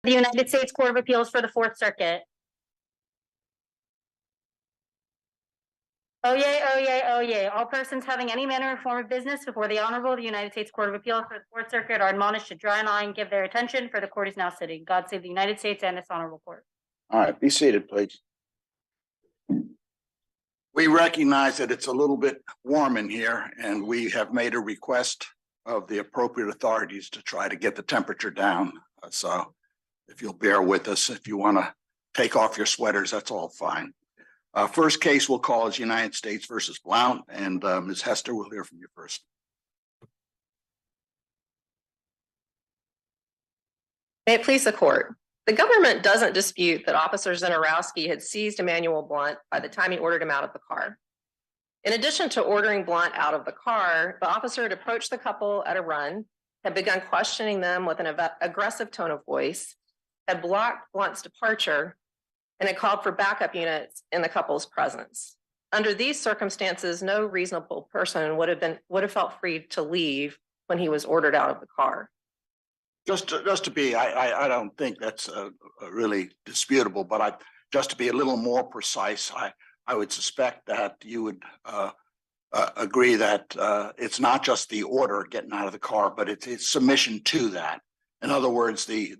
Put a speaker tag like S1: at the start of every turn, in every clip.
S1: The United States Court of Appeals for the Fourth Circuit. Oh yay, oh yay, oh yay. All persons having any manner or form of business before the Honorable the United States Court of Appeals for the Fourth Circuit are admonished to draw an eye and give their attention, for the court is now sitting. God save the United States and this honorable court.
S2: All right, be seated, please. We recognize that it's a little bit warm in here, and we have made a request of the appropriate authorities to try to get the temperature down. So if you'll bear with us, if you want to take off your sweaters, that's all fine. First case we'll call is United States versus Blount, and Ms. Hester, we'll hear from you first.
S3: May it please the court. The government doesn't dispute that Officer Zenarowski had seized Emmanuel Blount by the time he ordered him out of the car. In addition to ordering Blount out of the car, the officer had approached the couple at a run, had begun questioning them with an aggressive tone of voice, had blocked Blount's departure, and had called for backup units in the couple's presence. Under these circumstances, no reasonable person would have felt free to leave when he was ordered out of the car.
S2: Just to be, I don't think that's really disputable, but just to be a little more precise, I would suspect that you would agree that it's not just the order getting out of the car, but it's submission to that. In other words, the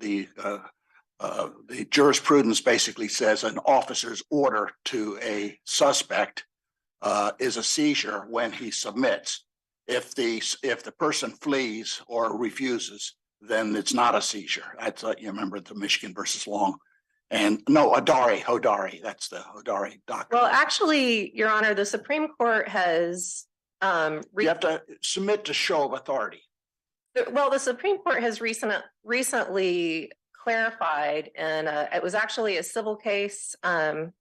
S2: jurisprudence basically says an officer's order to a suspect is a seizure when he submits. If the person flees or refuses, then it's not a seizure. That's you remember the Michigan versus Long, and no, Hodari. That's the Hodari doctrine.
S3: Well, actually, Your Honor, the Supreme Court has
S2: you have to submit to show of authority.
S3: Well, the Supreme Court has recently clarified, and it was actually a civil case. And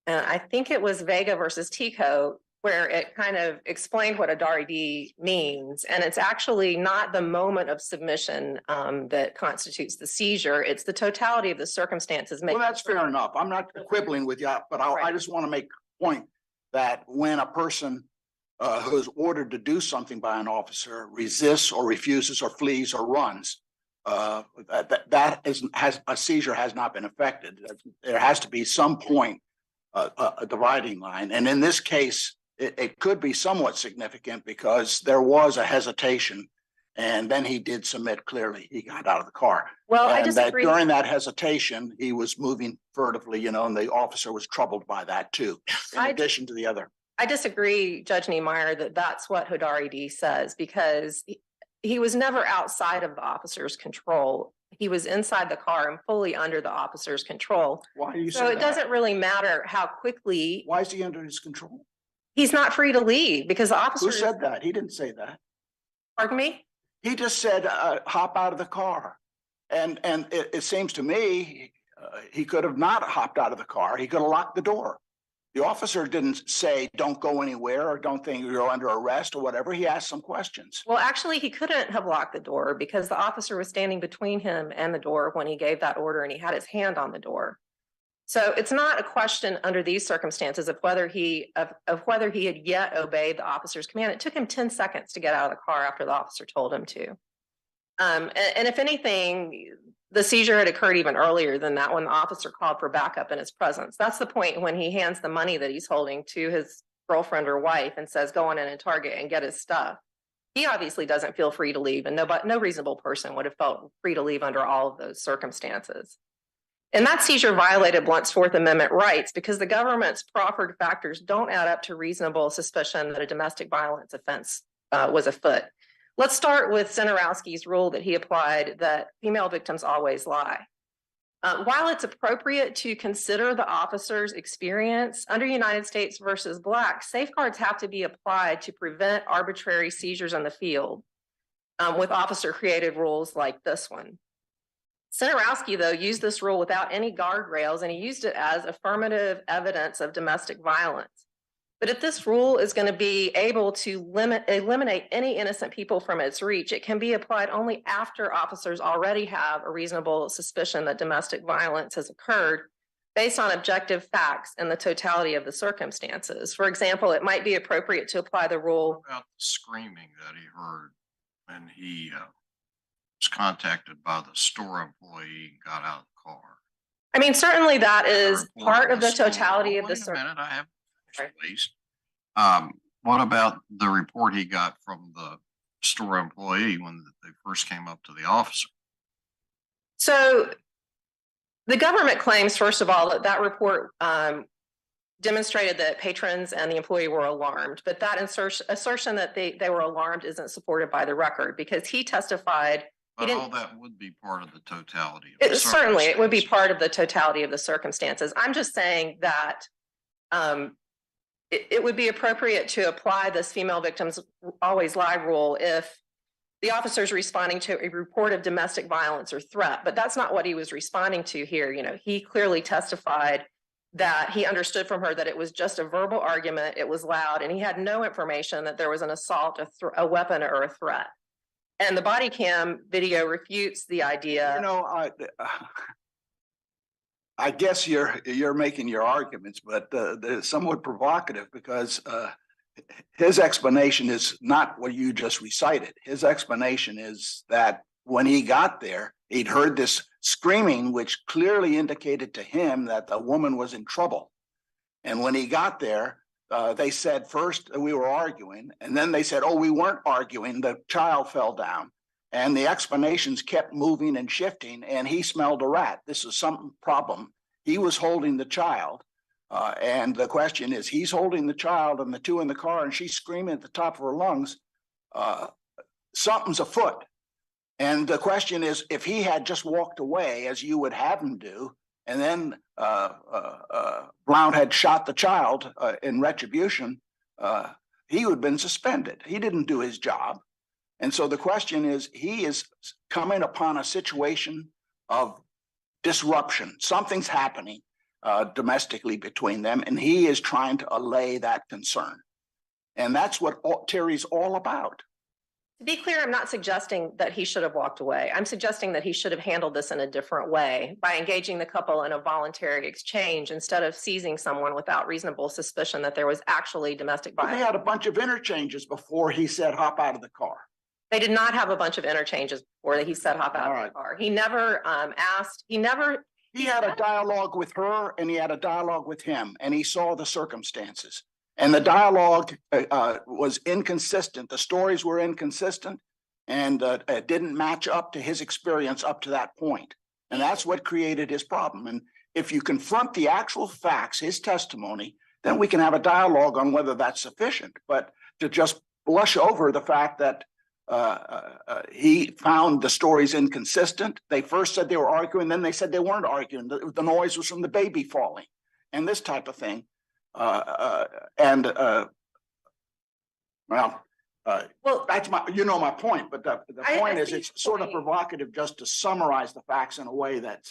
S3: I think it was Vega versus Tico, where it kind of explained what a Hodari means. And it's actually not the moment of submission that constitutes the seizure. It's the totality of the circumstances.
S2: Well, that's fair enough. I'm not quibbling with you, but I just want to make a point that when a person who is ordered to do something by an officer resists or refuses or flees or runs, a seizure has not been effected. There has to be some point, a dividing line. And in this case, it could be somewhat significant because there was a hesitation, and then he did submit clearly. He got out of the car.
S3: Well,
S2: and
S3: I disagree.
S2: During that hesitation, he was moving furtively, and the officer was troubled by that too, in addition to the other.
S3: I disagree, Judge Niemeyer, that that's what Hodari D says, because he was never outside of the officer's control. He was inside the car and fully under the officer's control.
S2: Why do you say
S3: that? So it doesn't really matter how quickly.
S2: Why is he under his control?
S3: He's not free to leave because the officer.
S2: Who said that? He didn't say that.
S3: Pardon me?
S2: He just said, hop out of the car. And it seems to me he could have not hopped out of the car. He could have locked the door. The officer didn't say, don't go anywhere or don't think you're under arrest or whatever. He asked some questions.
S3: Well, actually, he couldn't have locked the door because the officer was standing between him and the door when he gave that order, and he had his hand on the door. So it's not a question under these circumstances of whether he had yet obeyed the officer's command. It took him 10 seconds to get out of the car after the officer told him to. And if anything, the seizure had occurred even earlier than that when the officer called for backup in his presence. That's the point when he hands the money that he's holding to his girlfriend or wife and says, go on in and Target and get his stuff. He obviously doesn't feel free to leave, and no reasonable person would have felt free to leave under all of those circumstances. And that seizure violated Blount's Fourth Amendment rights because the government's proffered factors don't add up to reasonable suspicion that a domestic violence offense was afoot. Let's start with Zenarowski's rule that he applied that female victims always lie. While it's appropriate to consider the officer's experience under United States versus Black, safeguards have to be applied to prevent arbitrary seizures in the field with officer-created rules like this one. Zenarowski, though, used this rule without any guardrails, and he used it as affirmative evidence of domestic violence. But if this rule is going to be able to eliminate any innocent people from its reach, it can be applied only after officers already have a reasonable suspicion that domestic violence has occurred based on objective facts and the totality of the circumstances. For example, it might be appropriate to apply the rule.
S4: What about the screaming that he heard when he was contacted by the store employee and got out of the car.
S3: I mean, certainly that is
S4: Or
S3: part of the
S4: store.
S3: totality of the.
S4: Wait a minute, I have
S3: Right.
S4: at least. What about the report he got from the store employee when they first came up to the officer?
S3: So the government claims, first of all, that report demonstrated that patrons and the employee were alarmed, but that assertion that they were alarmed isn't supported by the record, because he testified.
S4: But
S3: didn't-
S4: all that would be part of the totality. Of the
S3: Certainly, it would be
S4: circumstances.
S3: part of the totality of the circumstances. I'm just saying that it would be appropriate to apply this female victims always lie rule if the officer is responding to a report of domestic violence or threat, but that's not what he was responding to here. You know, he clearly testified that he understood from her that it was just a verbal argument, it was loud, and he had no information that there was an assault, a weapon, or a threat. And the body cam video refutes the idea.
S2: You know, I guess you're making your arguments, but they're somewhat provocative, because his explanation is not what you just recited. His explanation is that when he got there, he'd heard this screaming, which clearly indicated to him that the woman was in trouble. And when he got there, they said first we were arguing, and then they said, oh, we weren't arguing, the child fell down. And the explanations kept moving and shifting, and he smelled a rat. This is some problem. He was holding the child. And the question is, he's holding the child and the two in the car, and she's screaming at the top of her lungs, something's afoot. And the question is, if he had just walked away, as you would have him do, and then Blount had shot the child in retribution, he would have been suspended. He didn't do his job. And so the question is, he is coming upon a situation of disruption. Something's happening domestically between them, and he is trying to allay that concern. And that's what Terry's all about.
S3: To be clear, I'm not suggesting that he should have walked away. I'm suggesting that he should have handled this in a different way, by engaging the couple in a voluntary exchange instead of seizing someone without reasonable suspicion that there was actually domestic
S2: But they
S3: violence.
S2: had a bunch of interchanges before he said, hop out of the car.
S3: They did not have a bunch of interchanges before he said hop out
S2: All
S3: of
S2: right.
S3: the car. He never asked, he never.
S2: He had a dialogue with her, and he had a dialogue with him, and he saw the circumstances. And the dialogue was inconsistent. The stories were inconsistent, and it didn't match up to his experience up to that point. And that's what created his problem. And if you confront the actual facts, his testimony, then we can have a dialogue on whether that's sufficient. But to just blush over the fact that he found the stories inconsistent. They first said they were arguing, then they said they weren't arguing. The noise was from the baby falling and this type of thing. Well, that's my point, but the point is, it's sort of provocative just to summarize the facts in a way that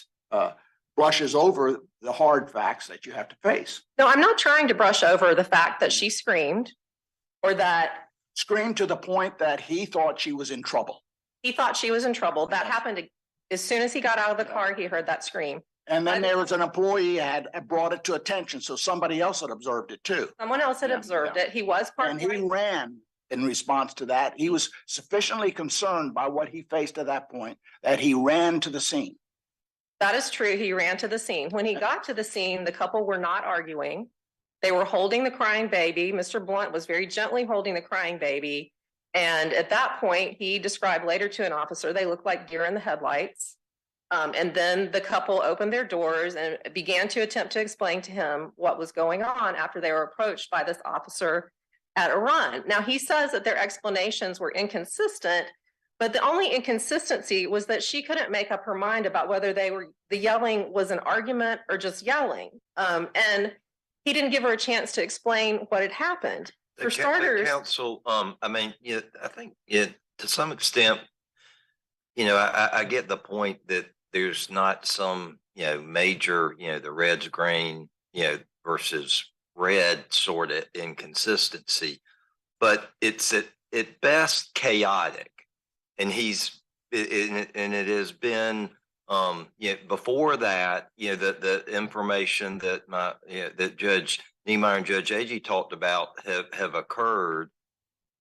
S2: brushes over the hard facts that you have to face.
S3: No, I'm not trying to brush over the fact that she screamed, or that
S2: Screamed to the point that he thought she was in trouble.
S3: he thought she was in trouble. That happened as soon as he got out of the car, he heard that scream.
S2: And then there was an employee had brought it to attention, so somebody else had observed it too.
S3: Someone else had observed it. He was
S2: And he ran in response to that. He was sufficiently concerned by what he faced at that point that he ran to the scene.
S3: That is true. He ran to the scene. When he got to the scene, the couple were not arguing. They were holding the crying baby. Mr. Blunt was very gently holding the crying baby. And at that point, he described later to an officer, they looked like deer in the headlights. And then the couple opened their doors and began to attempt to explain to him what was going on after they were approached by this officer at a run. Now, he says that their explanations were inconsistent, but the only inconsistency was that she couldn't make up her mind about whether the yelling was an argument or just yelling. And he didn't give her a chance to explain what had happened. For starters,
S5: counsel, I mean, I think to some extent, I get the point that there's not some, major, the red's green, versus red sort of inconsistency, but it's at best chaotic. And it has been, before that, the information that that Judge Niemeyer and Judge Agee talked about have occurred.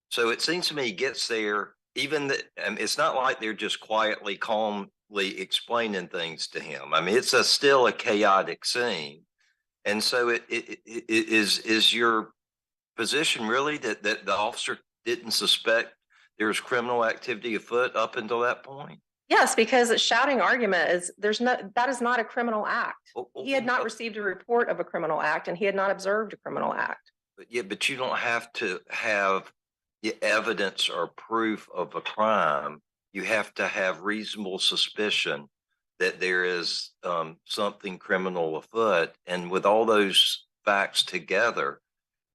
S5: So it seems to me he gets there, even that, it's not like they're just quietly, calmly explaining things to him. I mean, it's still a chaotic scene. And so it is your position really that the officer didn't suspect there was criminal activity afoot up until that point?
S3: Yes, because a shouting argument that is not a criminal act. He had not
S5: Oh,
S3: received a report of a criminal act and he had not observed a criminal act.
S5: but you don't have to have the evidence or proof of a crime. You have to have reasonable suspicion that there is something criminal afoot. And with all those facts together,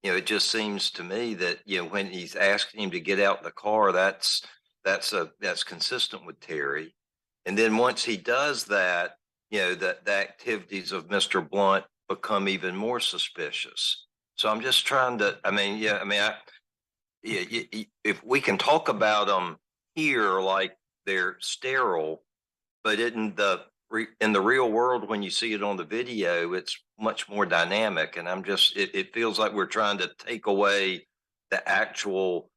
S5: it just seems to me that, when he's asking him to get out the car, that's consistent with Terry. And then once he does that, that the activities of Mr. Blunt become even more suspicious. So I'm just trying to, if we can talk about them here like they're sterile, but in the real world, when you see it on the video, it's much more dynamic. And it feels like we're trying to take away the actual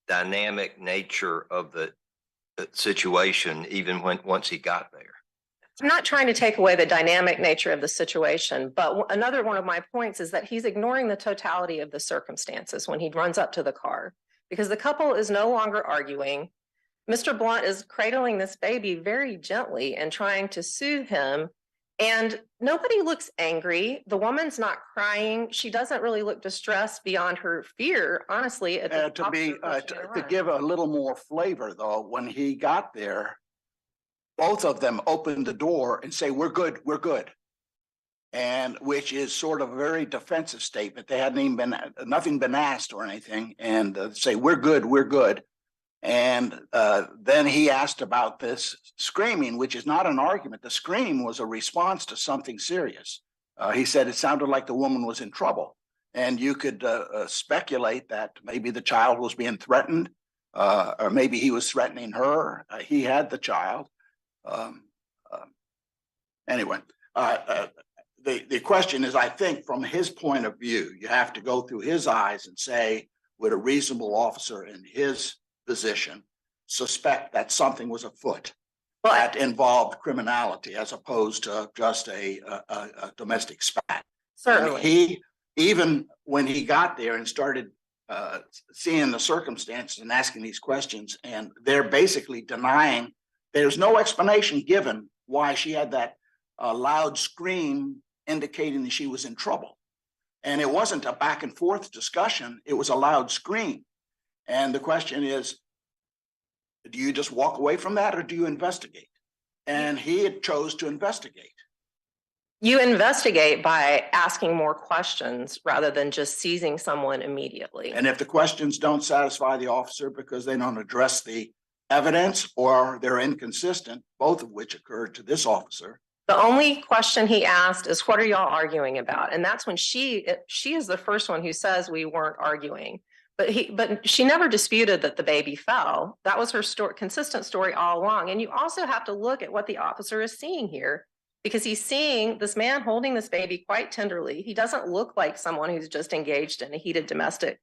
S5: dynamic nature of the situation, even once he got there.
S3: I'm not trying to take away the dynamic nature of the situation, but another one of my points is that he's ignoring the totality of the circumstances when he runs up to the car, because the couple is no longer arguing. Mr. Blunt is cradling this baby very gently and trying to soothe him. And nobody looks angry. The woman's not crying. She doesn't really look distressed beyond her fear, honestly.
S2: To give a little more flavor though, when he got there, both of them opened the door and say, we're good. And which is sort of a very defensive statement. They hadn't even nothing been asked or anything, and say, we're good. And then he asked about this screaming, which is not an argument. The scream was a response to something serious. He said it sounded like the woman was in trouble. And you could speculate that maybe the child was being threatened, or maybe he was threatening her. He had the child. Anyway, the question is, I think from his point of view, you have to go through his eyes and say, would a reasonable officer in his position suspect that something was afoot that involved criminality as opposed to just a domestic spat?
S3: Certainly.
S2: And even when he got there and started seeing the circumstances and asking these questions, and they're basically denying, there's no explanation given why she had that loud scream indicating that she was in trouble. And it wasn't a back and forth discussion, it was a loud scream. And the question is, do you just walk away from that or do you investigate? And he had chose to investigate.
S3: You investigate by asking more questions rather than just seizing someone immediately.
S2: And if the questions don't satisfy the officer because they don't address the evidence or they're inconsistent, both of which occurred to this officer.
S3: The only question he asked is, what are y'all arguing about? And that's when she is the first one who says we weren't arguing. But she never disputed that the baby fell. That was her consistent story all along. And you also have to look at what the officer is seeing here, because he's seeing this man holding this baby quite tenderly. He doesn't look like someone who's just engaged in a heated domestic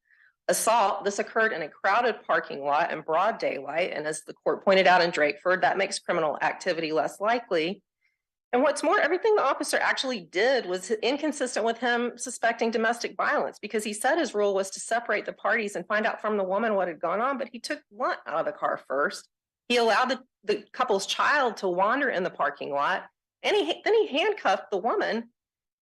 S3: assault. This occurred in a crowded parking lot in broad daylight. And as the court pointed out in Drakeford, that makes criminal activity less likely. And what's more, everything the officer actually did was inconsistent with him suspecting domestic violence, because he said his rule was to separate the parties and find out from the woman what had gone on. But he took Blunt out of the car first. He allowed the couple's child to wander in the parking lot. And then he handcuffed the woman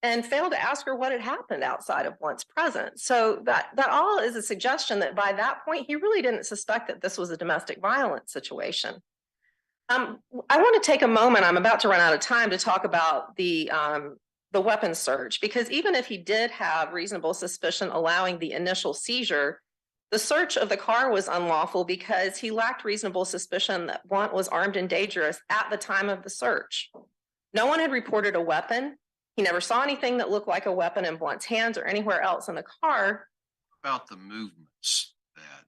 S3: and failed to ask her what had happened outside of Blunt's presence. So that all is a suggestion that by that point, he really didn't suspect that this was a domestic violence situation. I want to take a moment, I'm about to run out of time, to talk about the weapons search, because even if he did have reasonable suspicion allowing the initial seizure, the search of the car was unlawful because he lacked reasonable suspicion that Blunt was armed and dangerous at the time of the search. No one had reported a weapon. He never saw anything that looked like a weapon in Blunt's hands or anywhere else in the car.
S4: About the movements that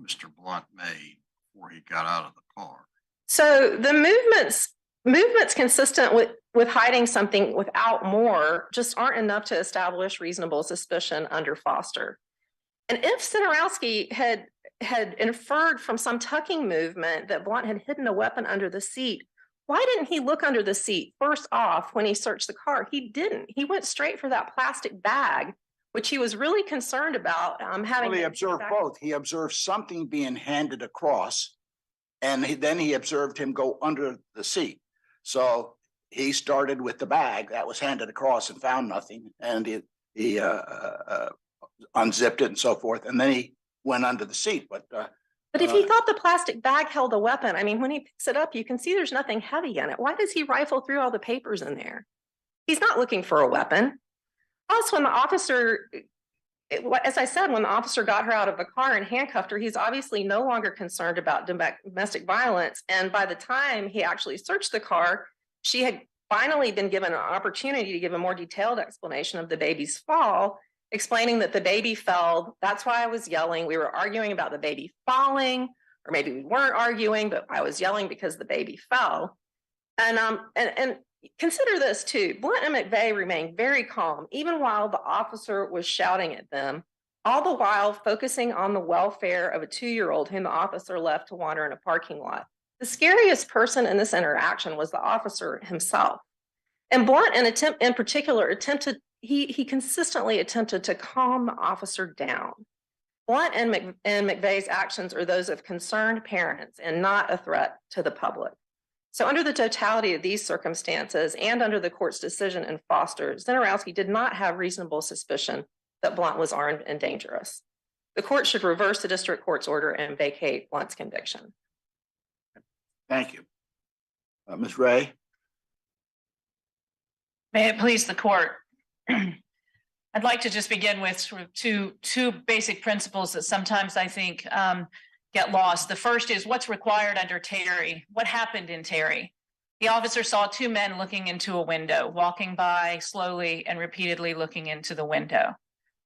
S4: Mr. Blunt made before he got out of the car.
S3: So the movements consistent with hiding something without more just aren't enough to establish reasonable suspicion under Foster. And if Sinorowski had had inferred from some tucking movement that Blunt had hidden a weapon under the seat. Why didn't he look under the seat first off when he searched the car? He didn't. He went straight for that plastic bag, which he was really concerned about having.
S2: Well, he observed both. He observed something being handed across, and then he observed him go under the seat. So he started with the bag that was handed across and found nothing, and he unzipped it and so forth, and then he went under the seat. But
S3: if he thought the plastic bag held a weapon, I mean, when he picks it up, you can see there's nothing heavy in it. Why does he rifle through all the papers in there? He's not looking for a weapon. Plus, when the officer, as I said, when the officer got her out of the car and handcuffed her, he's obviously no longer concerned about domestic violence. And by the time he actually searched the car, she had finally been given an opportunity to give a more detailed explanation of the baby's fall, explaining that the baby fell. That's why I was yelling. We were arguing about the baby falling, or maybe we weren't arguing, but I was yelling because the baby fell. And consider this too. Blunt and McVeigh remained very calm, even while the officer was shouting at them, all the while focusing on the welfare of a 2-year-old whom the officer left to wander in a parking lot. The scariest person in this interaction was the officer himself. And Blunt, in particular, he consistently attempted to calm the officer down. Blunt and McVeigh's actions are those of concerned parents and not a threat to the public. So under the totality of these circumstances and under the court's decision in Foster, Zenarowski did not have reasonable suspicion that Blunt was armed and dangerous. The court should reverse the district court's order and vacate Blunt's conviction.
S2: thank you. Ms. Ray?
S6: May it please the court. I'd like to just begin with sort of two basic principles that sometimes I think get lost. The first is what's required under Terry. What happened in Terry? The officer saw 2 men looking into a window, walking by slowly and repeatedly looking into the window.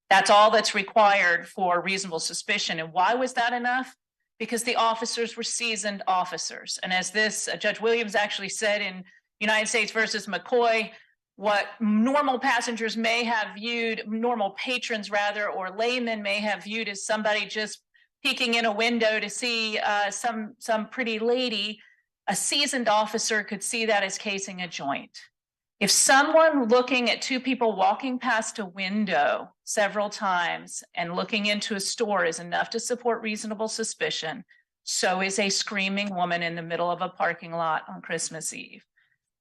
S6: That's all that's required for reasonable suspicion. And why was that enough? Because the officers were seasoned officers. And as this Judge Williams actually said in United States versus McCoy, what normal passengers may have viewed, normal patrons rather, or laymen may have viewed as somebody just peeking in a window to see some pretty lady, a seasoned officer could see that as casing a joint. If someone looking at 2 people walking past a window several times and looking into a store is enough to support reasonable suspicion, so is a screaming woman in the middle of a parking lot on Christmas Eve.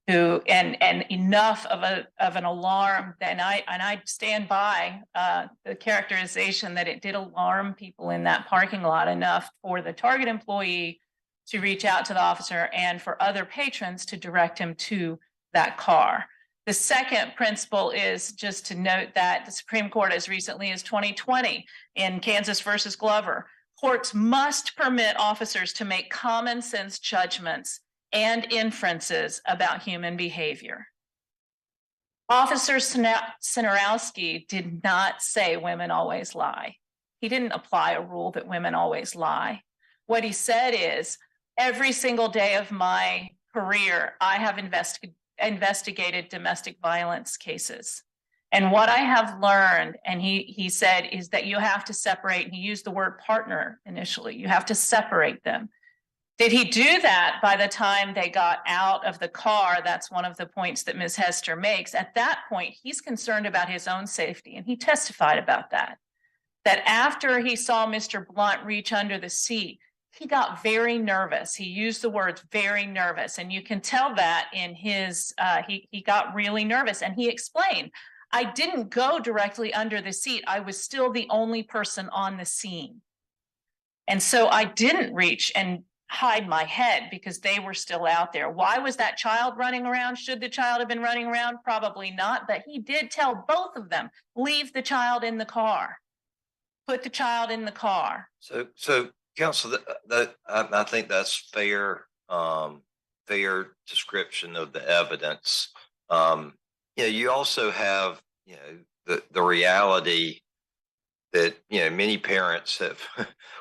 S6: And enough of an alarm, and I stand by the characterization that it did alarm people in that parking lot enough for the target employee to reach out to the officer and for other patrons to direct him to that car. The second principle is just to note that the Supreme Court, as recently as 2020 in Kansas versus Glover, courts must permit officers to make common sense judgments and inferences about human behavior. Officer Zenarowski did not say women always lie. He didn't apply a rule that women always lie. What he said is, every single day of my career, I have investigated domestic violence cases. And what I have learned, and he said, is that you have to separate, and he used the word partner initially, you have to separate them. Did he do that by the time they got out of the car? That's one of the points that Ms. Hester makes. At that point, he's concerned about his own safety, and he testified about that. That after he saw Mr. Blunt reach under the seat, he got very nervous. He used the words very nervous, and you can tell that in his, he got really nervous, and he explained, I didn't go directly under the seat. I was still the only person on the scene. And so I didn't reach and hide my head because they were still out there. Why was that child running around? Should the child have been running around? Probably not, but he did tell both of them, leave the child in the car, put the child in the car.
S5: So counsel, I think that's fair description of the evidence. You also have, the reality that, many parents have,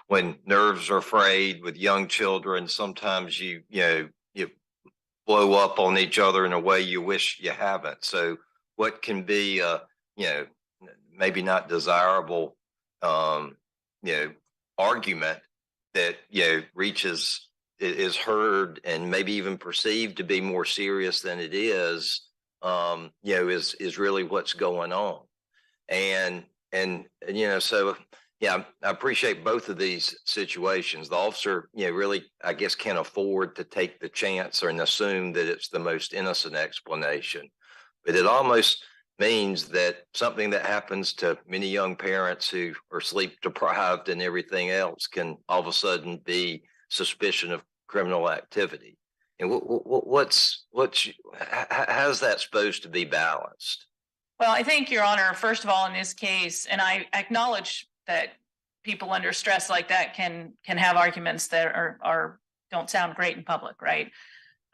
S5: when nerves are frayed with young children, sometimes you blow up on each other in a way you wish you haven't. So what can be, maybe not desirable, argument that, reaches, is heard and maybe even perceived to be more serious than it is, is really what's going on. And, so, yeah, I appreciate both of these situations. The officer, really, I guess, can't afford to take the chance and assume that it's the most innocent explanation. But it almost means that something that happens to many young parents who are sleep deprived and everything else can all of a sudden be suspicion of criminal activity. And how's that supposed to be balanced?
S6: Well, I think, Your Honor, first of all, in this case, and I acknowledge that people under stress like that can have arguments that don't sound great in public, right?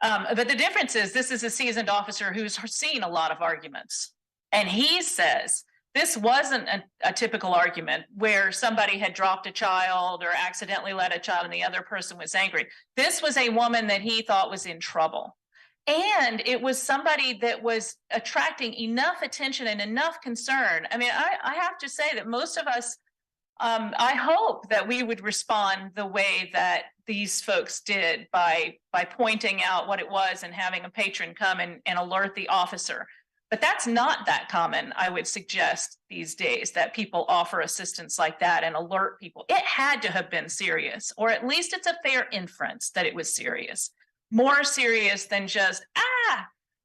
S6: But the difference is this is a seasoned officer who's seen a lot of arguments. And he says this wasn't a typical argument where somebody had dropped a child or accidentally let a child and the other person was angry. This was a woman that he thought was in trouble. And it was somebody that was attracting enough attention and enough concern. I mean, I have to say that most of us, I hope that we would respond the way that these folks did by pointing out what it was and having a patron come and alert the officer. But that's not that common, I would suggest these days, that people offer assistance like that and alert people. It had to have been serious, or at least it's a fair inference that it was serious. More serious than just,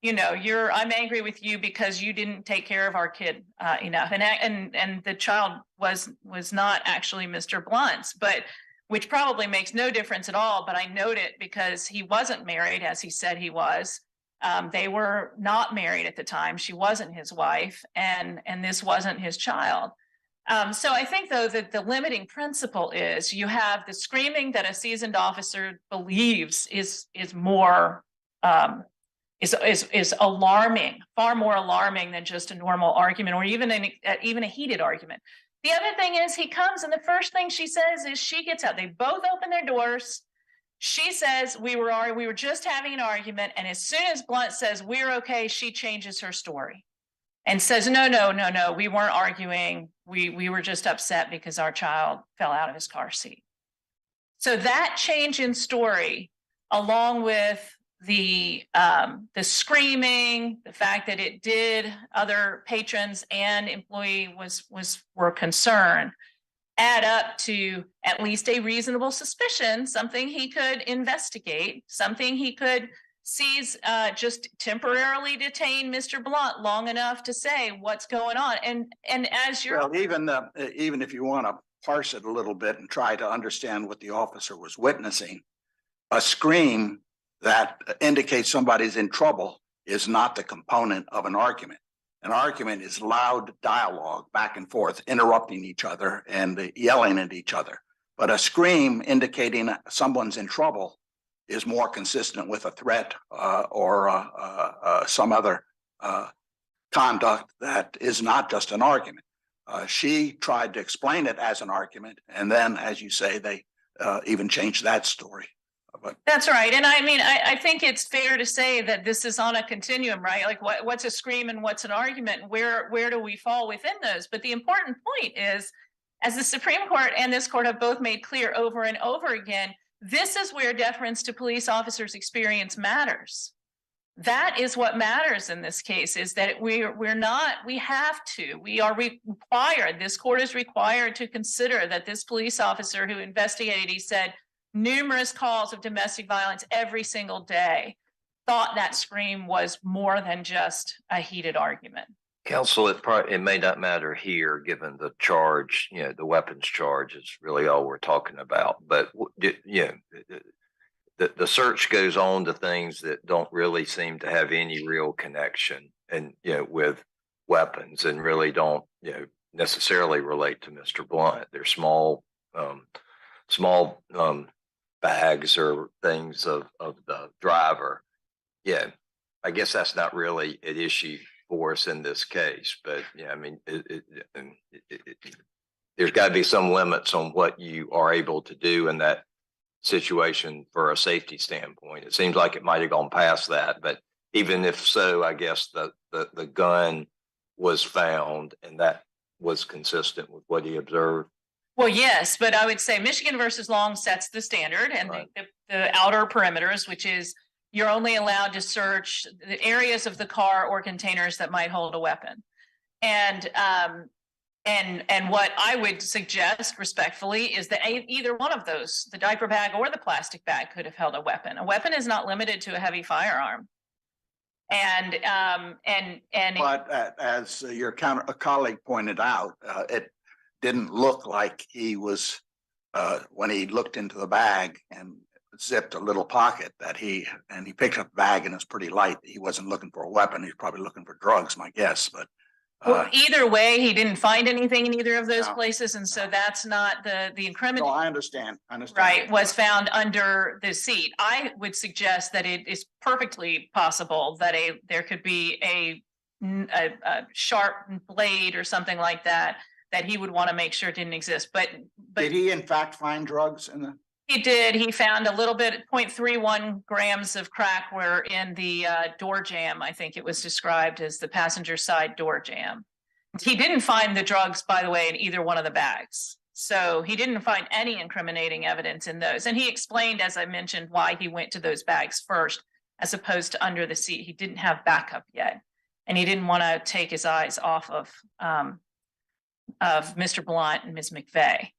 S6: I'm angry with you because you didn't take care of our kid enough. And the child was not actually Mr. Blunt's, but which probably makes no difference at all. But I note it because he wasn't married, as he said he was. They were not married at the time. She wasn't his wife, and this wasn't his child. So I think, though, that the limiting principle is you have the screaming that a seasoned officer believes is more is alarming, far more alarming than just a normal argument or even a heated argument. The other thing is he comes and the first thing she says is she gets out. They both open their doors. She says, we were just having an argument. And as soon as Blunt says, we're okay, she changes her story and says, no, we weren't arguing. We were just upset because our child fell out of his car seat. So that change in story, along with the screaming, the fact that it did other patrons and employee were concerned, add up to at least a reasonable suspicion, something he could investigate, something he could seize, just temporarily detain Mr. Blunt long enough to say what's going on. And as you're
S2: Well, even if you want to parse it a little bit and try to understand what the officer was witnessing, a scream that indicates somebody's in trouble is not the component of an argument. An argument is loud dialogue back and forth, interrupting each other and yelling at each other. But a scream indicating someone's in trouble is more consistent with a threat or some other conduct that is not just an argument. She tried to explain it as an argument, and then, as you say, they even changed that story. But
S6: that's right. And I mean, I think it's fair to say that this is on a continuum, right? Like what's a scream and what's an argument? Where do we fall within those? But the important point is, as the Supreme Court and this court have both made clear over and over again, this is where deference to police officers' experience matters. That is what matters in this case, is that we are required, this court is required to consider that this police officer who investigated, he said, numerous calls of domestic violence every single day, thought that scream was more than just a heated argument.
S5: Counsel, it may not matter here, given the charge, the weapons charge is really all we're talking about. But, the search goes on to things that don't really seem to have any real connection and, with weapons and really don't, necessarily relate to Mr. Blunt. They're small bags or things of the driver. Yeah, I guess that's not really an issue for us in this case, but I mean, there's got to be some limits on what you are able to do in that situation for a safety standpoint. It seems like it might have gone past that, but even if so, I guess the gun was found and that was consistent with what he observed.
S6: Well, yes, but I would say Michigan versus Long sets the standard and
S5: Right.
S6: the outer perimeters, which is you're only allowed to search the areas of the car or containers that might hold a weapon. And what I would suggest respectfully is that either one of those, the diaper bag or the plastic bag, could have held a weapon. A weapon is not limited to a heavy firearm.
S2: But as your colleague pointed out, it didn't look like he was, when he looked into the bag and zipped a little pocket he picked up the bag and it's pretty light. He wasn't looking for a weapon. He's probably looking for drugs, my guess, but.
S6: Well, either way, he didn't find anything in either of those
S2: No.
S6: places, and so that's not the
S2: No,
S6: incriminating.
S2: I understand.
S6: Right, was found under the seat. I would suggest that it is perfectly possible that there could be a sharp blade or something like that he would want to make sure it didn't exist. But
S2: Did he in fact find drugs in the?
S6: he did. He found a little bit, 0.31 grams of crack were in the door jamb. I think it was described as the passenger side door jamb. He didn't find the drugs, by the way, in either one of the bags. So he didn't find any incriminating evidence in those. And he explained, as I mentioned, why he went to those bags first, as opposed to under the seat. He didn't have backup yet. And he didn't want to take his eyes off of Mr. Blunt and Ms. McVeigh.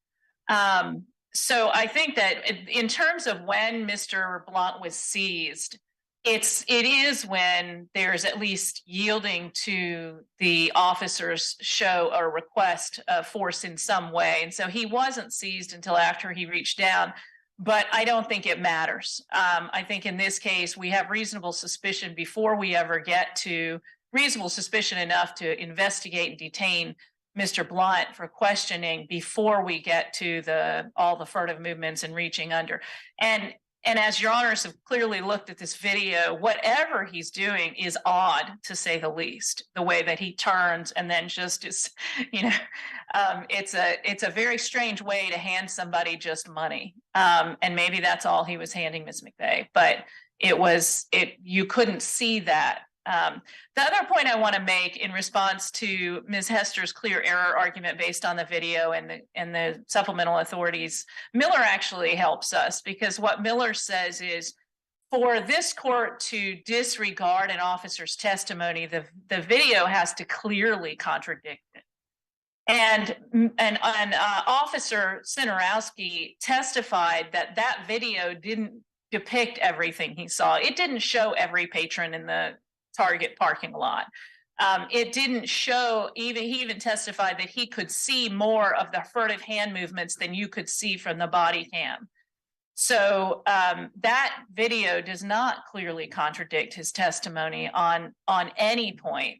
S6: So I think that in terms of when Mr. Blunt was seized, it is when there's at least yielding to the officers show or request of force in some way. And so he wasn't seized until after he reached down, but I don't think it matters. I think in this case, we have reasonable suspicion before we ever get to reasonable suspicion enough to investigate and detain Mr. Blunt for questioning before we get to all the furtive movements and reaching under. And as your honors have clearly looked at this video, whatever he's doing is odd, to say the least. The way that he turns and then just is, it's a very strange way to hand somebody just money. And maybe that's all he was handing Ms. McVeigh, but you couldn't see that. The other point I want to make in response to Ms. Hester's clear error argument based on the video and the supplemental authorities, Miller actually helps us, because what Miller says is, for this court to disregard an officer's testimony, the video has to clearly contradict it. And Officer Sinorowski testified that video didn't depict everything he saw. It didn't show every patron in the Target parking lot. It didn't show, he even testified that he could see more of the furtive hand movements than you could see from the body cam. So that video does not clearly contradict his testimony on any point.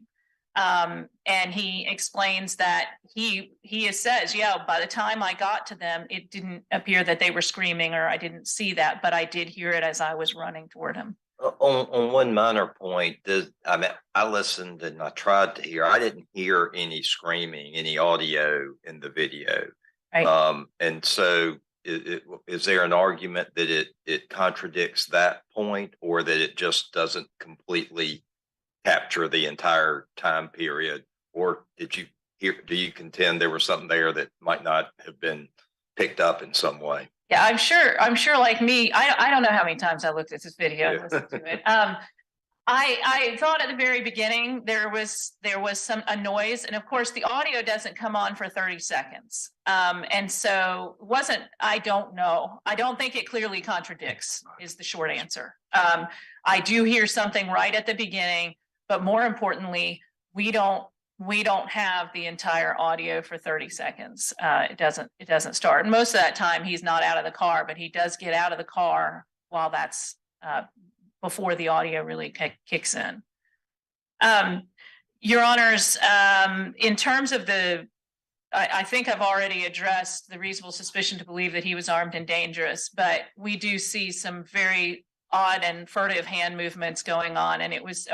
S6: And he explains that he says, yeah, by the time I got to them, it didn't appear that they were screaming, or I didn't see that, but I did hear it as I was running toward him.
S5: On one minor point, I listened and I tried to hear. I didn't hear any screaming, any audio in the video.
S6: Right.
S5: And so, is there an argument that it contradicts that point, or that it just doesn't completely capture the entire time period? Or do you contend there was something there that might not have been picked up in some way?
S6: Yeah, I'm sure like me, I don't know how many times I looked at this video and listened to it. I thought at the very beginning there was a noise, and of course the audio doesn't come on for 30 seconds. And so I don't know. I don't think it clearly contradicts is the short answer. I do hear something right at the beginning, but more importantly, we don't have the entire audio for 30 seconds. It doesn't start. And most of that time he's not out of the car, but he does get out of the car while that's before the audio really kicks in. Your honors, in terms of I think I've already addressed the reasonable suspicion to believe that he was armed and dangerous, but we do see some very odd and furtive hand movements going on. And it was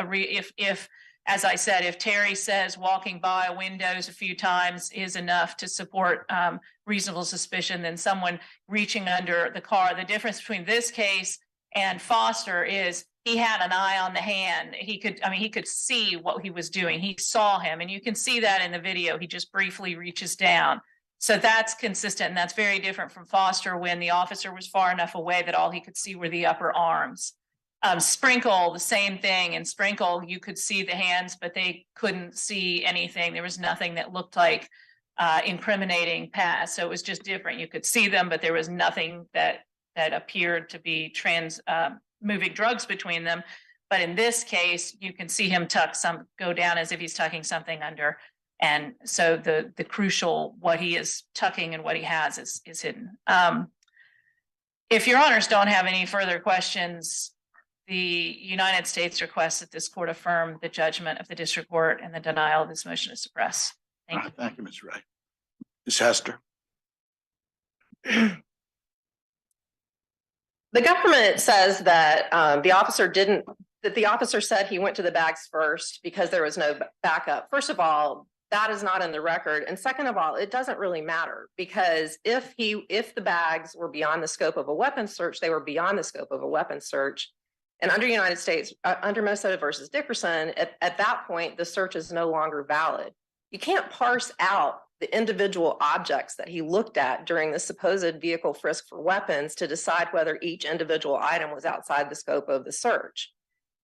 S6: as I said, if Terry says walking by windows a few times is enough to support reasonable suspicion, then someone reaching under the car. The difference between this case and Foster is he had an eye on the hand. He could see what he was doing. He saw him, and you can see that in the video. He just briefly reaches down. So that's consistent, and that's very different from Foster when the officer was far enough away that all he could see were the upper arms. Sprinkle, the same thing. In Sprinkle, you could see the hands, but they couldn't see anything. There was nothing that looked like incriminating past. So it was just different. You could see them, but there was nothing that appeared to be moving drugs between them. But in this case, you can see him go down as if he's tucking something under. And so the crucial, what he is tucking and what he has is hidden. If your honors don't have any further questions, the United States requests that this court affirm the judgment of the district court and the denial of this motion to suppress. Thank you.
S2: Thank you, Ms. Wright. Ms. Hester.
S3: The government says that the officer said he went to the bags first because there was no backup. First of all, that is not in the record. And second of all, it doesn't really matter because if the bags were beyond the scope of a weapons search, they were beyond the scope of a weapons search. And under United States, under Minnesota versus Dickerson, at that point, the search is no longer valid. You can't parse out the individual objects that he looked at during the supposed vehicle frisk for weapons to decide whether each individual item was outside the scope of the search.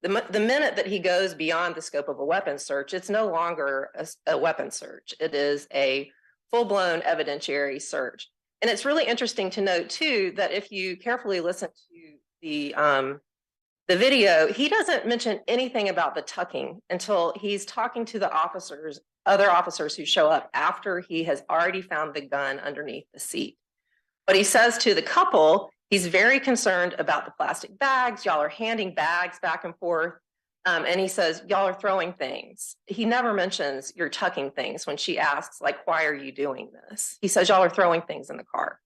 S3: The minute that he goes beyond the scope of a weapons search, it's no longer a weapons search. It is a full-blown evidentiary search. And it's really interesting to note, too, that if you carefully listen to the video, he doesn't mention anything about the tucking until he's talking to the other officers who show up after he has already found the gun underneath the seat. But he says to the couple, he's very concerned about the plastic bags. Y'all are handing bags back and forth. And he says, y'all are throwing things. He never mentions you're tucking things when she asks, like, why are you doing this? He says, y'all are throwing things in the car.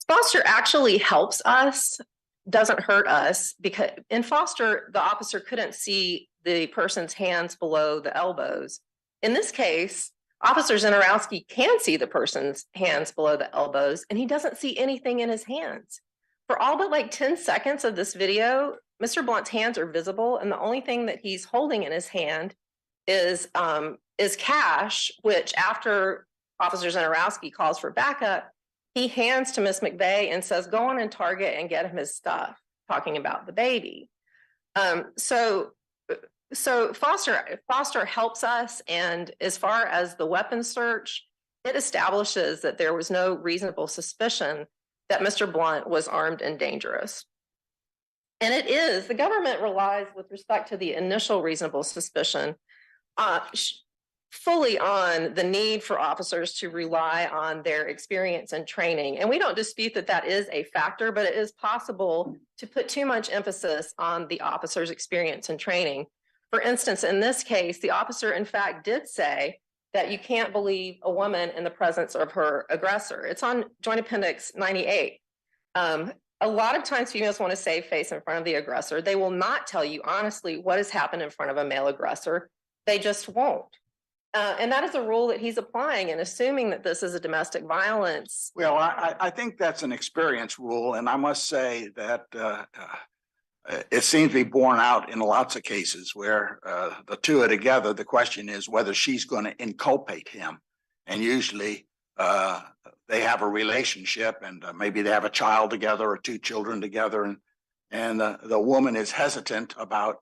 S3: Foster actually helps us, doesn't hurt us, because in Foster, the officer couldn't see the person's hands below the elbows. In this case, Officer Zenarowski can see the person's hands below the elbows, and he doesn't see anything in his hands. For all but like 10 seconds of this video, Mr. Blunt's hands are visible, and the only thing that he's holding in his hand is cash, which after Officer Zenarowski calls for backup, he hands to Miss McVeigh and says, go on and Target and get him his stuff, talking about the baby. So Foster helps us, and as far as the weapons search, it establishes that there was no reasonable suspicion that Mr. Blunt was armed and dangerous. And it is, the government relies with respect to the initial reasonable suspicion fully on the need for officers to rely on their experience and training. And we don't dispute that that is a factor, but it is possible to put too much emphasis on the officer's experience and training. For instance, in this case, the officer, in fact, did say that you can't believe a woman in the presence of her aggressor. It's on Joint Appendix 98. A lot of times females want to save face in front of the aggressor. They will not tell you honestly what has happened in front of a male aggressor. They just won't. And that is a rule that he's applying and assuming that this is a domestic violence.
S2: Well, I think that's an experience rule, and I must say that it seems to be borne out in lots of cases where the two are together. The question is whether she's going to inculpate him, and usually they have a relationship, and maybe they have a child together or two children together, and the woman is hesitant about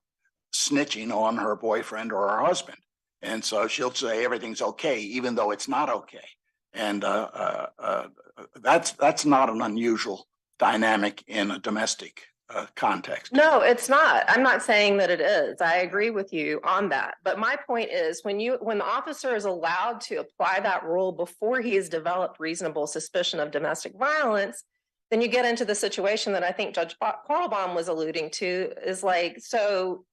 S2: snitching on her boyfriend or her husband. And so she'll say everything's okay, even though it's not okay. And that's not an unusual dynamic in a domestic context.
S3: No, it's not. I'm not saying that it is. I agree with you on that. But my point is when the officer is allowed to apply that rule before he has developed reasonable suspicion of domestic violence, then you get into the situation that I think Judge Quattlebaum was alluding to is like, so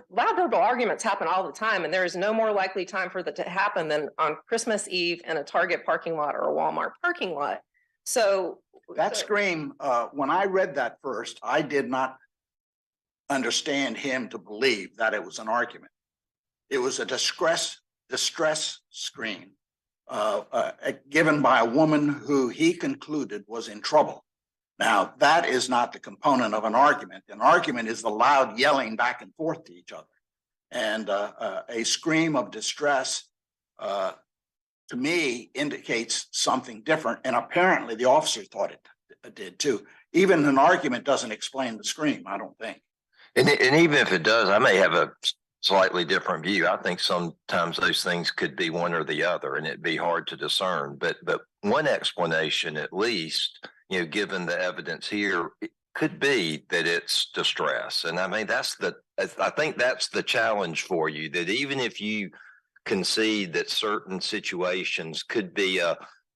S3: loud verbal arguments happen all the time, and there is no more likely time for that to happen than on Christmas Eve in a Target parking lot or a Walmart parking lot. So
S2: that scream, when I read that first, I did not understand him to believe that it was an argument. It was a distress scream given by a woman who he concluded was in trouble. Now, that is not the component of an argument. An argument is the loud yelling back and forth to each other. And a scream of distress to me, indicates something different, and apparently the officer thought it did too. Even an argument doesn't explain the scream, I don't think.
S5: And even if it does, I may have a slightly different view. I think sometimes those things could be one or the other, and it'd be hard to discern. But one explanation, at least, given the evidence here, it could be that it's distress. And I mean, I think that's the challenge for you. That even if you concede that certain situations could be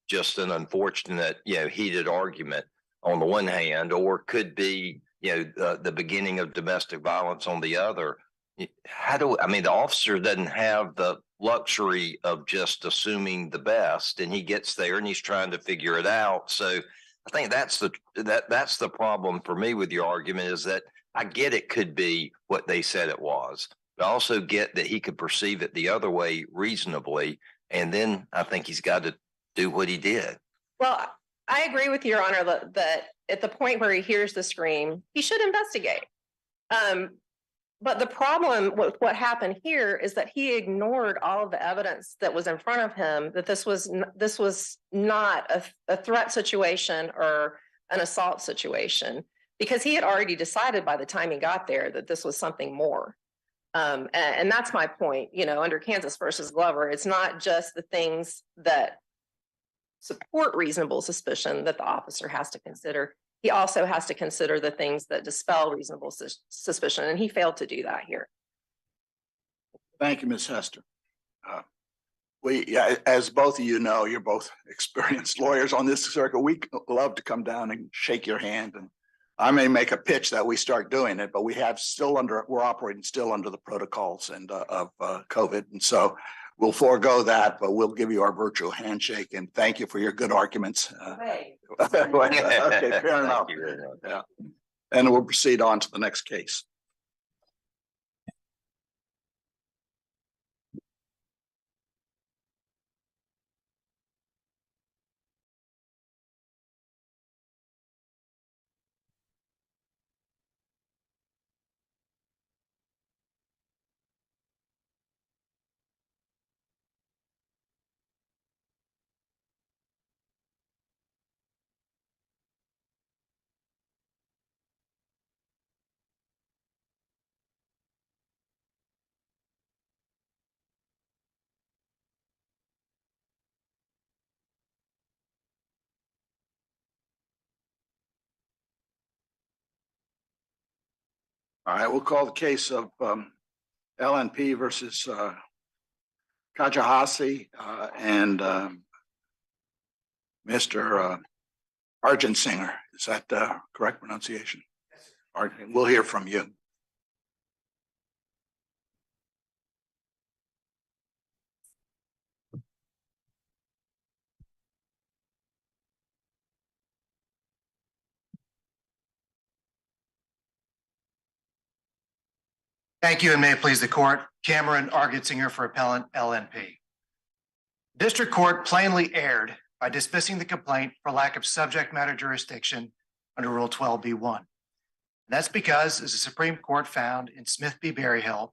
S5: just an unfortunate, heated argument on the one hand, or could be, the beginning of domestic violence on the other. The officer doesn't have the luxury of just assuming the best, and he gets there and he's trying to figure it out. So I think that's the problem for me with your argument, is that I get it could be what they said it was, but I also get that he could perceive it the other way reasonably. And then I think he's got to do what he did.
S3: Well, I agree with Your Honor that at the point where he hears the scream, he should investigate. But the problem with what happened here is that he ignored all of the evidence that was in front of him, that this was not a threat situation or an assault situation, because he had already decided by the time he got there that this was something more. And that's my point, under Kansas versus Glover, it's not just the things that support reasonable suspicion that the officer has to consider. He also has to consider the things that dispel reasonable suspicion, and he failed to do that here.
S2: Thank you, Ms. Hester. As both of you know, you're both experienced lawyers on this circuit. We love to come down and shake your hand, and I may make a pitch that we start doing it, but we're operating still under the protocols and of COVID, and so we'll forego that, but we'll give you our virtual handshake, and thank you for your good arguments. Okay, fair enough. Yeah. And we'll proceed on to the next case. All right, we'll call the case of LNP versus Kajahasi and Mr. Argensinger. Is that the correct pronunciation? Yes, sir. We'll hear from you.
S7: Thank you, and may it please the court. Cameron Argetzinger for appellant LNP. District Court plainly erred by dismissing the complaint for lack of subject matter jurisdiction under Rule 12b-1. That's because, as the Supreme Court found in Smith v. Berryhill,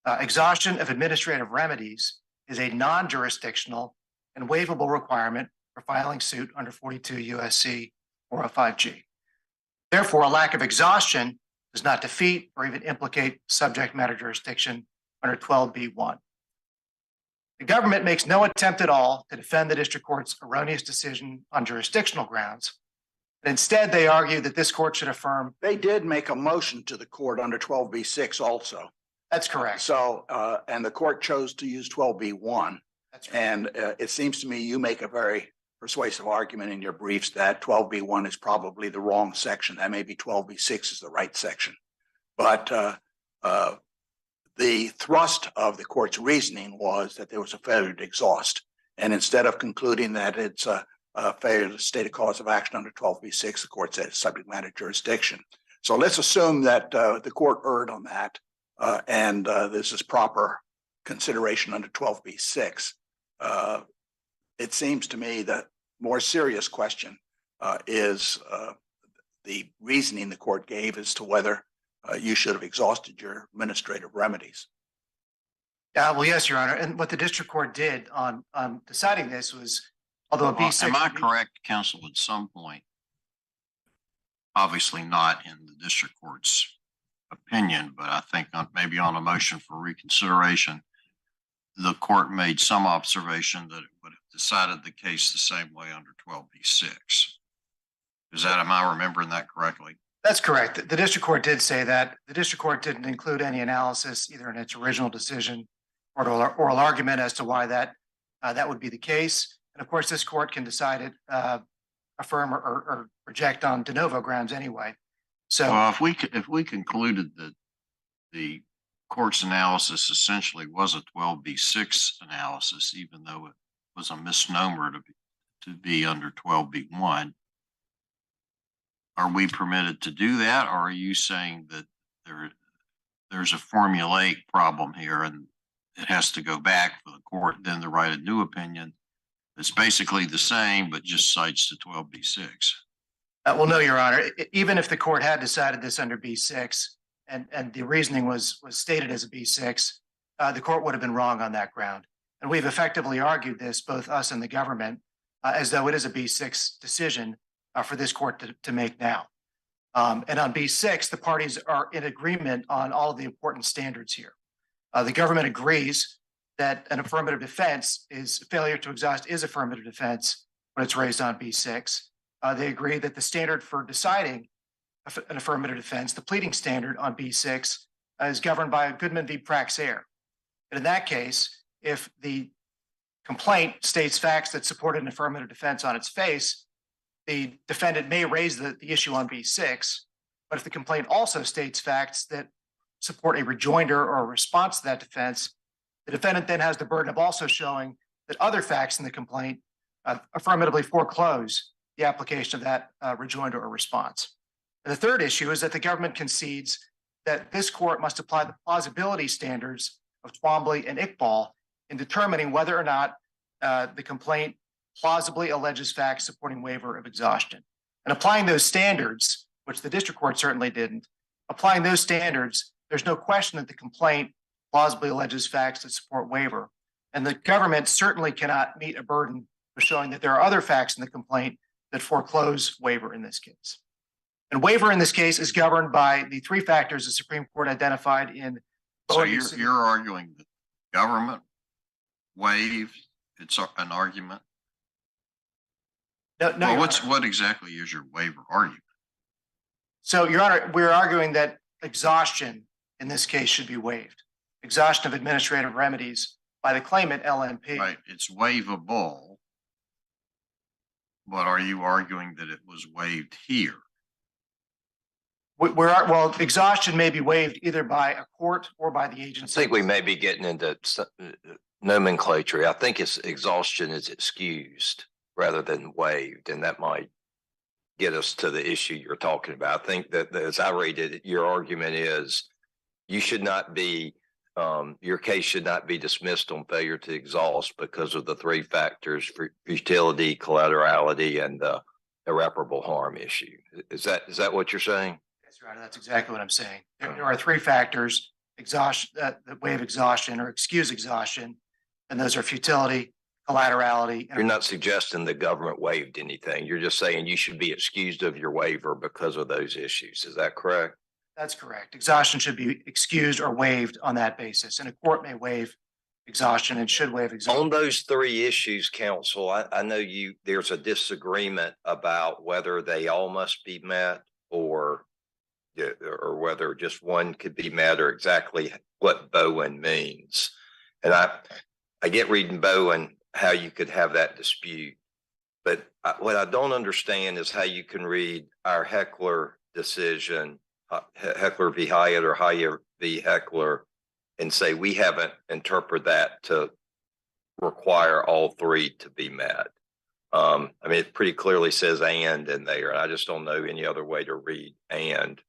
S7: exhaustion of administrative remedies is a non-jurisdictional and waivable requirement for filing suit under 42 U.S.C. 405G. Therefore, a lack of exhaustion does not defeat or even implicate subject matter jurisdiction under 12b-1. The government makes no attempt at all to defend the district court's erroneous decision on jurisdictional grounds. But instead, they argue that this court should affirm.
S2: They did make a motion to the court under 12b-6 also.
S7: That's correct.
S2: So, and the court chose to use 12b-1.
S7: That's right.
S2: And it seems to me you make a very persuasive argument in your briefs that 12b-1 is probably the wrong section. That maybe 12b-6 is the right section. But the thrust of the court's reasoning was that there was a failure to exhaust. And instead of concluding that it's a failure to state a cause of action under 12b-6, the court said subject matter jurisdiction. So let's assume that the court erred on that, and this is proper consideration under 12b-6. It seems to me that more serious question is the reasoning the court gave as to whether you should have exhausted your administrative remedies.
S7: Well, yes, Your Honor. And what the district court did on deciding this was, although a
S4: Well,
S7: B6.
S4: am I correct, counsel, at some point? Obviously not in the district court's opinion, but I think maybe on a motion for reconsideration, the court made some observation that it would have decided the case the same way under 12B6. Am I remembering that correctly?
S7: That's correct. The district court did say that. The district court didn't include any analysis either in its original decision or oral argument as to why that would be the case. And of course, this court can decide it, affirm or reject on de novo grounds anyway. So
S4: Well, if we concluded that the court's analysis essentially was a 12B6 analysis, even though it was a misnomer to be under 12B1, are we permitted to do that? Or are you saying that there's a formulaic problem here and it has to go back for the court then to write a new opinion that's basically the same, but just cites the 12B6?
S7: well, no, Your Honor. Even if the court had decided this under B6 and the reasoning was stated as a B6, the court would have been wrong on that ground. And we've effectively argued this, both us and the government, as though it is a B6 decision for this court to make now. And on B6, the parties are in agreement on all of the important standards here. The government agrees that an affirmative defense failure to exhaust is affirmative defense when it's raised on B6. They agree that the standard for deciding an affirmative defense, the pleading standard on B6, is governed by Goodman v. Praxair. And in that case, if the complaint states facts that support an affirmative defense on its face, the defendant may raise the issue on B6. But if the complaint also states facts that support a rejoinder or a response to that defense, the defendant then has the burden of also showing that other facts in the complaint affirmatively foreclose the application of that rejoinder or response. And the third issue is that the government concedes that this court must apply the plausibility standards of Twombly and Iqbal in determining whether or not the complaint plausibly alleges facts supporting waiver of exhaustion. And applying those standards, which the district court certainly didn't, applying those standards, there's no question that the complaint plausibly alleges facts that support waiver. And the government certainly cannot meet a burden of showing that there are other facts in the complaint that foreclose waiver in this case. And waiver in this case is governed by the three factors the Supreme Court identified in.
S4: So you're arguing that government waived, it's an argument?
S7: No,
S4: well, what exactly is your waiver argument?
S7: So, Your Honor, we're arguing that exhaustion in this case should be waived. Exhaustion of administrative remedies by the claimant LNP.
S4: Right, it's waivable. But are you arguing that it was waived here?
S7: Well, exhaustion may be waived either by a court or by the agency.
S5: I think we may be getting into nomenclature. I think it's exhaustion is excused rather than waived, and that might get us to the issue you're talking about. I think that as I read it, your argument is you should not be, your case should not be dismissed on failure to exhaust because of the three factors: futility, collaterality, and the irreparable harm issue. Is that what you're saying?
S7: Yes, Your Honor, that's exactly what I'm saying. There are three factors: exhaustion, that waive exhaustion or excuse exhaustion, and those are futility, collaterality.
S5: You're not suggesting the government waived anything. You're just saying you should be excused of your waiver because of those issues. Is that correct?
S7: That's correct. Exhaustion should be excused or waived on that basis, and a court may waive exhaustion and should waive exhaustion.
S5: On those three issues, counsel, I know there's a disagreement about whether they all must be met or whether just one could be met or exactly what Bowen means. And I get reading Bowen how you could have that dispute, but what I don't understand is how you can read our Heckler decision, Heckler v. Hyatt or Hyatt v. Heckler, and say we haven't interpreted that to require all three to be met. I mean, it pretty clearly says "and" in there, and I just don't know any other way to read "and,"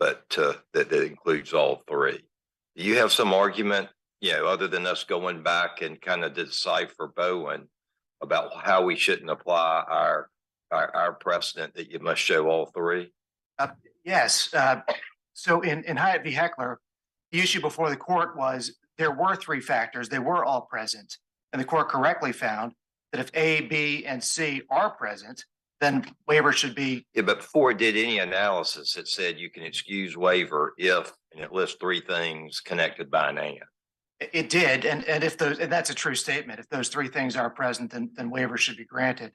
S5: but that includes all three. Do you have some argument, other than us going back and kind of decipher Bowen about how we shouldn't apply our precedent that you must show all three?
S7: Yes. So in Hyatt v. Heckler, the issue before the court was there were three factors. They were all present. And the court correctly found that if A, B, and C are present, then waiver should be.
S5: Yeah, but before it did any analysis, it said you can excuse waiver if, and it lists three things connected by an and.
S7: It did, and if those, and that's a true statement. If those three things are present, then waiver should be granted.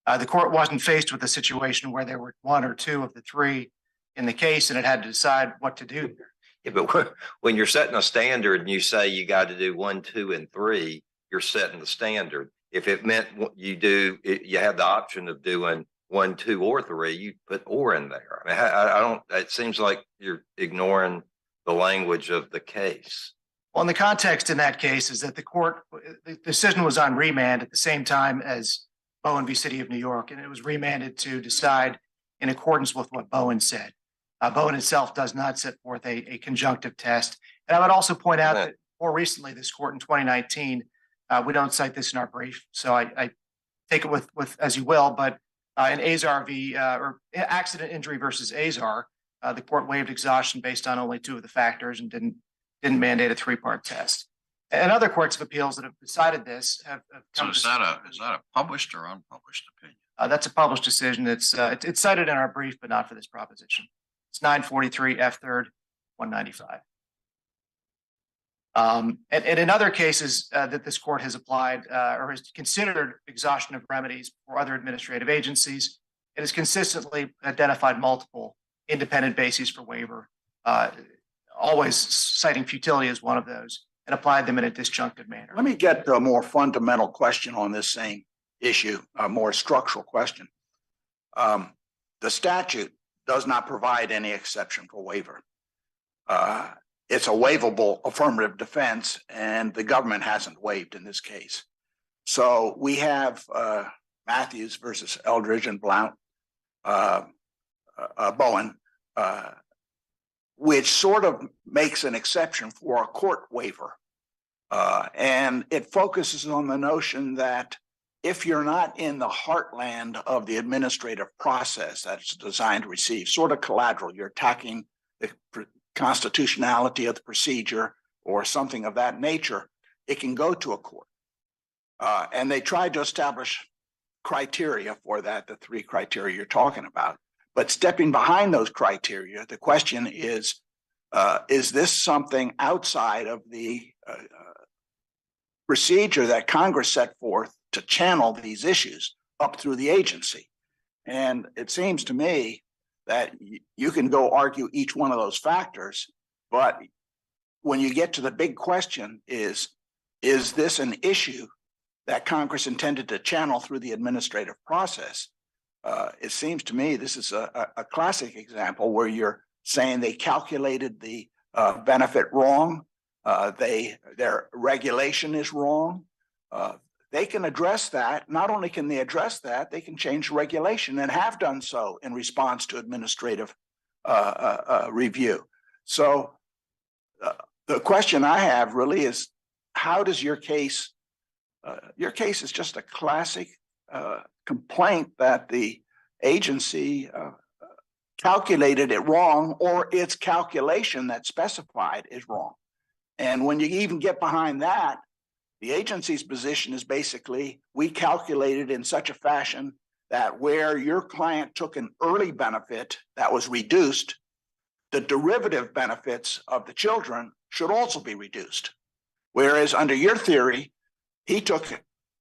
S7: The court wasn't faced with a situation where there were one or two of the three in the case, and it had to decide what to do.
S5: Yeah, but when you're setting a standard and you say you got to do 1, 2, and 3, you're setting the standard. If it meant you have the option of doing 1, 2, or 3, you put or in there. I mean, I don't. It seems like you're ignoring the language of the case.
S7: Well, in the context in that case is that the decision was on remand at the same time as Bowen v. City of New York, and it was remanded to decide in accordance with what Bowen said. Bowen itself does not set forth a conjunctive test. And I would also point out that more recently, this court in 2019, we don't cite this in our brief, so I take it with as you will, but in Azar or accident injury versus Azar, the court waived exhaustion based on only two of the factors and didn't mandate a three-part test. And other courts of appeals that have decided this have
S4: So
S7: come
S4: is
S7: to
S4: that a published or unpublished opinion?
S7: that's a published decision. It's cited in our brief, but not for this proposition. It's 943 F3rd 195. And in other cases that this court has applied or has considered exhaustion of remedies for other administrative agencies, it has consistently identified multiple independent bases for waiver, always citing futility as one of those, and applied them in a disjunctive manner.
S2: Let me get to a more fundamental question on this same issue, a more structural question. The statute does not provide any exception for waiver. It's a waivable affirmative defense, and the government hasn't waived in this case. So we have Matthews versus Eldridge and Blount, Bowen, which sort of makes an exception for a court waiver. And it focuses on the notion that if you're not in the heartland of the administrative process that's designed to receive, sort of collateral, you're attacking the constitutionality of the procedure or something of that nature, it can go to a court. And they tried to establish criteria for that, the three criteria you're talking about. But stepping behind those criteria, the question is this something outside of the procedure that Congress set forth to channel these issues up through the agency? And it seems to me that you can go argue each one of those factors, but when you get to the big question is this an issue that Congress intended to channel through the administrative process? It seems to me this is a classic example where you're saying they calculated the benefit wrong. Their regulation is wrong. They can address that. Not only can they address that, they can change regulation and have done so in response to administrative review. So the question I have really is, how does your case is just a classic complaint that the agency calculated it wrong, or its calculation that's specified is wrong. And when you even get behind that, the agency's position is basically, we calculated in such a fashion that where your client took an early benefit that was reduced, the derivative benefits of the children should also be reduced. Whereas under your theory, he took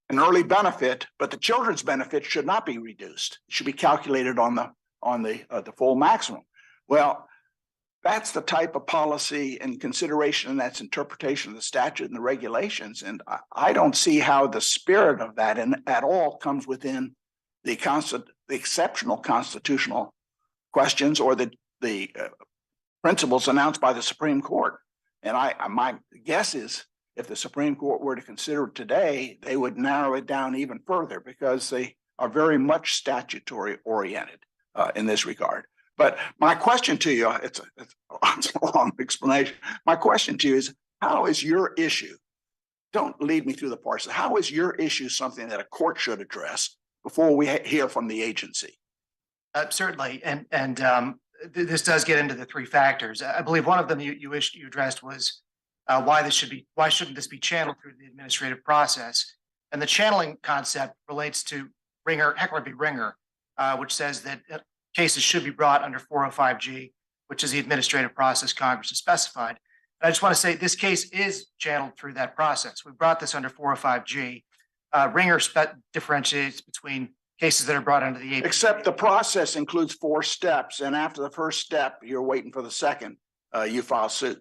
S2: an early benefit, but the children's benefit should not be reduced. It should be calculated on the full maximum. Well, that's the type of policy and consideration, and that's interpretation of the statute and the regulations. And I don't see how the spirit of that at all comes within the exceptional constitutional questions or the principles announced by the Supreme Court. And my guess is, if the Supreme Court were to consider it today, they would narrow it down even further because they are very much statutory oriented in this regard. But my question to you, it's a long explanation. My question to you is, how is your issue, don't lead me through the parts, how is your issue something that a court should address before we hear from the agency?
S7: Certainly, and this does get into the three factors. I believe one of them you addressed was why shouldn't this be channeled through the administrative process? And the channeling concept relates to Heckler v. Ringer, which says that cases should be brought under 405G, which is the administrative process Congress has specified. And I just want to say this case is channeled through that process. We brought this under 405G. Ringer differentiates between cases that are brought under the APA.
S2: Except the process includes 4 steps, and after the first step, you're waiting for the second, you file suit.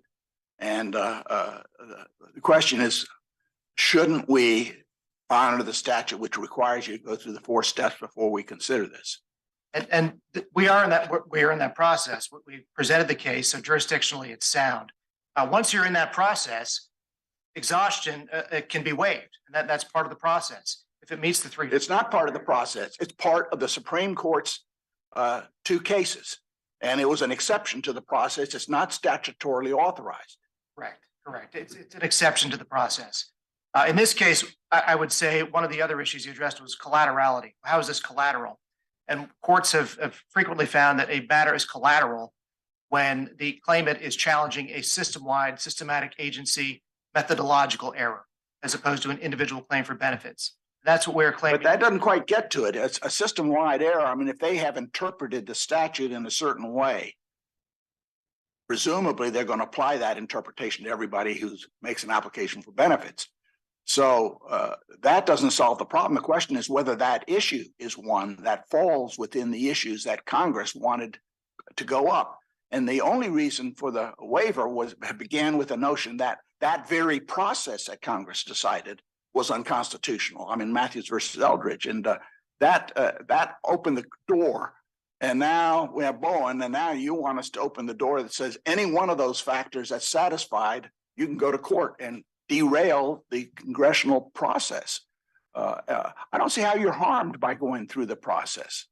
S2: And the question is, shouldn't we honor the statute which requires you to go through the 4 steps before we consider this?
S7: And we are in that process. We presented the case, so jurisdictionally it's sound. Once you're in that process, exhaustion can be waived, and that's part of the process. If it meets the 3.
S2: It's not part of the process. It's part of the Supreme Court's 2 cases. And it was an exception to the process. It's not statutorily authorized.
S7: Correct. It's an exception to the process. In this case, I would say one of the other issues you addressed was collaterality. How is this collateral? And courts have frequently found that a matter is collateral when the claimant is challenging a system-wide, systematic agency methodological error, as opposed to an individual claim for benefits. That's what we're claiming.
S2: But that doesn't quite get to it. It's a system-wide error. I mean, if they have interpreted the statute in a certain way, presumably they're going to apply that interpretation to everybody who makes an application for benefits. So that doesn't solve the problem. The question is whether that issue is one that falls within the issues that Congress wanted to go up. And the only reason for the waiver began with the notion that that very process that Congress decided was unconstitutional. I mean, Matthews versus Eldridge, and that opened the door. And now we have Bowen, and now you want us to open the door that says any one of those factors that's satisfied, you can go to court and derail the congressional process. I don't see how you're harmed by going through the process.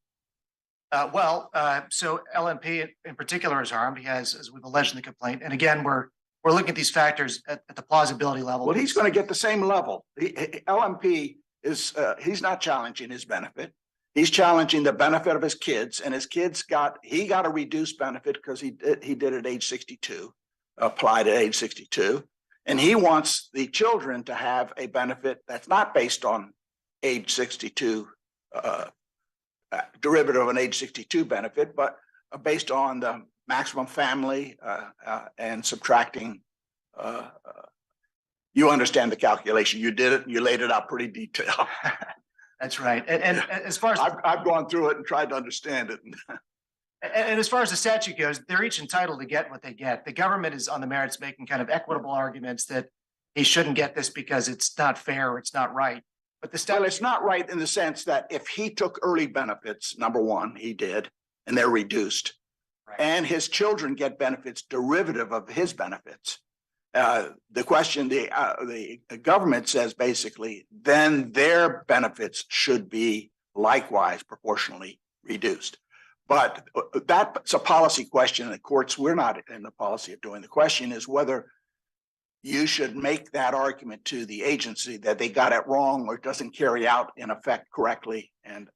S7: So LNP in particular is harmed. He has, as we've alleged in the complaint. And again, we're looking at these factors at the plausibility level.
S2: Well, he's going to get the same level. LMP is, he's not challenging his benefit. He's challenging the benefit of his kids, and his kids got a reduced benefit because he did at age 62, applied at age 62. And he wants the children to have a benefit that's not based on age 62, derivative of an age 62 benefit, but based on the maximum family and subtracting. You understand the calculation. You did it. You laid it out pretty detailed.
S7: That's right. And as far as
S2: I've gone through it and tried to understand it.
S7: And as far as the statute goes, they're each entitled to get what they get. The government is on the merits making kind of equitable arguments that he shouldn't get this because it's not fair or it's not right. But the statute,
S2: well, it's not right in the sense that if he took early benefits, number one, he did, and they're reduced,
S7: right,
S2: and his children get benefits derivative of his benefits. The question, the government says basically, then their benefits should be likewise proportionally reduced. But that's a policy question in the courts. We're not in the policy of doing. The question is whether you should make that argument to the agency that they got it wrong or it doesn't carry out in effect correctly. And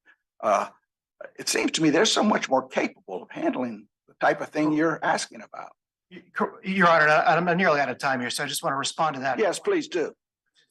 S2: it seems to me they're so much more capable of handling the type of thing you're asking about.
S7: Your Honor, I'm nearly out of time here, so I just want to respond to that.
S2: Yes, please do.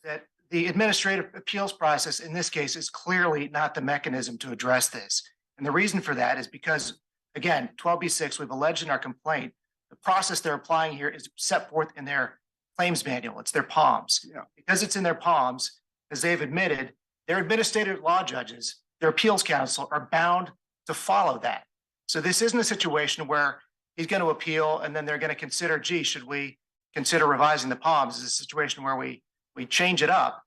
S7: That the administrative appeals process in this case is clearly not the mechanism to address this. And the reason for that is because, again, 12B6, we've alleged in our complaint, the process they're applying here is set forth in their claims manual. It's their POMs.
S2: Yeah.
S7: Because it's in their POMs, as they've admitted, their administrative law judges, their appeals counsel are bound to follow that. So this isn't a situation where he's going to appeal and then they're going to consider, gee, should we consider revising the POMs? It's a situation where we change it up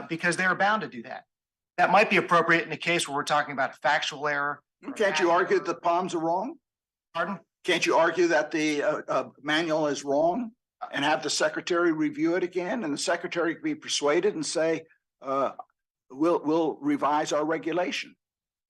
S7: because they're bound to do that. That might be appropriate in a case where we're talking about a factual error.
S2: Can't you argue that the POMs are wrong?
S7: Pardon?
S2: Can't you argue that the manual is wrong and have the secretary review it again, and the secretary be persuaded and say, we'll revise our regulation?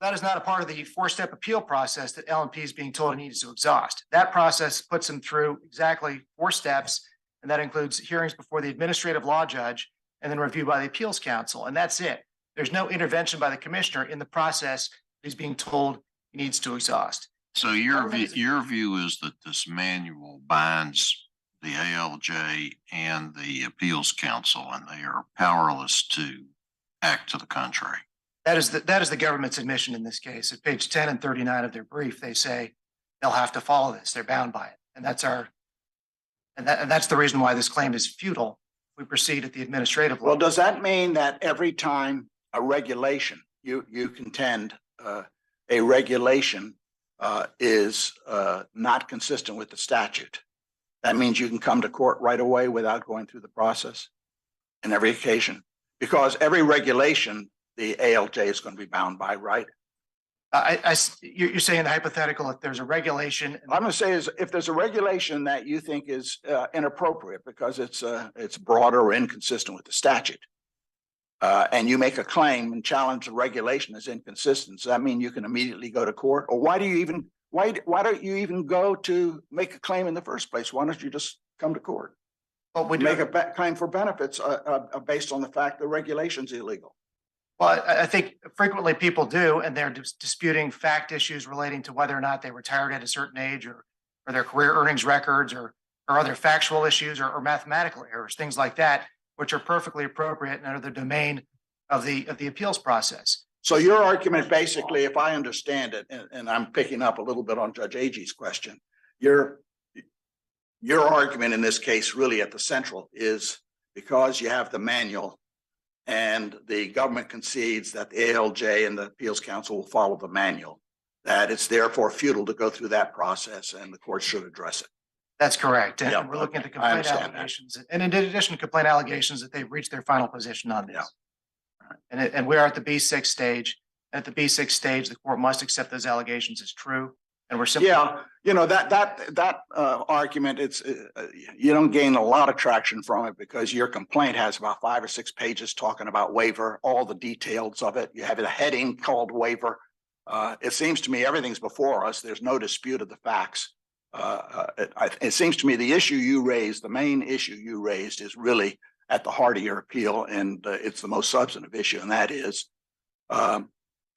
S7: That is not a part of the 4-step appeal process that LNP is being told it needs to exhaust. That process puts them through exactly 4 steps, and that includes hearings before the administrative law judge and then review by the appeals counsel, and that's it. There's no intervention by the commissioner in the process he's being told he needs to exhaust.
S4: So your view is that this manual binds the ALJ and the appeals council, and they are powerless to act to the contrary.
S7: That is the government's admission in this case. At page 10 and 39 of their brief, they say they'll have to follow this. They're bound by it. And that's the reason why this claim is futile. We proceed at the administrative
S2: Well,
S7: level.
S2: does that mean that every time a regulation, you contend a regulation is not consistent with the statute? That means you can come to court right away without going through the process in every occasion? Because every regulation, the ALJ is going to be bound by, right?
S7: You're saying hypothetical, if there's a regulation.
S2: I'm going to say is if there's a regulation that you think is inappropriate because it's broader or inconsistent with the statute, and you make a claim and challenge the regulation as inconsistent, does that mean you can immediately go to court? Or why don't you even go to make a claim in the first place? Why don't you just come to court?
S7: Well, we do
S2: Make a claim for benefits based on the fact the regulation's illegal.
S7: Well, I think frequently people do, and they're disputing fact issues relating to whether or not they retired at a certain age or their career earnings records or other factual issues or mathematical errors, things like that, which are perfectly appropriate and under the domain of the appeals process.
S2: So your argument, basically, if I understand it, and I'm picking up a little bit on Judge Agee's question, your argument in this case really at the central is because you have the manual and the government concedes that the ALJ and the appeals council will follow the manual, that it's therefore futile to go through that process and the court should address it.
S7: That's correct. And
S2: Yeah,
S7: we're looking at the
S2: okay. I
S7: complaint
S2: understand that.
S7: allegations. And in addition to complaint allegations that they've reached their final position on this.
S2: Yeah.
S7: And we are at the B6 stage. At the B6 stage, the court must accept those allegations as true. And we're simply.
S2: Yeah, you know, that argument, it's you don't gain a lot of traction from it because your complaint has about 5 or 6 pages talking about waiver, all the details of it. You have a heading called waiver. It seems to me everything's before us. There's no dispute of the facts. It seems to me the issue you raised, the main issue you raised, is really at the heart of your appeal, and it's the most substantive issue, and that is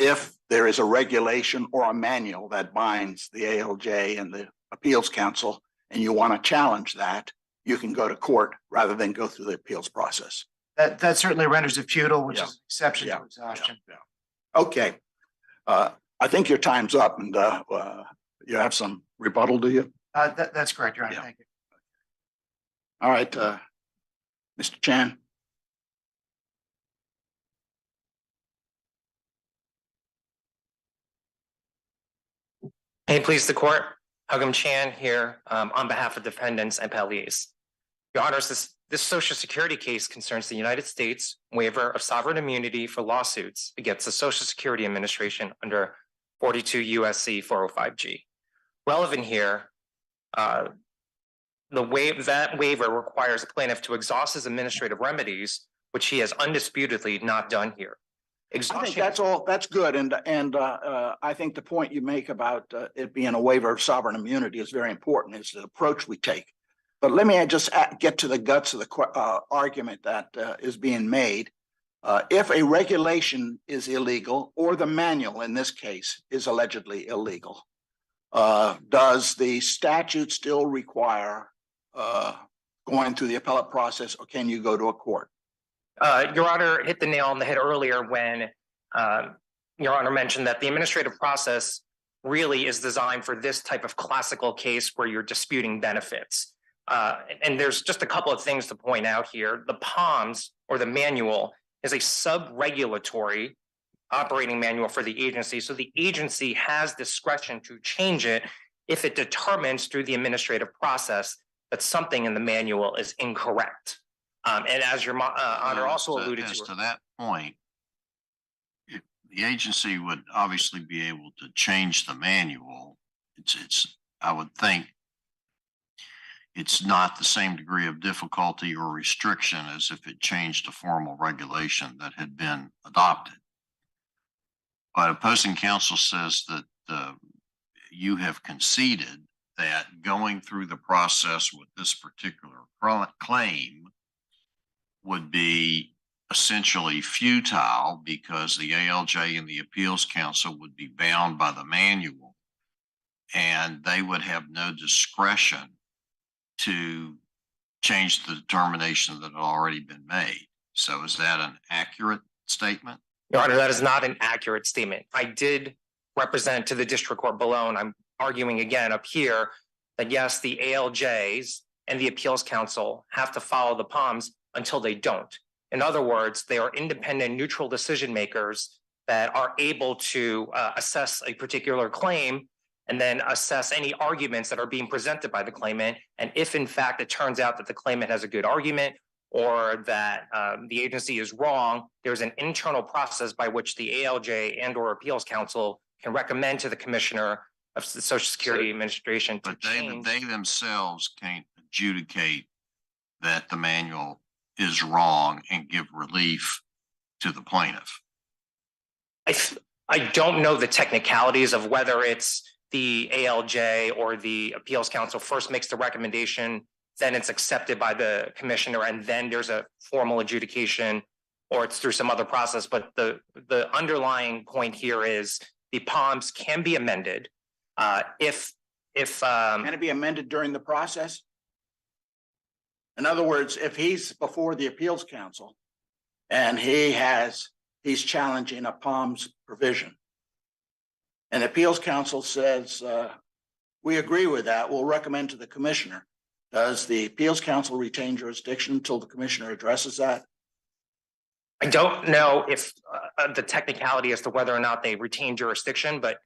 S2: if there is a regulation or a manual that binds the ALJ and the appeals council, and you want to challenge that, you can go to court rather than go through the appeals process.
S7: That certainly renders it futile, which
S2: Yeah.
S7: is an exception
S2: Yeah.
S7: to exhaustion.
S2: Yeah. Okay. I think your time's up, and you have some rebuttal, do you?
S7: That's correct, Your Honor.
S2: Yeah.
S7: Thank you.
S2: All right, Mr. Chan.
S8: May it please the court, Hugum Chan here on behalf of defendants and appellees. Your Honors, this Social Security case concerns the United States waiver of sovereign immunity for lawsuits against the Social Security Administration under 42 USC 405G. Relevant here, that waiver requires a plaintiff to exhaust his administrative remedies, which he has undisputedly not done here.
S2: I think that's good. And I think the point you make about it being a waiver of sovereign immunity is very important. It's the approach we take. But let me just get to the guts of the argument that is being made. If a regulation is illegal, or the manual in this case is allegedly illegal, does the statute still require going through the appellate process, or can you go to a court?
S8: Your Honor hit the nail on the head earlier when Your Honor mentioned that the administrative process really is designed for this type of classical case where you're disputing benefits. And there's just a couple of things to point out here. The POMS, or the manual, is a sub-regulatory operating manual for the agency. So the agency has discretion to change it if it determines through the administrative process that something in the manual is incorrect. And as Your Honor also alluded
S4: As
S8: to.
S4: to that point, the agency would obviously be able to change the manual. I would think it's not the same degree of difficulty or restriction as if it changed a formal regulation that had been adopted. But opposing counsel says that you have conceded that going through the process with this particular claim would be essentially futile because the ALJ and the appeals council would be bound by the manual and they would have no discretion to changed the determination that had already been made. So is that an accurate statement?
S8: Your Honor, that is not an accurate statement. I did represent to the district court below, and I'm arguing again up here that yes, the ALJs and the appeals council have to follow the POMs until they don't. In other words, they are independent, neutral decision makers that are able to assess a particular claim and then assess any arguments that are being presented by the claimant. And if in fact it turns out that the claimant has a good argument or that the agency is wrong, there's an internal process by which the ALJ and or appeals council can recommend to the commissioner of the Social Security Administration to
S4: But
S8: change.
S4: they themselves can't adjudicate that the manual is wrong and give relief to the plaintiff.
S8: I don't know the technicalities of whether it's the ALJ or the appeals council first makes the recommendation, then it's accepted by the commissioner, and then there's a formal adjudication, or it's through some other process. But the underlying point here is the POMs can be amended if
S2: Can it be amended during the process? In other words, if he's before the appeals council and he's challenging a POMS provision, and the appeals council says, we agree with that, we'll recommend to the commissioner. Does the appeals council retain jurisdiction until the commissioner addresses that?
S8: I don't know if the technicality as to whether or not they retain jurisdiction, but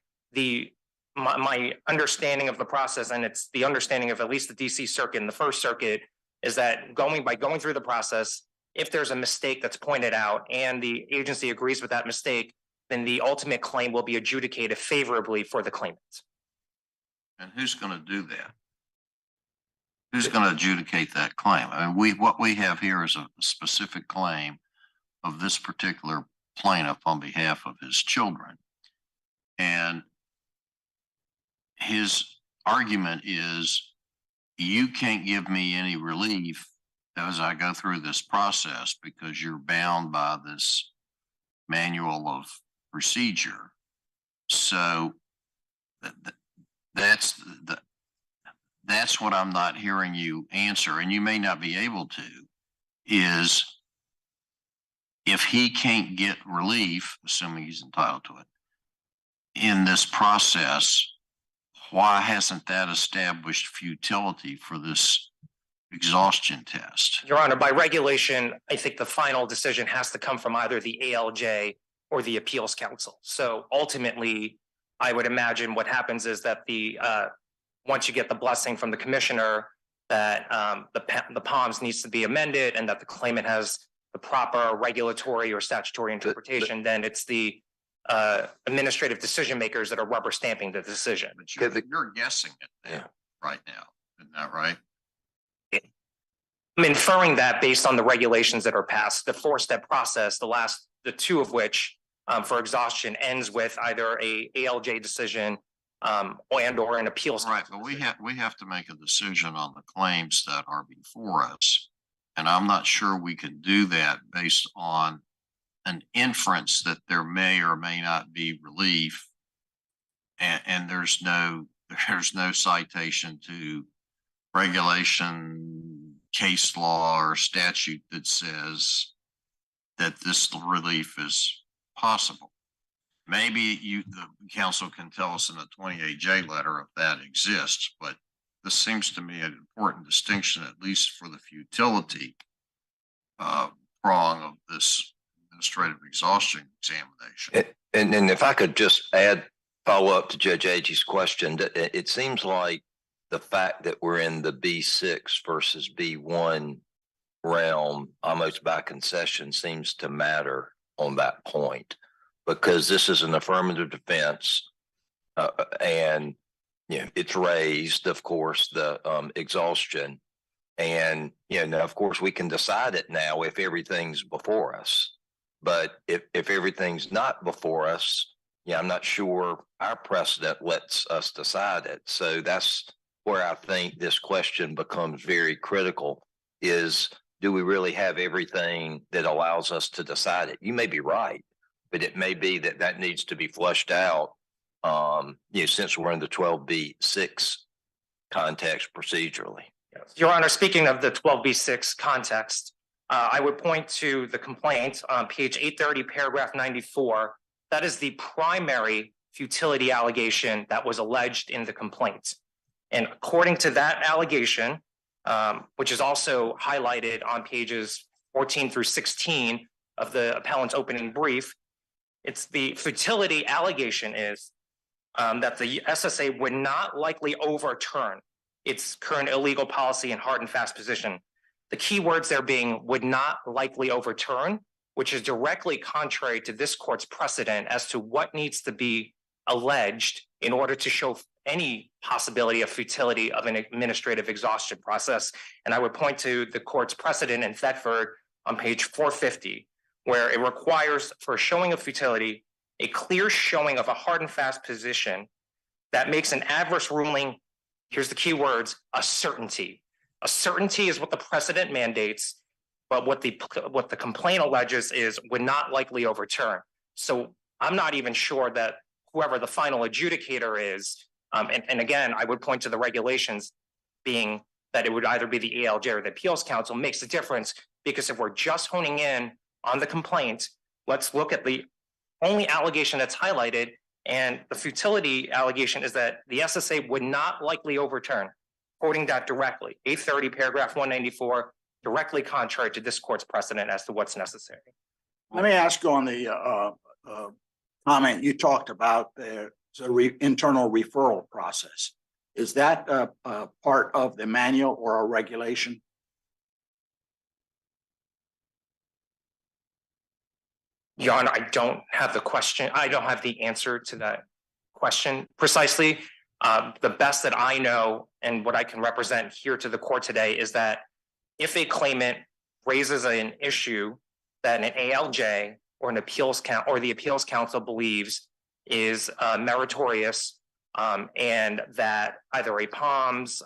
S8: my understanding of the process, and it's the understanding of at least the DC circuit and the First Circuit, is that by going through the process, if there's a mistake that's pointed out and the agency agrees with that mistake, then the ultimate claim will be adjudicated favorably for the claimant.
S4: And who's going to do that? Who's going to adjudicate that claim? I mean, what we have here is a specific claim of this particular plaintiff on behalf of his children. And his argument is, you can't give me any relief as I go through this process because you're bound by this manual of procedure. So that's what I'm not hearing you answer, and you may not be able to, is if he can't get relief, assuming he's entitled to it, in this process, why hasn't that established futility for this exhaustion test?
S8: Your Honor, by regulation, I think the final decision has to come from either the ALJ or the appeals council. So ultimately, I would imagine what happens is that once you get the blessing from the commissioner that the POMS needs to be amended and that the claimant has the proper regulatory or statutory interpretation, then it's the administrative decision makers that are rubber stamping the decision.
S4: But you're guessing it now, right now, isn't that right?
S8: I'm inferring that based on the regulations that are passed, the 4-step process, the two of which for exhaustion ends with either a ALJ decision and or an appeals.
S4: Right, but we have to make a decision on the claims that are before us. And I'm not sure we can do that based on an inference that there may or may not be relief. And there's no citation to regulation, case law, or statute that says that this relief is possible. Maybe the council can tell us in a 28J letter if that exists, but this seems to me an important distinction, at least for the futility prong of this administrative exhaustion examination.
S5: And if I could just follow up to Judge Agee's question, it seems like the fact that we're in the B6 versus B1 realm, almost by concession, seems to matter on that point, because this is an affirmative defense, and it's raised, of course, the exhaustion, and now, of course, we can decide it now if everything's before us. But if everything's not before us, I'm not sure our precedent lets us decide it. So that's where I think this question becomes very critical: is do we really have everything that allows us to decide it? You may be right, but it may be that needs to be flushed out. Since we're in the 12B6 context procedurally.
S8: Your Honor, speaking of the 12B6 context, I would point to the complaint on page 830, paragraph 94. That is the primary futility allegation that was alleged in the complaint. And according to that allegation, which is also highlighted on pages 14 through 16 of the appellant's opening brief, it's the futility allegation is that the SSA would not likely overturn its current illegal policy and hard and fast position. The key words there being would not likely overturn, which is directly contrary to this court's precedent as to what needs to be alleged in order to show any possibility of futility of an administrative exhaustion process. And I would point to the court's precedent in Thetford on page 450, where it requires for a showing of futility, a clear showing of a hard and fast position that makes an adverse ruling, here's the key words, a certainty. A certainty is what the precedent mandates, but what the complaint alleges is would not likely overturn. So I'm not even sure that whoever the final adjudicator is, and again, I would point to the regulations being that it would either be the ALJ or the Appeals Council makes a difference, because if we're just honing in on the complaint, let's look at the only allegation that's highlighted, and the futility allegation is that the SSA would not likely overturn, quoting that directly, 830 paragraph 194, directly contrary to this court's precedent as to what's necessary.
S2: Let me ask you on the comment you talked about the internal referral process. Is that part of the manual or a regulation?
S8: Your Honor, I don't have the question. I don't have the answer to that question precisely. The best that I know and what I can represent here to the court today is that if a claimant raises an issue that an ALJ or an appeals council or the appeals council believes is meritorious, and that either a POMS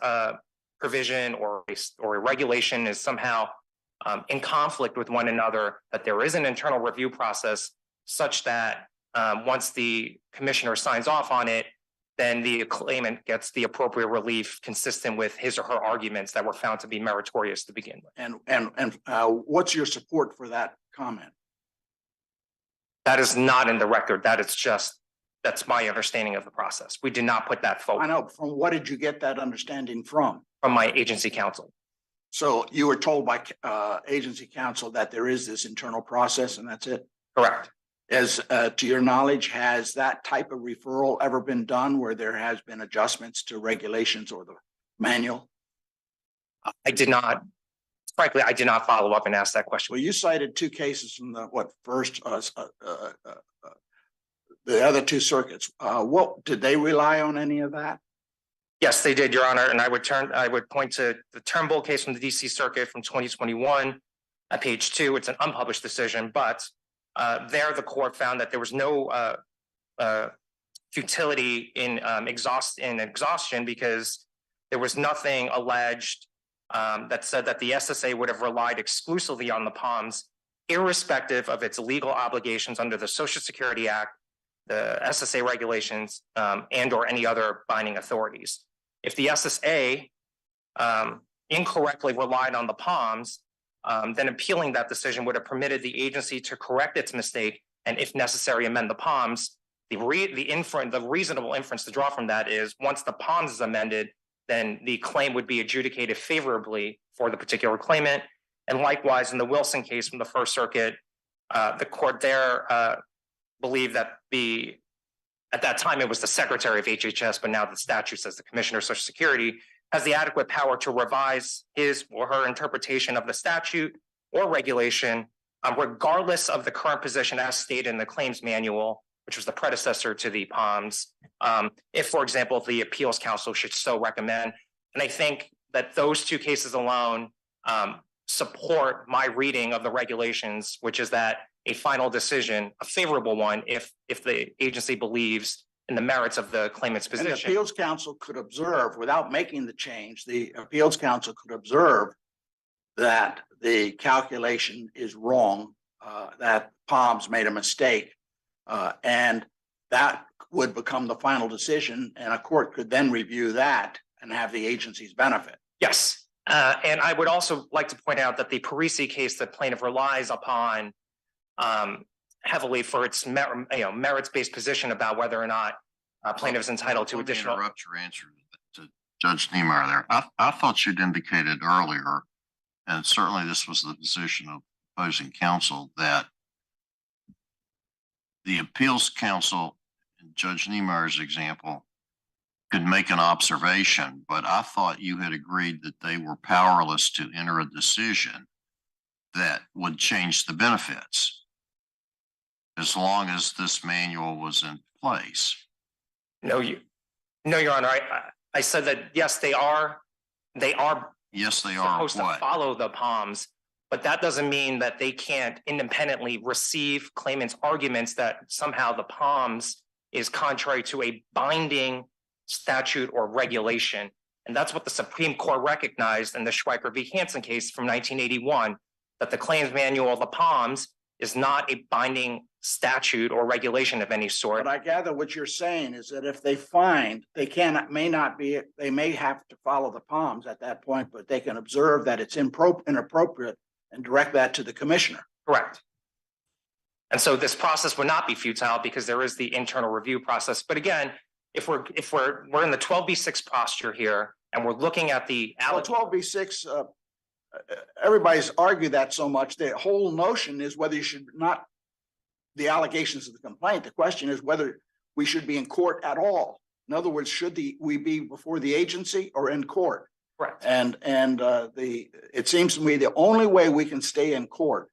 S8: provision or a regulation is somehow in conflict with one another, that there is an internal review process such that once the commissioner signs off on it, then the claimant gets the appropriate relief consistent with his or her arguments that were found to be meritorious to begin with.
S2: And what's your support for that comment?
S8: That is not in the record. That's my understanding of the process. We did not put that forward.
S2: I know. From what did you get that understanding from?
S8: From my agency counsel.
S2: So you were told by agency counsel that there is this internal process and that's it?
S8: Correct.
S2: As to your knowledge, has that type of referral ever been done where there has been adjustments to regulations or the manual?
S8: I did not, frankly, I did not follow up and ask that question.
S2: Well, you cited two cases from the the other two circuits. What did they rely on any of that?
S8: Yes, they did, Your Honor. And I would point to the Turnbull case from the DC Circuit from 2021 at page 2. It's an unpublished decision, but there the court found that there was no futility in exhaustion because there was nothing alleged that said that the SSA would have relied exclusively on the POMS, irrespective of its legal obligations under the Social Security Act, the SSA regulations, and or any other binding authorities. If the SSA incorrectly relied on the POMS, then appealing that decision would have permitted the agency to correct its mistake and, if necessary, amend the POMS. The reasonable inference to draw from that is once the POMS is amended, then the claim would be adjudicated favorably for the particular claimant. And likewise, in the Wilson case from the First Circuit, the court there believed that at that time it was the Secretary of HHS, but now the statute says the Commissioner of Social Security has the adequate power to revise his or her interpretation of the statute or regulation, regardless of the current position as stated in the claims manual, which was the predecessor to the POMS, if, for example, the Appeals Council should so recommend. And I think that those two cases alone support my reading of the regulations, which is that a final decision, a favorable one, if the agency believes in the merits of the claimant's position.
S2: And the Appeals Council could observe, without making the change, the Appeals Council could observe that the calculation is wrong, that POMS made a mistake, and that would become the final decision, and a court could then review that and have the agency's benefit.
S8: Yes, And I would also like to point out that the Parisi case that plaintiff relies upon heavily for its merits-based position about whether or not plaintiff is entitled to
S4: Let me
S8: additional.
S4: interrupt your answer to Judge Niemeyer there. I thought you'd indicated earlier, and certainly this was the position of opposing counsel, that the appeals counsel, in Judge Niemeyer's example, could make an observation, but I thought you had agreed that they were powerless to enter a decision that would change the benefits as long as this manual was in place.
S8: No, Your Honor. I said that, yes, they are
S4: Yes, they are.
S8: supposed to
S4: What?
S8: follow the POMs, but that doesn't mean that they can't independently receive claimants' arguments that somehow the POMs is contrary to a binding statute or regulation. And that's what the Supreme Court recognized in the Schweiker v. Hansen case from 1981, that the claims manual of the POMs is not a binding statute or regulation of any sort.
S2: But I gather what you're saying is that if they find they they may have to follow the POMs at that point, but they can observe that it's inappropriate and direct that to the commissioner.
S8: Correct. And so this process would not be futile because there is the internal review process. But again, if we're in the 12B6 posture here and we're looking at the
S2: Well, 12B6, everybody's argued that so much. The whole notion is whether you should not, the allegations of the complaint. The question is whether we should be in court at all. In other words, we be before the agency or in court?
S8: correct.
S2: And it seems to me the only way we can stay in court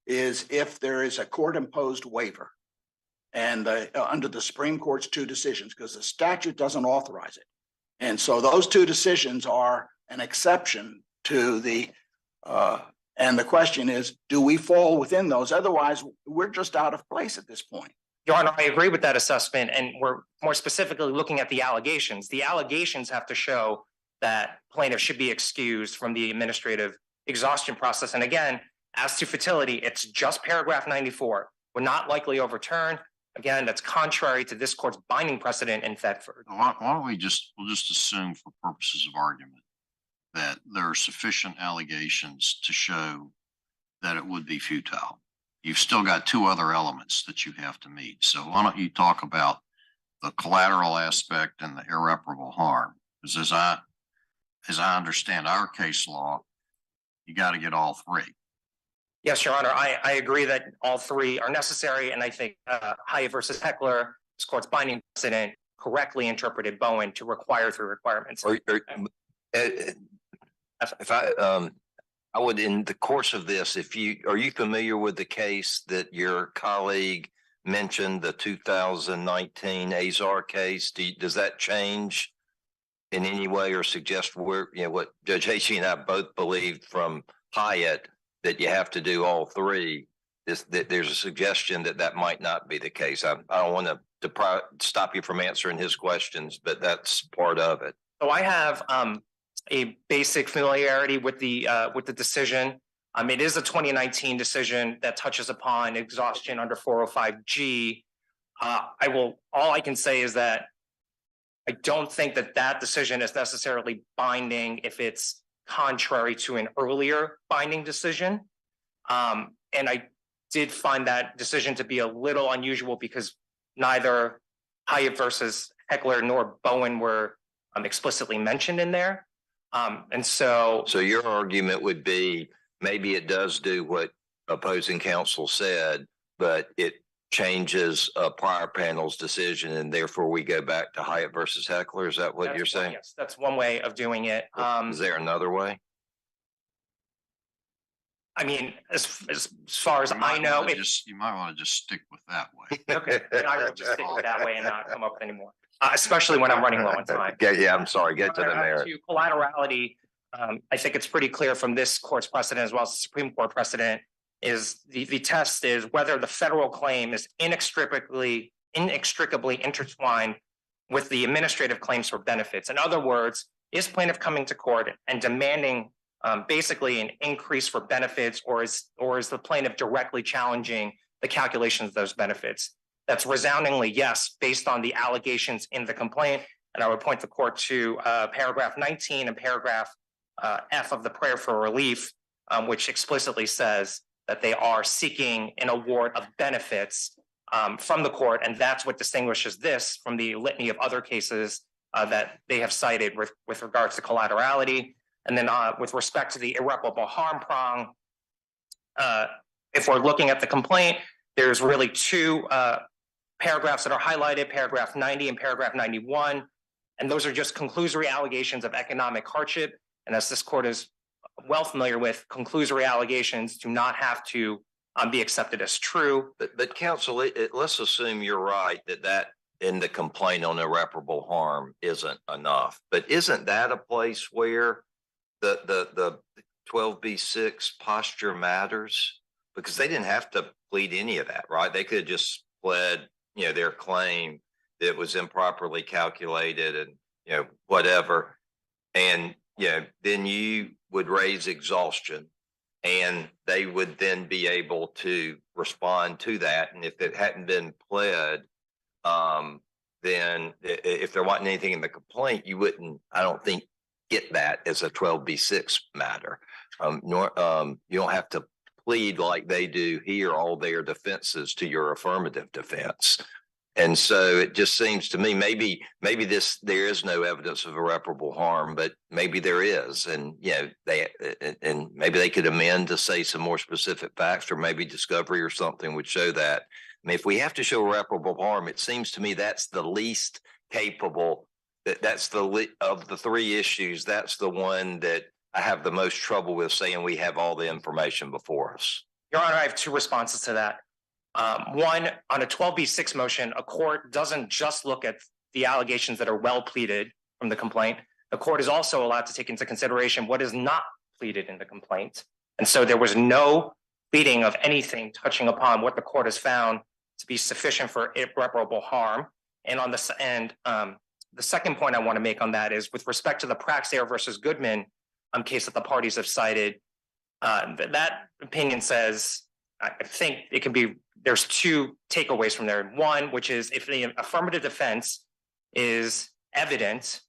S2: is if there is a court-imposed waiver. And under the Supreme Court's two decisions, because the statute doesn't authorize it. And so those two decisions are an exception to the, and the question is, do we fall within those? Otherwise, we're just out of place at this point.
S8: Your Honor, I agree with that assessment, and we're more specifically looking at the allegations. The allegations have to show that plaintiff should be excused from the administrative exhaustion process. And again, as to futility, it's just paragraph 94. We're not likely overturned. Again, that's contrary to this court's binding precedent in Thetford.
S4: Why don't we'll just assume for purposes of argument that there are sufficient allegations to show that it would be futile. You've still got two other elements that you have to meet. So why don't you talk about the collateral aspect and the irreparable harm? Because as I understand our case law, you got to get all three.
S8: Yes, Your Honor, I agree that all three are necessary, and I think Hyatt versus Heckler, this court's binding precedent, correctly interpreted Bowen to require three requirements.
S5: If I would, in the course of this, are you familiar with the case that your colleague mentioned, the 2019 Azar case? Does that change in any way or suggest what Judge Hasty and I both believed from Hyatt, that you have to do all three? That there's a suggestion that might not be the case. I don't want to stop you from answering his questions, but that's part of it.
S8: So I have a basic familiarity with the decision. It is a 2019 decision that touches upon exhaustion under 405G. All I can say is that I don't think that decision is necessarily binding if it's contrary to an earlier binding decision. And I did find that decision to be a little unusual because neither Hyatt versus Heckler nor Bowen were explicitly mentioned in there. And so
S5: your argument would be maybe it does do what opposing counsel said, but it changes a prior panel's decision, and therefore we go back to Hyatt versus Heckler. Is that what you're saying?
S8: Yes, that's one way of doing it.
S5: Is there another way?
S8: I mean, as far as I know,
S4: You might want to just stick with that way.
S8: okay, then I will just stick with that way and not come up with any more, especially when I'm running low on time.
S5: Yeah, I'm sorry. Get to the merit.
S8: To collaterality, I think it's pretty clear from this court's precedent as well as the Supreme Court precedent is the test is whether the federal claim is inextricably intertwined with the administrative claims for benefits. In other words, is plaintiff coming to court and demanding basically an increase for benefits, or is the plaintiff directly challenging the calculations of those benefits? That's resoundingly yes, based on the allegations in the complaint. And I would point the court to paragraph 19 and paragraph F of the prayer for relief, which explicitly says that they are seeking an award of benefits from the court, and that's what distinguishes this from the litany of other cases that they have cited with regards to collaterality. And then with respect to the irreparable harm prong, if we're looking at the complaint, there's really two paragraphs that are highlighted, paragraph 90 and paragraph 91. And those are just conclusory allegations of economic hardship. And as this court is well familiar with, conclusory allegations do not have to be accepted as true.
S5: But counsel, let's assume you're right that in the complaint on irreparable harm isn't enough. But isn't that a place where the 12B6 posture matters? Because they didn't have to plead any of that, right? They could have just pled, their claim that was improperly calculated and, whatever. And, then you would raise exhaustion and they would then be able to respond to that. And if it hadn't been pled, then if there wasn't anything in the complaint, you wouldn't, I don't think, get that as a 12B6 matter. You don't have to plead like they do here, all their defenses to your affirmative defense. And so it just seems to me, maybe there is no evidence of irreparable harm, but maybe there is. And, and maybe they could amend to say some more specific facts, or maybe discovery or something would show that. I mean, if we have to show irreparable harm, it seems to me that's the least capable, that's of the three issues, that's the one that I have the most trouble with saying we have all the information before us.
S8: Your Honor, I have two responses to that. One, on a 12B6 motion, a court doesn't just look at the allegations that are well pleaded from the complaint. The court is also allowed to take into consideration what is not pleaded in the complaint. And so there was no pleading of anything touching upon what the court has found to be sufficient for irreparable harm. And on this end, the second point I want to make on that is with respect to the Praxair versus Goodman case that the parties have cited, that opinion says, I think it can be, there's two takeaways from there. One, which is if the affirmative defense is evident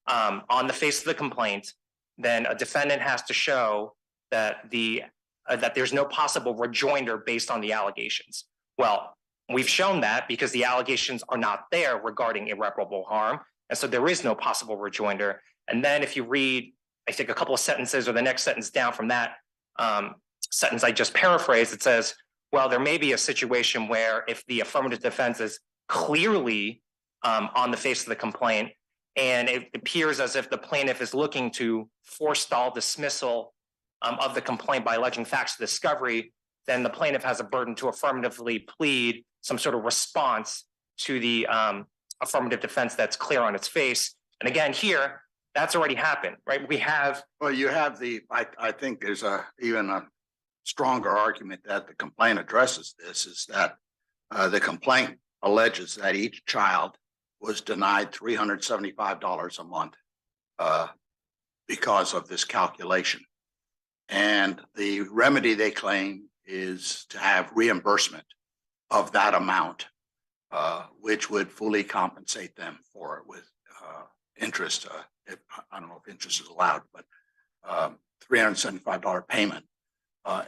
S8: on the face of the complaint, then a defendant has to show that that there's no possible rejoinder based on the allegations. Well, we've shown that because the allegations are not there regarding irreparable harm. And so there is no possible rejoinder. And then if you read, I think, a couple of sentences or the next sentence down from that sentence I just paraphrased, it says, well, there may be a situation where if the affirmative defense is clearly on the face of the complaint, and it appears as if the plaintiff is looking to forestall dismissal of the complaint by alleging facts of discovery, then the plaintiff has a burden to affirmatively plead some sort of response to the affirmative defense that's clear on its face. And again, here, that's already happened, right? We have.
S2: Well, you have I think there's even a stronger argument that the complaint addresses this, is that the complaint alleges that each child was denied $375 a month because of this calculation. And the remedy they claim is to have reimbursement of that amount, which would fully compensate them for it with interest. I don't know if interest is allowed, but $375 payment.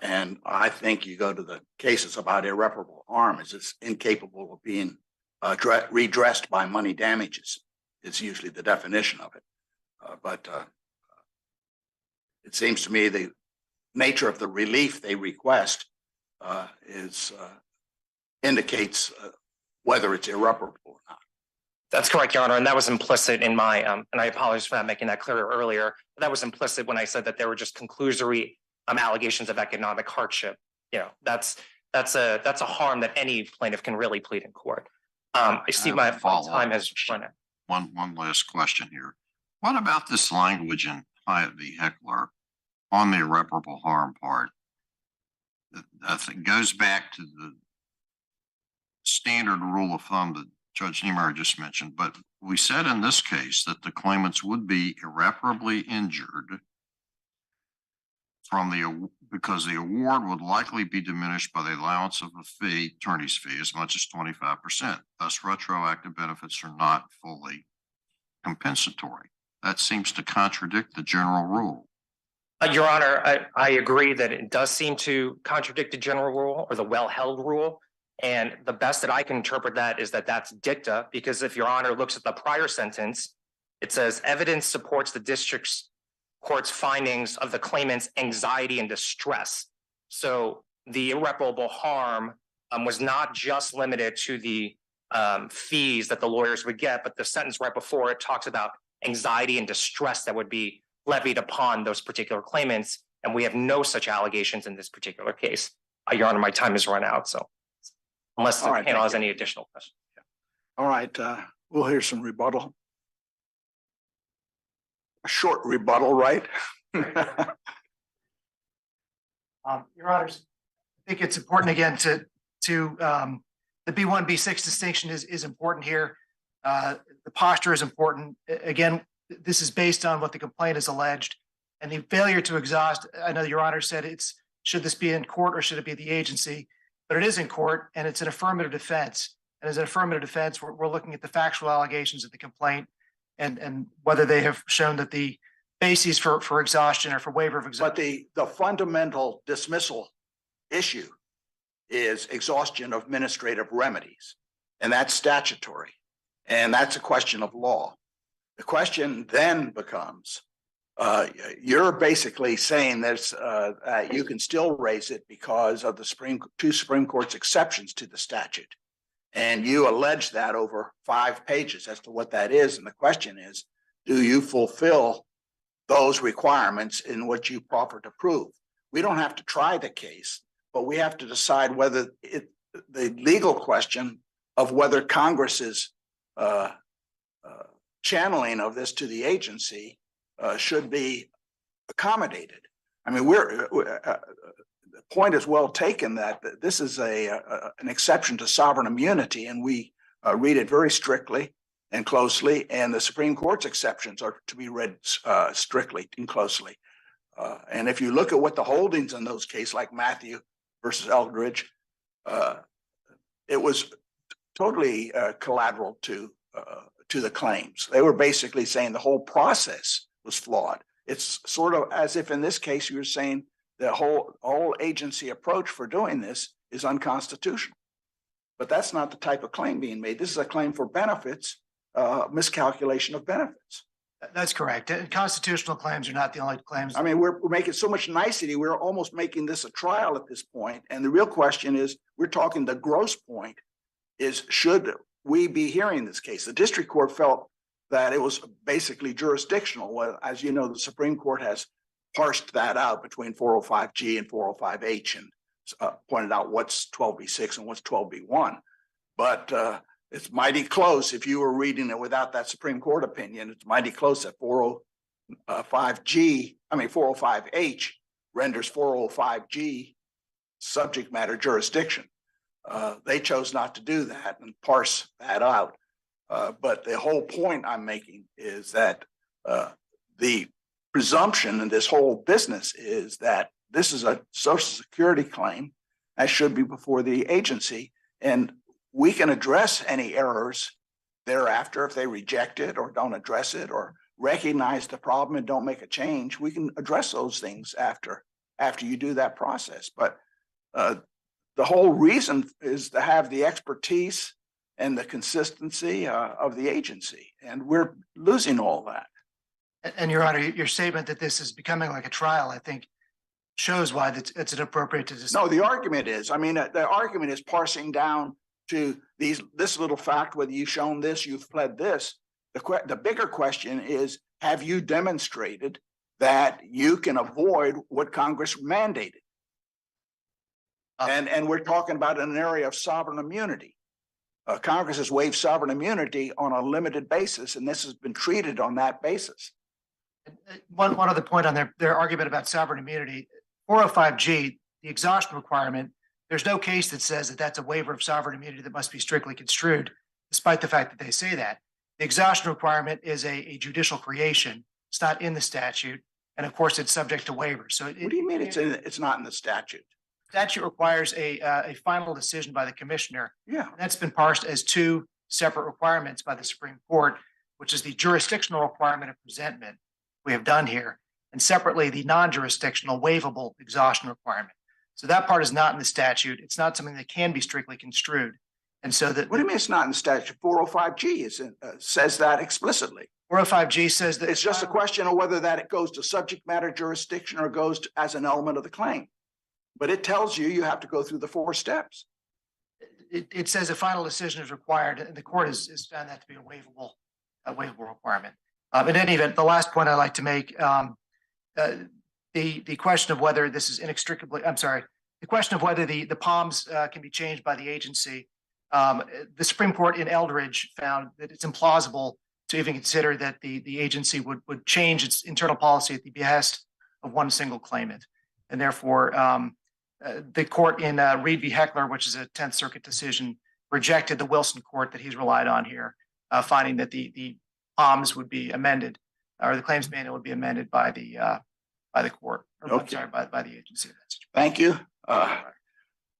S2: And I think you go to the cases about irreparable harm, is it's incapable of being redressed by money damages. It's usually the definition of it. But it seems to me the nature of the relief they request indicates whether it's irreparable or not.
S8: That's correct, Your Honor, and that was implicit in my, and I apologize for not making that clearer earlier. That was implicit when I said that there were just conclusory allegations of economic hardship. That's a harm that any plaintiff can really plead in court. I see my time has run out.
S4: One last question here. What about this language in Hyatt v. Heckler on the irreparable harm part? I think goes back to the standard rule of thumb that Judge Niemeyer just mentioned, but we said in this case that the claimants would be irreparably injured because the award would likely be diminished by the allowance of a fee, attorney's fee, as much as 25%. Thus, retroactive benefits are not fully compensatory. That seems to contradict the general rule.
S8: Your Honor, I agree that it does seem to contradict the general rule or the well-held rule. And the best that I can interpret that is that that's dicta, because if Your Honor looks at the prior sentence, it says evidence supports the district's court's findings of the claimant's anxiety and distress. So the irreparable harm was not just limited to the fees that the lawyers would get, but the sentence right before it talks about anxiety and distress that would be levied upon those particular claimants. And we have no such allegations in this particular case. Your Honor, my time has run out, so unless the
S2: All right,
S8: panel
S2: thank
S8: has
S2: you.
S8: any additional questions.
S2: All right, we'll hear some rebuttal. A short rebuttal, right?
S7: Your Honors, I think it's important again to the B1, B6 distinction is important here. The posture is important. Again, this is based on what the complaint has alleged, and the failure to exhaust. I know Your Honor said should this be in court or should it be the agency? But it is in court, and it's an affirmative defense. And as an affirmative defense, we're looking at the factual allegations of the complaint and whether they have shown that the bases for exhaustion or for waiver of exhaustion.
S2: But the fundamental dismissal issue is exhaustion of administrative remedies, and that's statutory, and that's a question of law. The question then becomes, you're basically saying there's you can still raise it because of the two Supreme Court's exceptions to the statute. And you allege that over 5 pages as to what that is. And the question is, do you fulfill those requirements in what you proffer to prove? We don't have to try the case, but we have to decide whether the legal question of whether Congress's channeling of this to the agency should be accommodated. I mean, the point is well taken that this is an exception to sovereign immunity, and we read it very strictly and closely, and the Supreme Court's exceptions are to be read strictly and closely. And if you look at what the holdings in those cases, like Matthew versus Eldridge, it was totally collateral to the claims. They were basically saying the whole process was flawed. It's sort of as if in this case you're saying the whole agency approach for doing this is unconstitutional. But that's not the type of claim being made. This is a claim for benefits, miscalculation of benefits.
S7: That's correct. And constitutional claims are not the only claims.
S2: I mean, we're making so much nicety. We're almost making this a trial at this point. And the real question is, we're talking the gross point is, should we be hearing this case? The district court felt that it was basically jurisdictional. Well, as you know, the Supreme Court has parsed that out between 405G and 405H and pointed out what's 12B6 and what's 12B1. But it's mighty close. If you were reading it without that Supreme Court opinion, it's mighty close that 405H renders 405G subject matter jurisdiction. They chose not to do that and parse that out. But the whole point I'm making is that the presumption in this whole business is that this is a Social Security claim that should be before the agency, and we can address any errors thereafter if they reject it or don't address it or recognize the problem and don't make a change. We can address those things after you do that process. But the whole reason is to have the expertise and the consistency of the agency, and we're losing all that.
S7: And Your Honor, your statement that this is becoming like a trial, I think, shows why it's inappropriate to decide.
S2: No, the argument is, the argument is parsing down to this little fact, whether you've shown this, you've pled this. The bigger question is, have you demonstrated that you can avoid what Congress mandated? And we're talking about an area of sovereign immunity. Congress has waived sovereign immunity on a limited basis, and this has been treated on that basis.
S7: One other point on their argument about sovereign immunity, 405G, the exhaustion requirement, there's no case that says that that's a waiver of sovereign immunity that must be strictly construed, despite the fact that they say that. The exhaustion requirement is a judicial creation. It's not in the statute. And of course, it's subject to waivers. So
S2: What do you mean it's not in the statute?
S7: Statute requires a final decision by the commissioner.
S2: Yeah.
S7: That's been parsed as 2 separate requirements by the Supreme Court, which is the jurisdictional requirement of presentment we have done here. and separately, the non-jurisdictional waivable exhaustion requirement. So that part is not in the statute. It's not something that can be strictly construed. And so that
S2: What do you mean it's not in statute? 405G says that explicitly.
S7: 405G says that
S2: It's just a question of whether that it goes to subject matter jurisdiction or goes as an element of the claim. But it tells you have to go through the 4 steps.
S7: it says a final decision is required, and the court has found that to be a waivable requirement. In any event, the last point I'd like to make, the question of whether this is inextricably, the question of whether the palms can be changed by the agency. The Supreme Court in Eldridge found that it's implausible to even consider that the agency would change its internal policy at the behest of one single claimant. And therefore, the court in Reed v. Heckler, which is a 10th Circuit decision, rejected the Wilson court that he's relied on here, finding that the palms would be amended, or the claims manual would be amended by the court, or I'm
S2: Okay.
S7: sorry, by the agency.
S2: Thank you.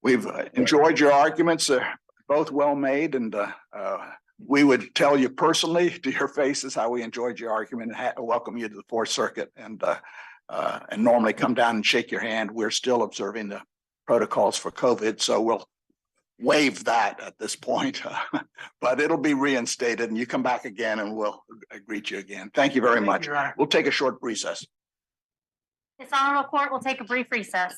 S2: We've enjoyed your arguments. Both well made, and we would tell you personally to your faces how we enjoyed your argument and welcome you to the 4th Circuit, and normally come down and shake your hand. We're still observing the protocols for COVID, so we'll waive that at this point, but it'll be reinstated, and you come back again and we'll greet you again. Thank you very
S7: Thank you,
S2: much.
S7: Your Honor.
S2: We'll take a short recess.
S1: This honorable court will take a brief recess.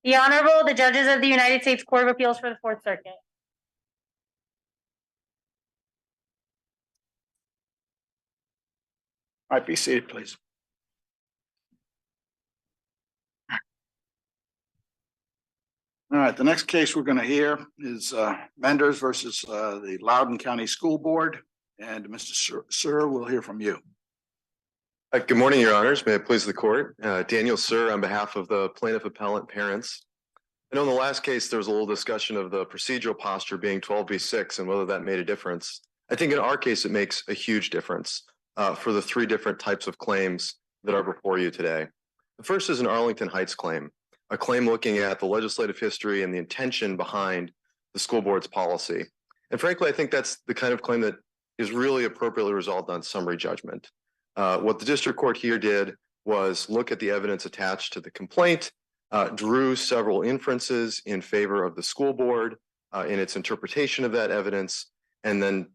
S1: The Honorable, the judges of the United States Court of Appeals for the Fourth Circuit.
S2: Might be seated, please. All right, the next case we're going to hear is Menders versus the Loudoun County School Board. And Mr. Sir, we'll hear from you.
S9: Good morning, Your Honors. May it please the court. Daniel Sir, on behalf of the plaintiff appellant parents. I know in the last case, there was a little discussion of the procedural posture being 12b6 and whether that made a difference. I think in our case, it makes a huge difference for the three different types of claims that are before you today. The first is an Arlington Heights claim, a claim looking at the legislative history and the intention behind the school board's policy. And frankly, I think that's the kind of claim that is really appropriately resolved on summary judgment. What the district court here did was look at the evidence attached to the complaint, drew several inferences in favor of the school board in its interpretation of that evidence, and then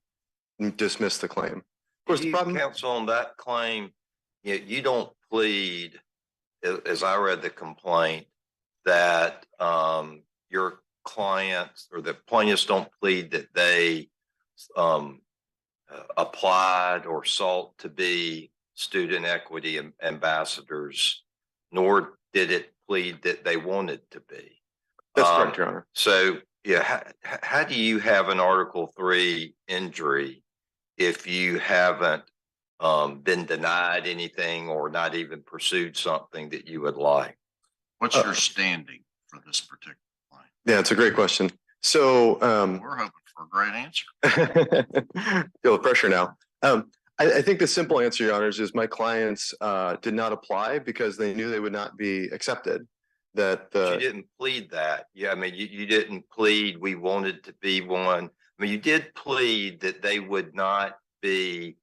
S9: dismissed the claim. Of course, the problem,
S5: counsel, on that claim, you don't plead, as I read the complaint, that your clients or the plaintiffs don't plead that they applied or sought to be student equity ambassadors, nor did it plead that they wanted to be.
S9: that's correct, Your Honor.
S5: So, yeah, how do you have an Article 3 injury if you haven't been denied anything or not even pursued something that you would like?
S4: What's your standing for this particular claim?
S9: Yeah, it's a great question. So
S4: We're hoping for a great answer.
S9: feel the pressure now. I think the simple answer, Your Honors, is my clients did not apply because they knew they would not be accepted. That
S5: You didn't plead that. Yeah, I mean, you didn't plead we wanted to be one. I mean, you did plead that they would not be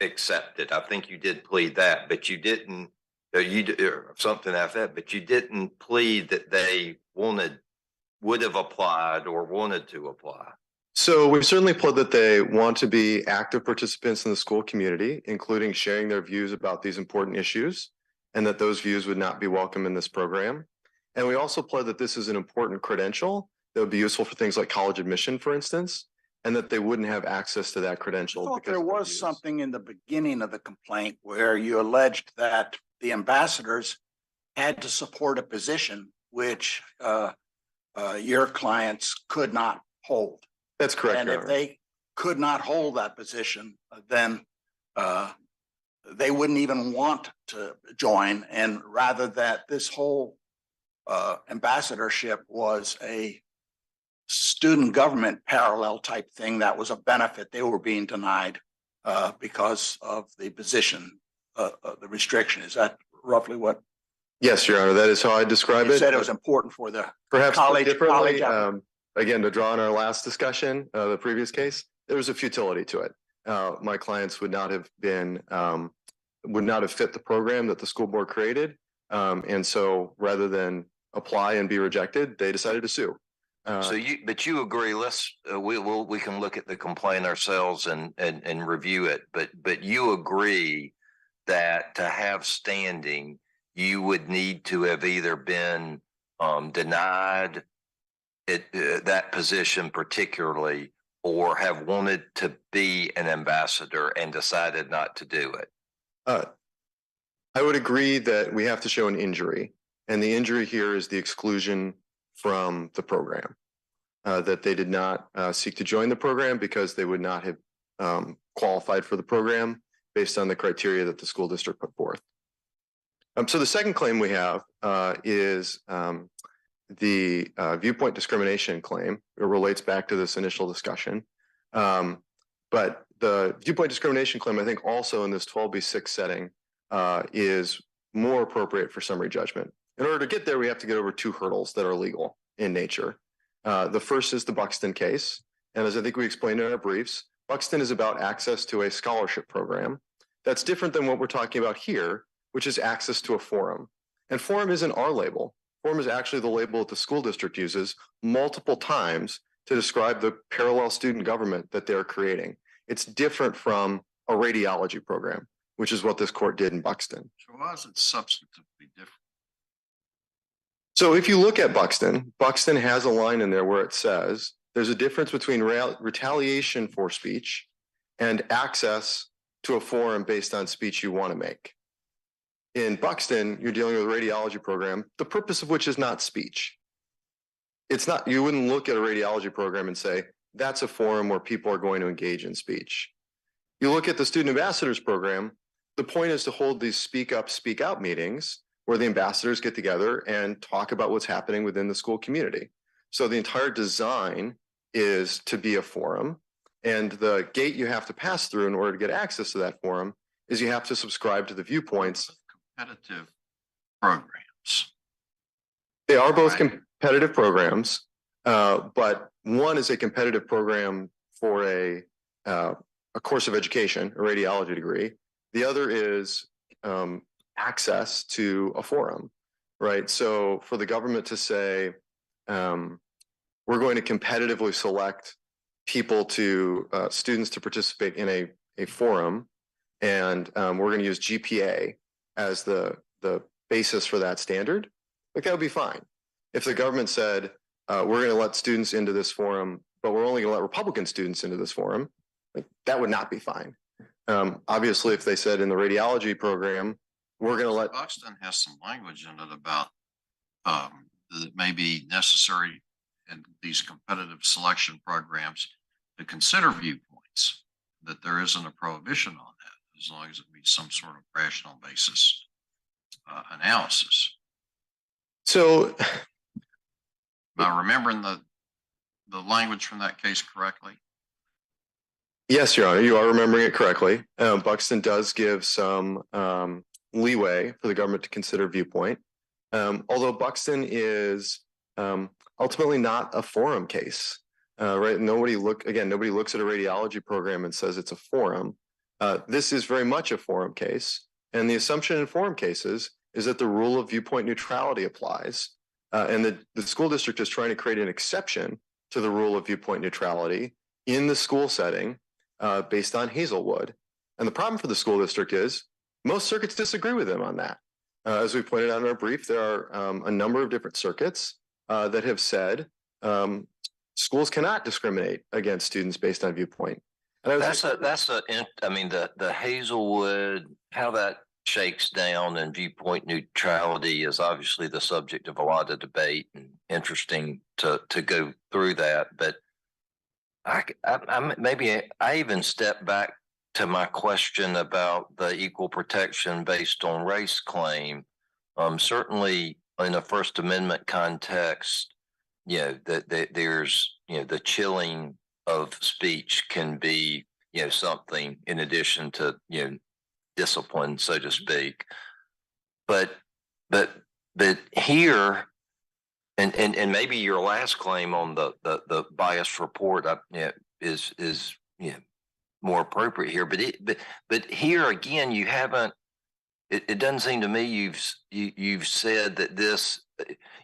S5: accepted. I think you did plead that, but you didn't, or something like that, but you didn't plead that they would have applied or wanted to apply.
S9: So we certainly pled that they want to be active participants in the school community, including sharing their views about these important issues, and that those views would not be welcome in this program. And we also pled that this is an important credential that would be useful for things like college admission, for instance, and that they wouldn't have access to that
S2: I
S9: credential.
S2: thought
S9: because
S2: there
S9: of their
S2: was
S9: views.
S2: something in the beginning of the complaint where you alleged that the ambassadors had to support a position which your clients could not hold.
S9: That's correct,
S2: And
S9: Your
S2: if
S9: Honor.
S2: they could not hold that position, then they wouldn't even want to join. And rather that this whole ambassadorship was a student government parallel type thing that was a benefit, they were being denied because of the position, the restriction. Is that roughly what
S9: Yes, Your Honor, that is how I describe
S2: you
S9: it.
S2: said? It was important for the
S9: Perhaps put
S2: college
S9: differently,
S2: applicant.
S9: again, to draw on our last discussion, the previous case, there was a futility to it. My clients would not have been, would not have fit the program that the school board created. And so rather than apply and be rejected, they decided to sue.
S5: So but you agree, we can look at the complaint ourselves and review it, but you agree that to have standing, you would need to have either been denied that position particularly, or have wanted to be an ambassador and decided not to do it.
S9: I would agree that we have to show an injury, and the injury here is the exclusion from the program, that they did not seek to join the program because they would not have qualified for the program based on the criteria that the school district put forth. So the second claim we have is the viewpoint discrimination claim. It relates back to this initial discussion. But the viewpoint discrimination claim, I think also in this 12b6 setting is more appropriate for summary judgment. In order to get there, we have to get over two hurdles that are legal in nature. The first is the Buxton case. And as I think we explained in our briefs, Buxton is about access to a scholarship program. That's different than what we're talking about here, which is access to a forum. And forum isn't our label. Forum is actually the label that the school district uses multiple times to describe the parallel student government that they're creating. It's different from a radiology program, which is what this court did in Buxton.
S4: So why is it substantively different?
S9: So if you look at Buxton, Buxton has a line in there where it says there's a difference between retaliation for speech and access to a forum based on speech you want to make. In Buxton, you're dealing with a radiology program, the purpose of which is not speech. It's not, you wouldn't look at a radiology program and say, that's a forum where people are going to engage in speech. You look at the student ambassadors program, the point is to hold these speak up, speak out meetings where the ambassadors get together and talk about what's happening within the school community. So the entire design is to be a forum, and the gate you have to pass through in order to get access to that forum is you have to subscribe to the viewpoints.
S4: Competitive programs.
S9: They are both
S4: Right.
S9: competitive programs, but one is a competitive program for a course of education, a radiology degree. The other is access to a forum, right? So for the government to say, we're going to competitively select people to students to participate in a forum, and we're going to use GPA as the basis for that standard, like that would be fine. If the government said, we're going to let students into this forum, but we're only going to let Republican students into this forum, like that would not be fine. Obviously, if they said in the radiology program, we're going to let.
S4: Buxton has some language in it about that may be necessary in these competitive selection programs to consider viewpoints, that there isn't a prohibition on that as long as it meets some sort of rational basis analysis.
S9: So
S4: Am I remembering the language from that case correctly?
S9: yes, Your Honor, you are remembering it correctly. Buxton does give some leeway for the government to consider viewpoint. Although Buxton is ultimately not a forum case, right? Nobody looks at a radiology program and says it's a forum. This is very much a forum case. And the assumption in forum cases is that the rule of viewpoint neutrality applies. And the school district is trying to create an exception to the rule of viewpoint neutrality in the school setting based on Hazelwood. And the problem for the school district is most circuits disagree with them on that. As we pointed out in our brief, there are a number of different circuits that have said schools cannot discriminate against students based on viewpoint. And
S5: I mean, the Hazelwood, how that shakes down and viewpoint neutrality is obviously the subject of a lot of debate and interesting to go through that. But I even step back to my question about the equal protection based on race claim. Certainly in a First Amendment context, that there's, the chilling of speech can be, something in addition to, discipline, so to speak. But here, and maybe your last claim on the bias report is more appropriate here. But here again, you haven't. It doesn't seem to me you've said that this.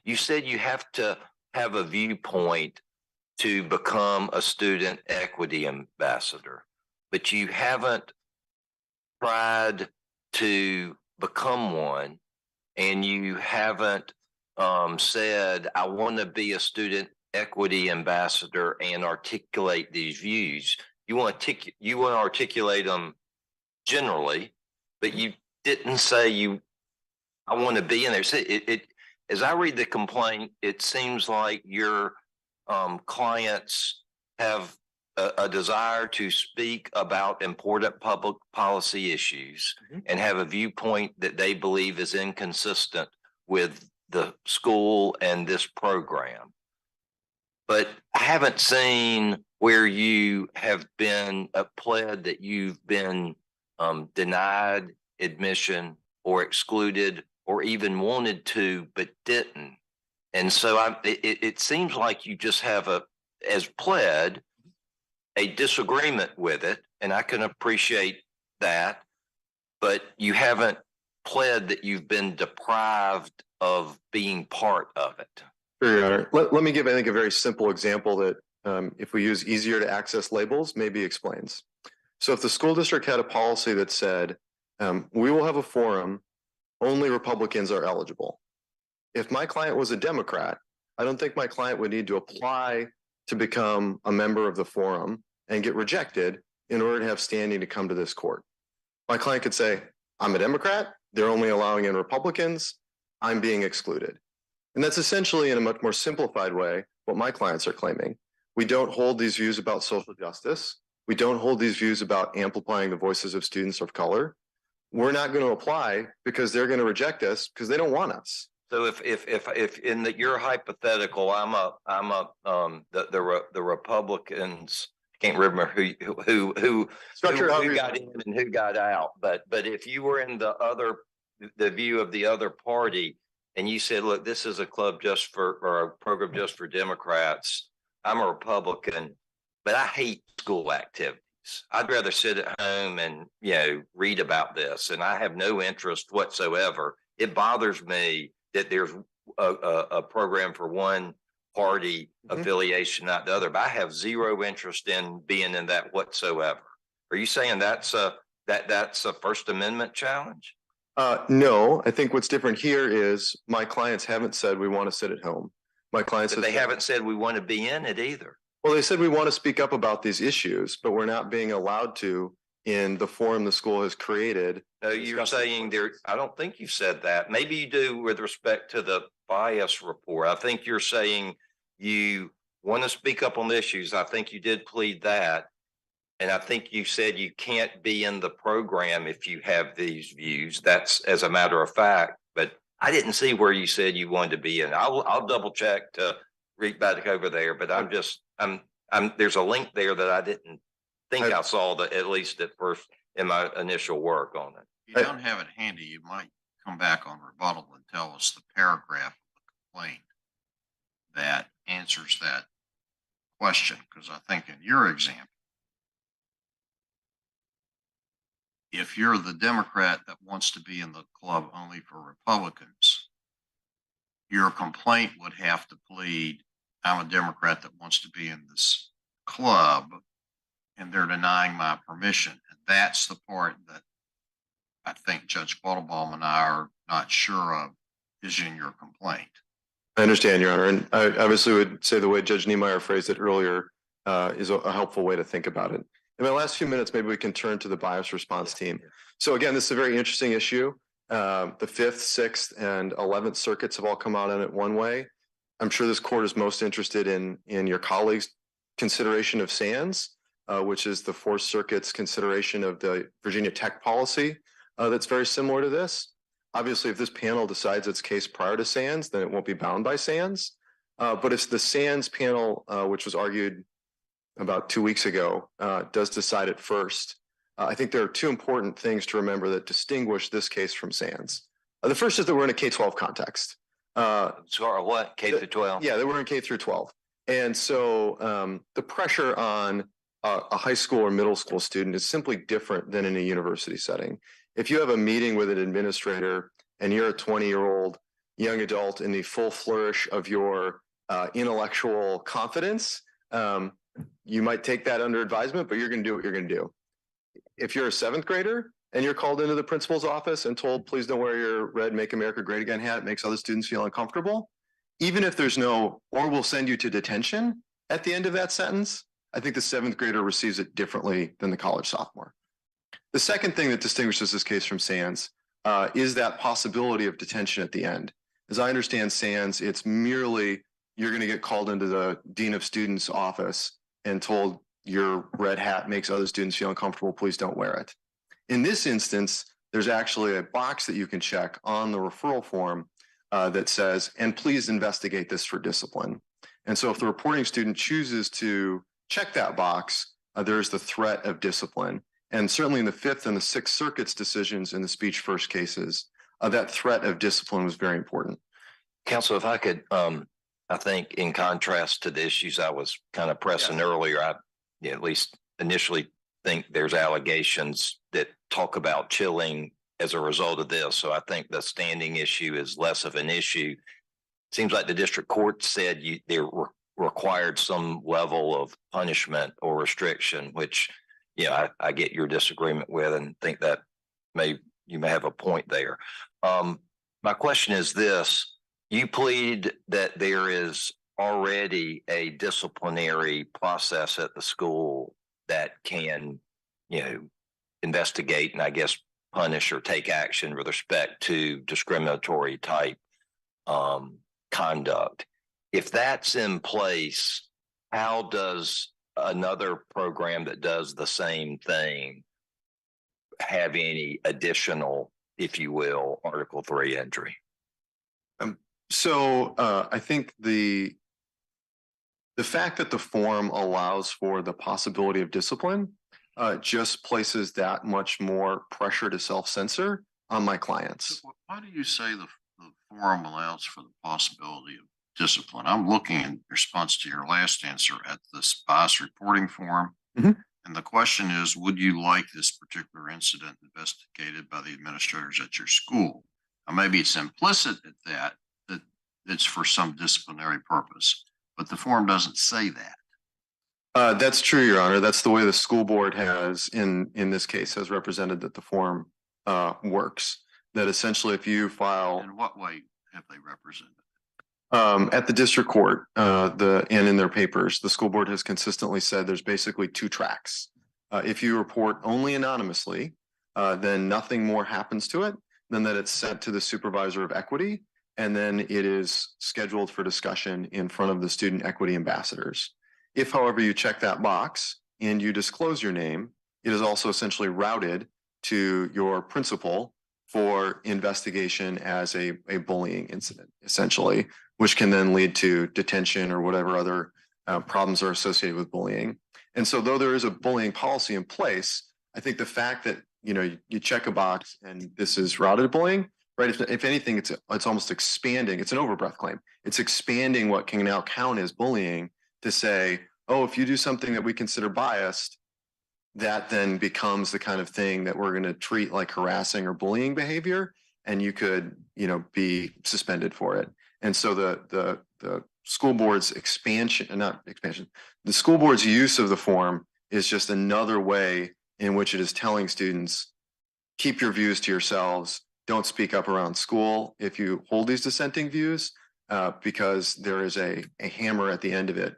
S5: You said you have to have a viewpoint to become a student equity ambassador, but you haven't tried to become one, and you haven't said, I want to be a student equity ambassador and articulate these views. You want to articulate them generally, but you didn't say I want to be in there. So as I read the complaint, it seems like your clients have a desire to speak about important public policy issues and have a viewpoint that they believe is inconsistent with the school and this program. But I haven't seen where you have been pled that you've been denied admission or excluded or even wanted to, but didn't. And so it seems like you just have as pled, a disagreement with it, and I can appreciate that, but you haven't pled that you've been deprived of being part of it.
S9: Sure, Your Honor. Let me give, I think, a very simple example that if we use easier to access labels, maybe explains. So if the school district had a policy that said, we will have a forum, only Republicans are eligible. If my client was a Democrat, I don't think my client would need to apply to become a member of the forum and get rejected in order to have standing to come to this court. My client could say, I'm a Democrat, they're only allowing in Republicans, I'm being excluded. And that's essentially, in a much more simplified way, what my clients are claiming. We don't hold these views about social justice. We don't hold these views about amplifying the voices of students of color. We're not going to apply because they're going to reject us because they don't want us.
S5: So if in your hypothetical, the Republicans, can't remember who got in and who got out, but if you were in the view of the other party and you said, look, this is a club or a program just for Democrats, I'm a Republican, but I hate school activities. I'd rather sit at home and, read about this, and I have no interest whatsoever. It bothers me that there's a program for one party affiliation, not the other, but I have zero interest in being in that whatsoever. Are you saying that's a First Amendment challenge?
S9: No, I think what's different here is my clients haven't said we want to sit at home. My clients,
S5: but they haven't said we want to be in it either.
S9: Well, they said we want to speak up about these issues, but we're not being allowed to in the forum the school has created.
S5: No, you're saying there, I don't think you said that. Maybe you do with respect to the bias report. I think you're saying you want to speak up on the issues. I think you did plead that. And I think you said you can't be in the program if you have these views. That's as a matter of fact, but I didn't see where you said you wanted to be in. I'll double check to read back over there, but there's a link there that I didn't think I saw that, at least at first in my initial work on it.
S4: If you don't have it handy, you might come back on rebuttal and tell us the paragraph of the complaint that answers that question. Because I think in your example, if you're the Democrat that wants to be in the club only for Republicans, your complaint would have to plead, I'm a Democrat that wants to be in this club, and they're denying my permission. And that's the part that I think Judge Quattlebaum and I are not sure of is in your complaint.
S9: I understand, Your Honor. And I obviously would say the way Judge Niemeyer phrased it earlier is a helpful way to think about it. In my last few minutes, maybe we can turn to the bias response team. So again, this is a very interesting issue. The 5th, 6th, and 11th circuits have all come out on it one way. I'm sure this court is most interested in your colleagues' consideration of SANS, which is the 4th Circuit's consideration of the Virginia Tech policy that's very similar to this. Obviously, if this panel decides its case prior to SANS, then it won't be bound by SANS. But if the SANS panel, which was argued about 2 weeks ago, does decide it first, I think there are two important things to remember that distinguish this case from SANS. The first is that we're in a K-12 context.
S5: Sorry, what? K through 12?
S9: Yeah, that we're in K through 12. And so the pressure on a high school or middle school student is simply different than in a university setting. If you have a meeting with an administrator and you're a 20-year-old young adult in the full flourish of your intellectual confidence, you might take that under advisement, but you're going to do what you're going to do. If you're a 7th grader and you're called into the principal's office and told, please don't wear your red Make America Great Again hat, it makes other students feel uncomfortable, even if there's no, or we'll send you to detention at the end of that sentence, I think the 7th grader receives it differently than the college sophomore. The second thing that distinguishes this case from SANS is that possibility of detention at the end. As I understand SANS, it's merely you're going to get called into the dean of students office and told your red hat makes other students feel uncomfortable, please don't wear it. In this instance, there's actually a box that you can check on the referral form that says, and please investigate this for discipline. And so if the reporting student chooses to check that box, there's the threat of discipline. And certainly in the 5th and the 6th Circuit's decisions in the speech first cases, that threat of discipline was very important.
S5: Counsel, if I could, I think in contrast to the issues I was kind of pressing earlier, I at least initially think there's allegations that talk about chilling as a result of this. So I think the standing issue is less of an issue. Seems like the district court said there required some level of punishment or restriction, which, I get your disagreement with and think that you may have a point there. My question is this, You plead that there is already a disciplinary process at the school that can, investigate and I guess punish or take action with respect to discriminatory type conduct. If that's in place, how does another program that does the same thing have any additional, if you will, Article 3 entry?
S9: So I think the fact that the form allows for the possibility of discipline just places that much more pressure to self-censor on my clients.
S4: Why do you say the forum allows for the possibility of discipline? I'm looking in response to your last answer at this bias reporting form.
S9: Mhm.
S4: And the question is, would you like this particular incident investigated by the administrators at your school? Now, maybe it's implicit at that it's for some disciplinary purpose, but the form doesn't say that.
S9: That's true, Your Honor. That's the way the school board has, in this case, has represented that the form works. That essentially, if you file
S4: In what way have they represented?
S9: at the district court, and in their papers, the school board has consistently said there's basically two tracks. If you report only anonymously, then nothing more happens to it than that it's sent to the supervisor of equity, and then it is scheduled for discussion in front of the student equity ambassadors. If, however, you check that box and you disclose your name, it is also essentially routed to your principal for investigation as a bullying incident, essentially, which can then lead to detention or whatever other problems are associated with bullying. And so though there is a bullying policy in place, I think the fact that, you check a box and this is routed bullying, right? If anything, it's almost expanding. It's an overbreath claim. It's expanding what can now count as bullying to say, oh, if you do something that we consider biased, that then becomes the kind of thing that we're going to treat like harassing or bullying behavior, and you could, be suspended for it. And so the school board's the school board's use of the form is just another way in which it is telling students, keep your views to yourselves. Don't speak up around school if you hold these dissenting views, because there is a hammer at the end of it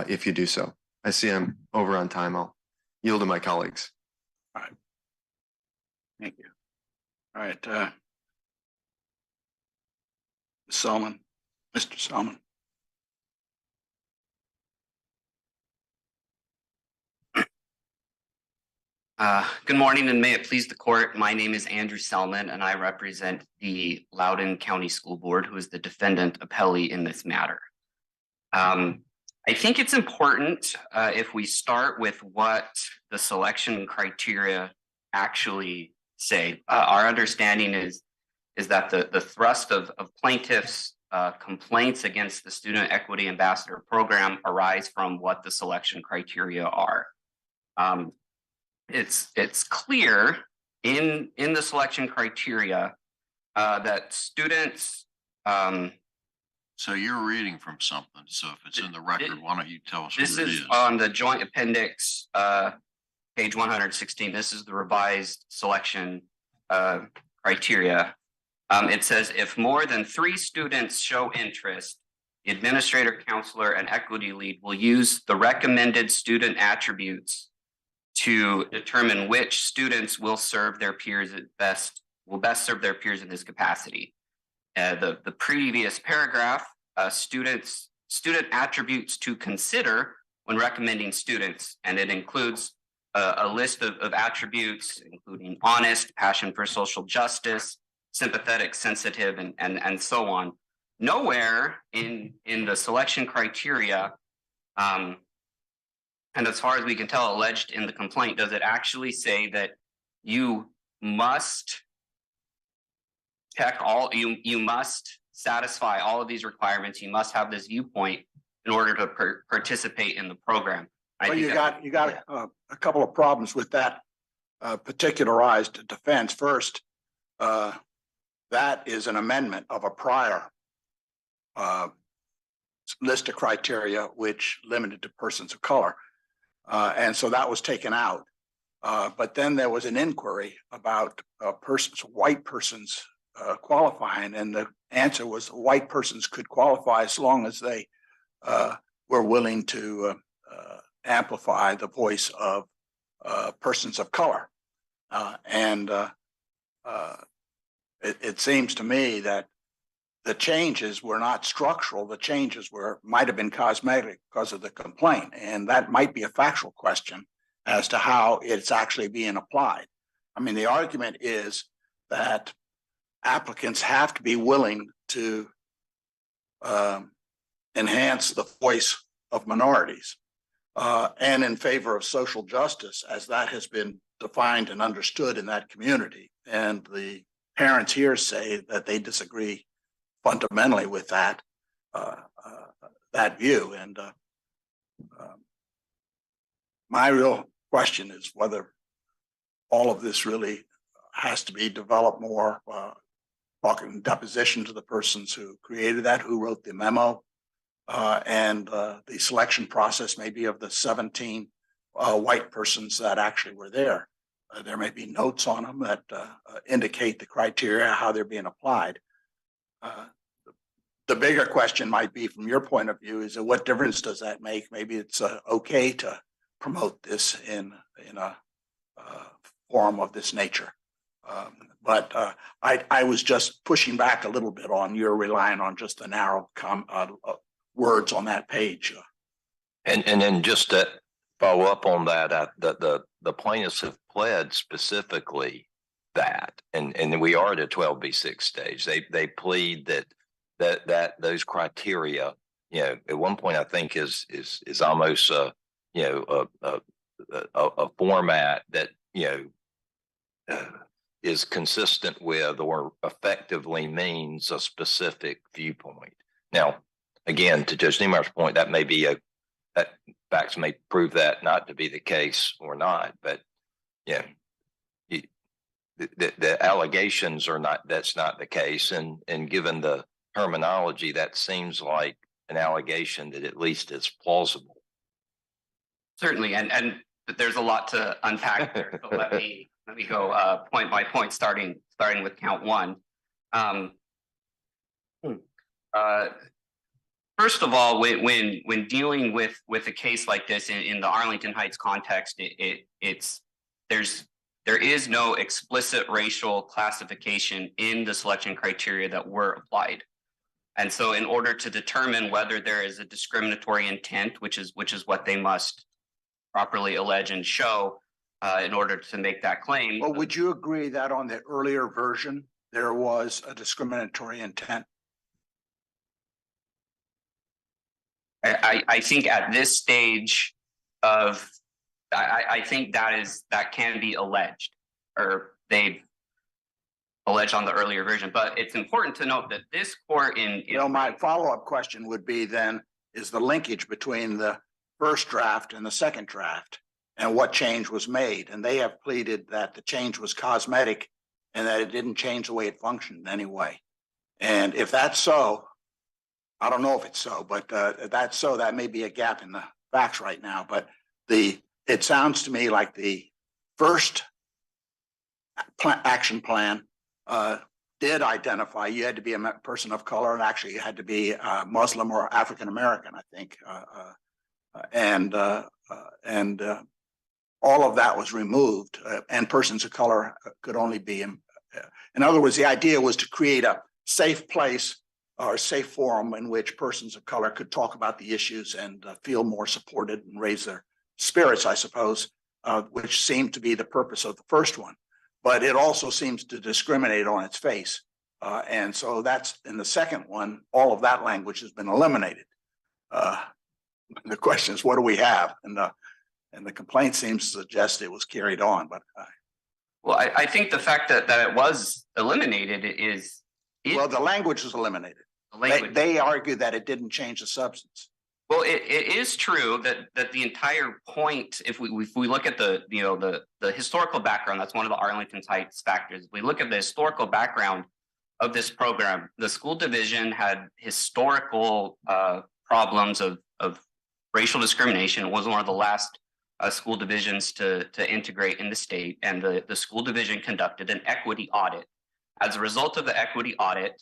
S9: if you do so. I see I'm over on time. I'll yield to my colleagues.
S2: All right. Thank you. All right. Selman, Mr. Selman.
S10: Good morning, and may it please the court. My name is Andrew Selman, and I represent the Loudoun County School Board, who is the defendant appellee in this matter. I think it's important if we start with what the selection criteria actually say. Our understanding is that the thrust of plaintiffs' complaints against the Student Equity Ambassador Program arise from what the selection criteria are. It's clear in the selection criteria that students.
S4: So you're reading from something. So if it's in the record, why don't you tell us what
S10: This
S4: it
S10: is
S4: is?
S10: on the joint appendix, page 116. This is the revised selection criteria. It says if more than 3 students show interest, the administrator, counselor, and equity lead will use the recommended student attributes to determine which students will serve their peers best serve their peers in this capacity. The previous paragraph, student attributes to consider when recommending students, and it includes a list of attributes, including honest, passion for social justice, sympathetic, sensitive, and so on. Nowhere in the selection criteria, and as far as we can tell, alleged in the complaint, does it actually say that you must check you must satisfy all of these requirements, you must have this viewpoint in order to participate in the program?
S2: Well, you got a couple of problems with that particularized defense. First, that is an amendment of a prior list of criteria which limited to persons of color. And so that was taken out. But then there was an inquiry about white persons qualifying, and the answer was white persons could qualify as long as they were willing to amplify the voice of persons of color. It seems to me that the changes were not structural. The changes might have been cosmetic because of the complaint, and that might be a factual question as to how it's actually being applied. I mean, the argument is that applicants have to be willing to enhance the voice of minorities and in favor of social justice, as that has been defined and understood in that community. And the parents here say that they disagree fundamentally with that view. And my real question is whether all of this really has to be developed more, talking deposition to the persons who created that, who wrote the memo, and the selection process maybe of the 17 white persons that actually were there. There may be notes on them that indicate the criteria, how they're being applied. The bigger question might be, from your point of view, is what difference does that make? Maybe it's okay to promote this in a forum of this nature. But I was just pushing back a little bit on your relying on just the narrow words on that page.
S5: And then just to follow up on that, the plaintiffs have pled specifically that, and we are at a 12B6 stage. They plead that those criteria, at one point I think is almost a format that is consistent with or effectively means a specific viewpoint. Now, again, to Judge Niemeyer's point, that may be that facts may prove that not to be the case or not, but the allegations are not, that's not the case. And given the terminology, that seems like an allegation that at least is plausible.
S10: Certainly, and there's a lot to unpack there. So let me go point by point, starting with count one. First of all, when dealing with a case like this in the Arlington Heights context, there is no explicit racial classification in the selection criteria that were applied. And so in order to determine whether there is a discriminatory intent, which is what they must properly allege and show in order to make that claim.
S2: Well, would you agree that on the earlier version, there was a discriminatory intent?
S10: I think at this stage of, I think that can be alleged, or they've alleged on the earlier version. But it's important to note that this court
S2: my follow-up question would be then, is the linkage between the first draft and the second draft and what change was made? And they have pleaded that the change was cosmetic and that it didn't change the way it functioned in any way. And if that's so, I don't know if it's so, but if that's so, that may be a gap in the facts right now. But it sounds to me like the first action plan did identify you had to be a person of color, and actually you had to be Muslim or African American, I think, and all of that was removed, and persons of color could only be in other words, the idea was to create a safe place or safe forum in which persons of color could talk about the issues and feel more supported and raise their spirits, I suppose, which seemed to be the purpose of the first one. But it also seems to discriminate on its face. And so that's in the second one, all of that language has been eliminated. The question is, what do we have? And the complaint seems to suggest it was carried on, but
S10: well, I think the fact that it was eliminated is
S2: well, the language was eliminated. They argue that it didn't change the substance.
S10: Well, it is true that the entire point, if we look at the historical background, that's one of the Arlington Heights factors. If we look at the historical background of this program, the school division had historical problems of racial discrimination. It was one of the last school divisions to integrate in the state, and the school division conducted an equity audit As a result of the equity audit,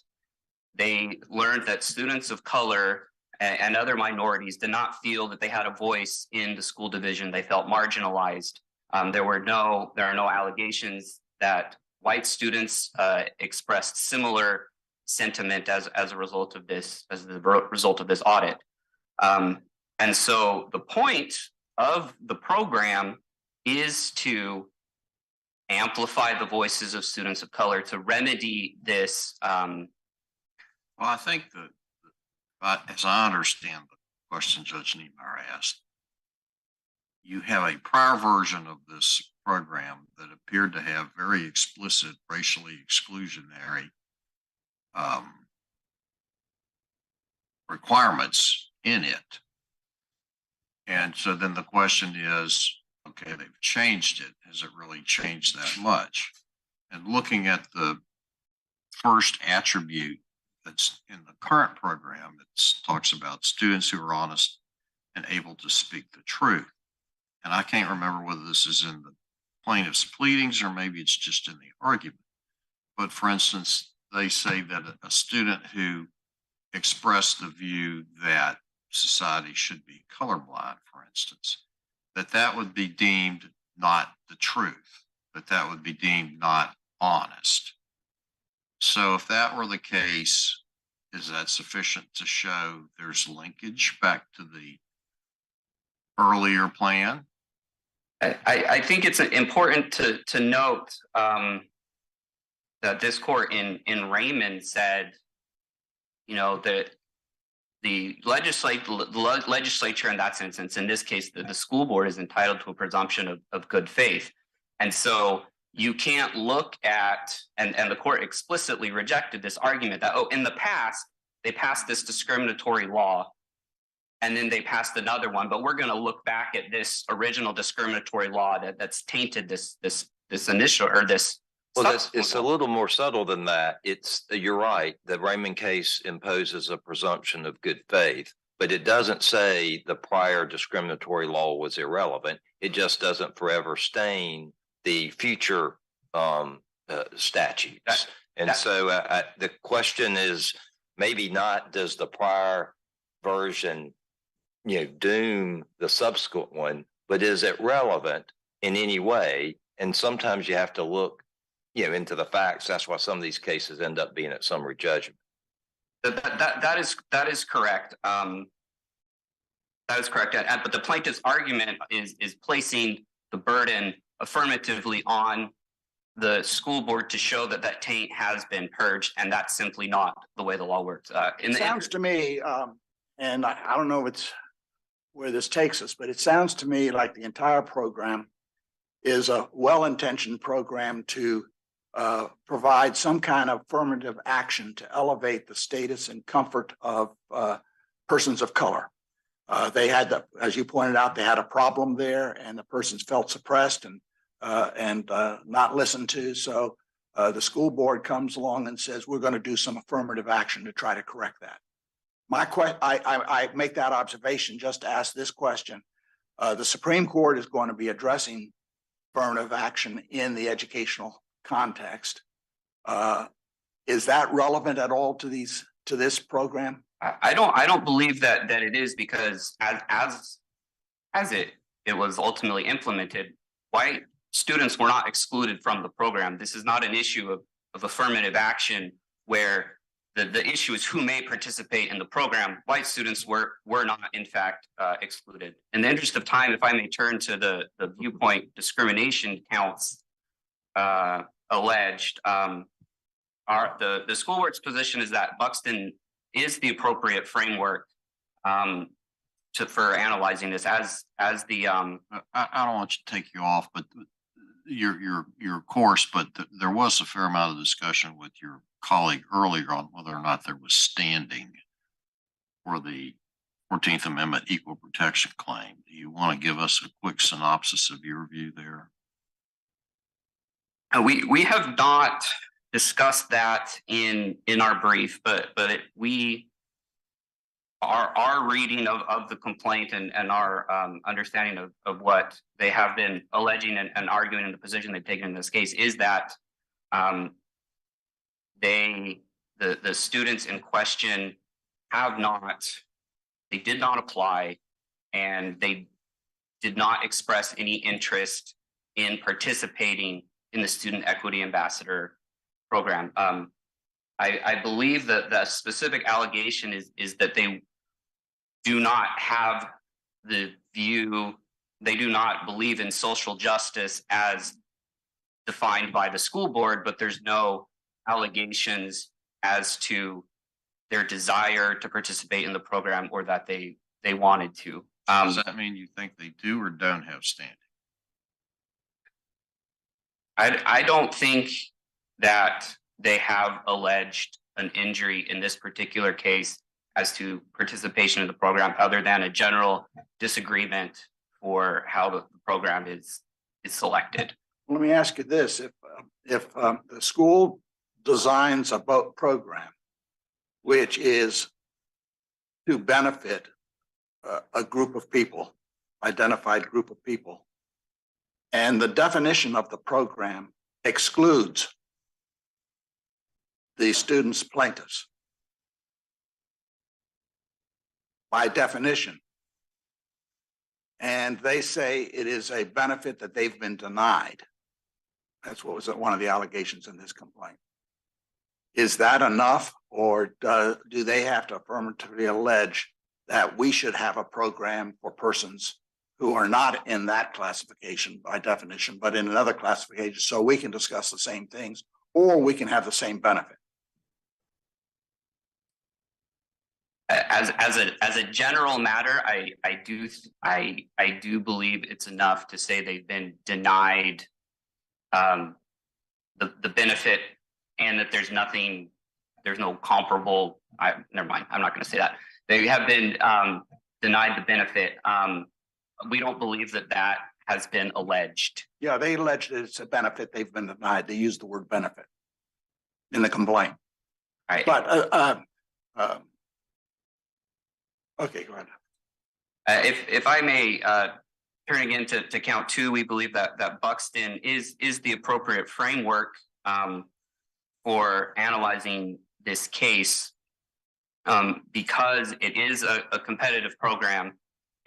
S10: they learned that students of color and other minorities did not feel that they had a voice in the school division. They felt marginalized. There are no allegations that white students expressed similar sentiment as a result of this, audit. And so the point of the program is to amplify the voices of students of color, to remedy this.
S4: Well, I think that, as I understand the question Judge Niemeyer asked, you have a prior version of this program that appeared to have very explicit racially exclusionary requirements in it. And so then the question is, okay, they've changed it. Has it really changed that much? And looking at the first attribute that's in the current program, it talks about students who are honest and able to speak the truth. And I can't remember whether this is in the plaintiff's pleadings or maybe it's just in the argument. But for instance, they say that a student who expressed the view that society should be colorblind, for instance, that would be deemed not the truth, that would be deemed not honest. So if that were the case, is that sufficient to show there's linkage back to the earlier plan?
S10: I think it's important to note that this court in Raymond said, you know, that the legislature in that instance, in this case, the school board is entitled to a presumption of good faith. And so you can't look at, and the court explicitly rejected this argument that, oh, in the past, they passed this discriminatory law and then they passed another one, but we're going to look back at this original discriminatory law that's tainted this initial or this.
S5: Well, it's a little more subtle than that. You're right. The Raymond case imposes a presumption of good faith, but it doesn't say the prior discriminatory law was irrelevant. It just doesn't forever stain the future statutes. So the question is maybe not does the prior version, doom the subsequent one, but is it relevant in any way? And sometimes you have to look into the facts. That's why some of these cases end up being at summary judgment.
S10: That is correct. That is correct. But the plaintiff's argument is placing the burden affirmatively on the school board to show that taint has been purged, and that's simply not the way the law works.
S2: It sounds to me, and I don't know if it's where this takes us, but it sounds to me like the entire program is a well-intentioned program to provide some kind of affirmative action to elevate the status and comfort of persons of color. They had, as you pointed out, they had a problem there, and the persons felt suppressed and not listened to. So the school board comes along and says, "We're going to do some affirmative action to try to correct that." I make that observation just to ask this question: the Supreme Court is going to be addressing affirmative action in the educational context. Is that relevant at all to this program?
S10: I don't believe that it is, because as it was ultimately implemented, white students were not excluded from the program. This is not an issue of affirmative action where the issue is who may participate in the program. White students were not in fact excluded. In the interest of time, if I may turn to the viewpoint discrimination counts alleged, the school board's position is that Buxton is the appropriate framework for analyzing this as the.
S4: I don't want to take you off, but your course, but there was a fair amount of discussion with your colleague earlier on whether or not there was standing for the 14th Amendment equal protection claim. Do you want to give us a quick synopsis of your view there?
S10: We have not discussed that in our brief, but our reading of the complaint and our understanding of what they have been alleging and arguing in the position they've taken in this case is that the students in question they did not apply, and they did not express any interest in participating in the Student Equity Ambassador program. I believe that the specific allegation is that they do not have the view, they do not believe in social justice as defined by the school board, but there's no allegations as to their desire to participate in the program or that they wanted to.
S4: Does that mean you think they do or don't have standing?
S10: I don't think that they have alleged an injury in this particular case as to participation in the program, other than a general disagreement for how the program is selected.
S2: Let me ask you this, if the school designs a boat program, which is to benefit a group of people, identified group of people, and the definition of the program excludes the students plaintiffs by definition, and they say it is a benefit that they've been denied. That's what was one of the allegations in this complaint. Is that enough, or do they have to affirmatively allege that we should have a program for persons who are not in that classification by definition, but in another classification, so we can discuss the same things, or we can have the same benefit?
S10: As a general matter, I do believe it's enough to say they've been denied the benefit, and that there's no comparable. Never mind. I'm not going to say that. They have been denied the benefit. We don't believe that has been alleged.
S2: Yeah, they allege that it's a benefit they've been denied. They use the word benefit in the complaint.
S10: Right.
S2: But okay, go ahead.
S10: If I may, turning into count two, we believe that Buxton is the appropriate framework for analyzing this case, because it is a competitive program,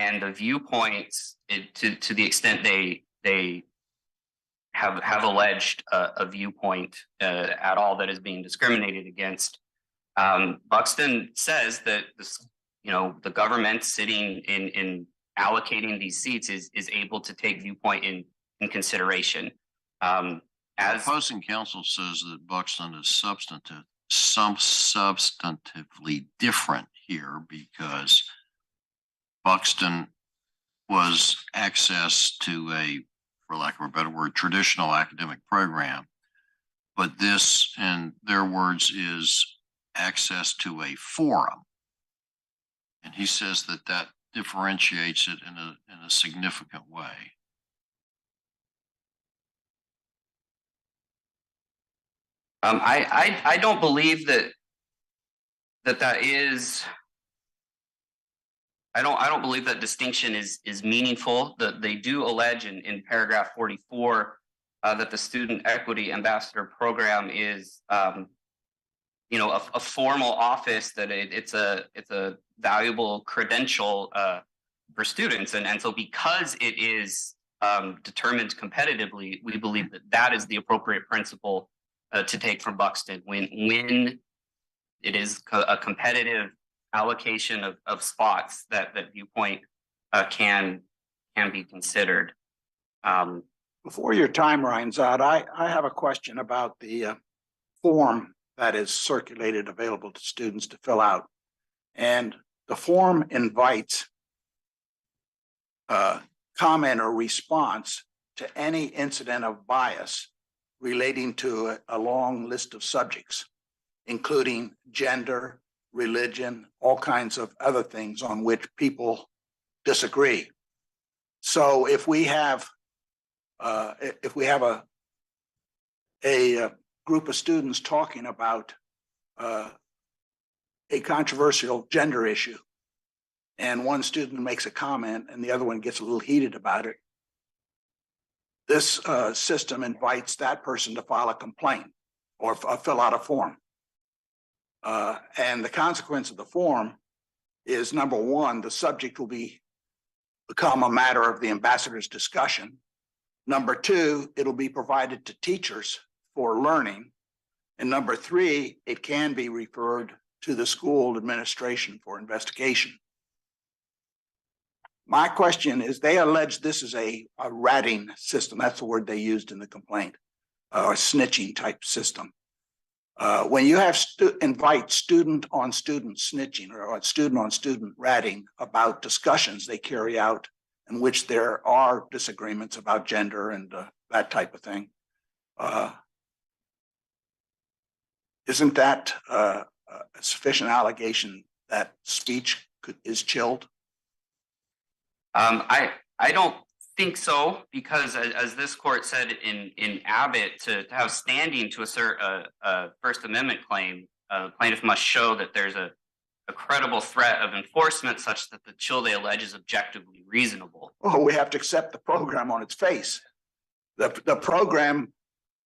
S10: and the viewpoints, to the extent they have alleged a viewpoint at all that is being discriminated against. Buxton says that the government sitting in allocating these seats is able to take viewpoint in consideration. As
S4: opposing counsel says that Buxton is substantively different here, because Buxton was access to a, for lack of a better word, traditional academic program, but this, in their words, is access to a forum. And he says that differentiates it in a significant way.
S10: I don't believe that is. I don't believe that distinction is meaningful. That they do allege in paragraph 44 that the Student Equity Ambassador Program is a formal office, that it's a valuable credential for students, and so because it is determined competitively, we believe that is the appropriate principle to take from Buxton when it is a competitive allocation of spots, that viewpoint can be considered.
S2: Before your time runs out, I have a question about the form that is circulated, available to students to fill out. And the form invites comment or response to any incident of bias relating to a long list of subjects, including gender, religion, all kinds of other things on which people disagree. So if we have a group of students talking about a controversial gender issue, and one student makes a comment and the other one gets a little heated about it, this system invites that person to file a complaint or fill out a form. And the consequence of the form is, number one, the subject will become a matter of the ambassador's discussion. Number two, it'll be provided to teachers for learning. And number three, it can be referred to the school administration for investigation. My question is, they allege this is a ratting system. That's the word they used in the complaint, a snitching type system. When you have invite student on student snitching or student on student ratting about discussions they carry out in which there are disagreements about gender and that type of thing, isn't that a sufficient allegation that speech is chilled?
S10: I don't think so, because as this court said in Abbott, to have standing to assert a First Amendment claim, plaintiff must show that there's a credible threat of enforcement such that the chill they allege is objectively reasonable.
S2: Well, we have to accept the program on its face. The program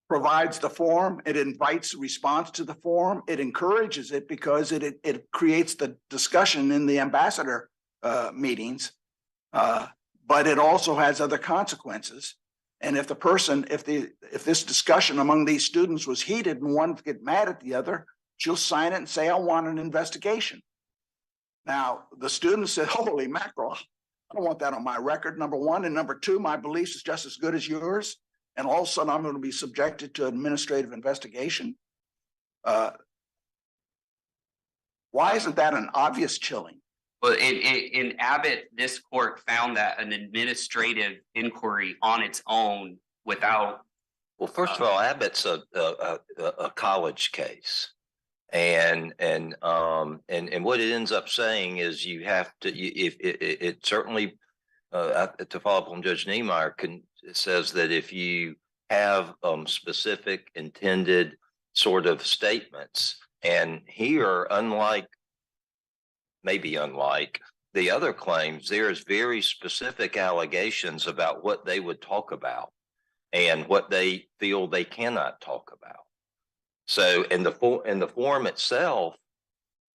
S2: provides the form, it invites response to the form, it encourages it because it creates the discussion in the ambassador meetings. But it also has other consequences. And if this discussion among these students was heated and one get mad at the other, she'll sign it and say, I want an investigation. Now, the student said, holy mackerel, I don't want that on my record, number one. And number two, my beliefs is just as good as yours. And all of a sudden I'm going to be subjected to administrative investigation. Why isn't that an obvious chilling?
S10: Well, in Abbott, this court found that an administrative inquiry on its own without.
S5: Well, first of all, Abbott's a college case. And what it ends up saying is you have to, if it certainly, to follow up on Judge Niemeyer, it says that if you have specific intended sort of statements, and here, unlike the other claims, there's very specific allegations about what they would talk about and what they feel they cannot talk about. So in the form itself,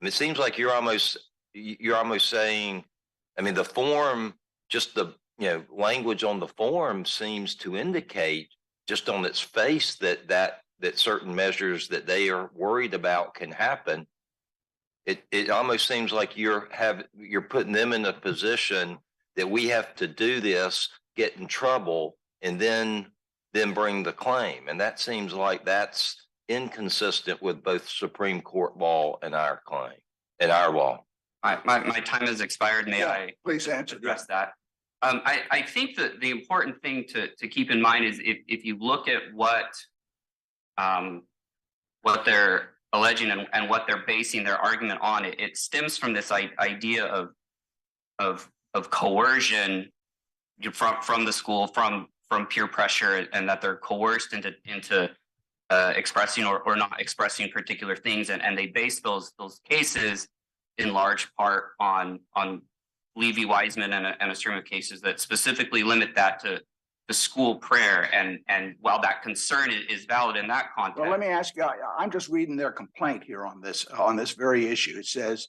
S5: it seems like you're almost saying, I mean, the form, just the language on the form seems to indicate just on its face that certain measures that they are worried about can happen. It almost seems like you're putting them in a position that we have to do this, get in trouble, and then bring the claim. And that seems like that's inconsistent with both Supreme Court law and our claim and our law.
S10: My time has expired. May I
S2: please answer
S10: address that? I think that the important thing to keep in mind is if you look at what they're alleging and what they're basing their argument on, it stems from this idea of coercion from the school, from peer pressure, and that they're coerced into expressing or not expressing particular things, and they base those cases in large part on Levy Wiseman and a stream of cases that specifically limit that to the school prayer. And while that concern is valid in that context.
S2: Well, let me ask you, I'm just reading their complaint here on this very issue. It says,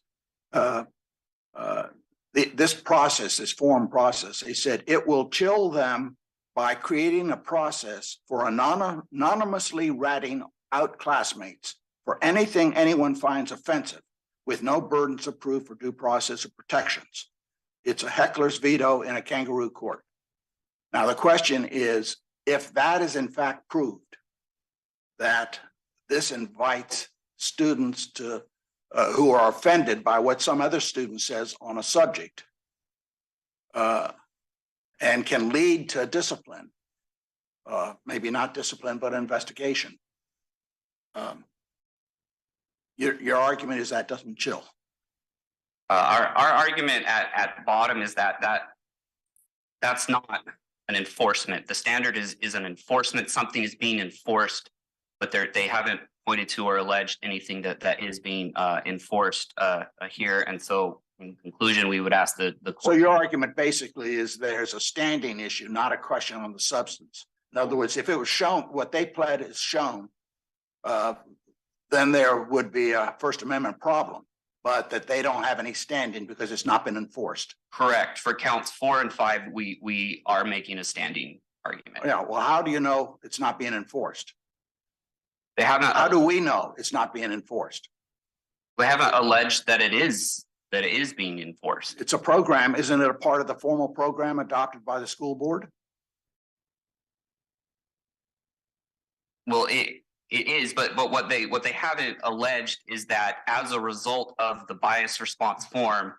S2: this form process, they said it will chill them by creating a process for anonymously ratting out classmates for anything anyone finds offensive with no burdens of proof or due process or protections. It's a heckler's veto in a kangaroo court. Now, the question is, if that is in fact proved, that this invites students to who are offended by what some other student says on a subject and can lead to discipline, maybe not discipline, but investigation. Your argument is that doesn't chill.
S10: Our argument at bottom is that's not an enforcement. The standard is an enforcement. Something is being enforced, but they haven't pointed to or alleged anything that is being enforced here. And so in conclusion, we would ask the court.
S2: So your argument basically is there's a standing issue, not a question on the substance. In other words, if it was shown, what they pled is shown, the then there would be a First Amendment problem, but that they don't have any standing because it's not been enforced.
S10: Correct. For counts 4 and 5, we are making a standing argument.
S2: Yeah, well, how do you know it's not being enforced?
S10: They haven't.
S2: How do we know it's not being enforced?
S10: We haven't alleged that it is being enforced.
S2: It's a program. Isn't it a part of the formal program adopted by the school board?
S10: Well, it is, but what they haven't alleged is that as a result of the bias response form,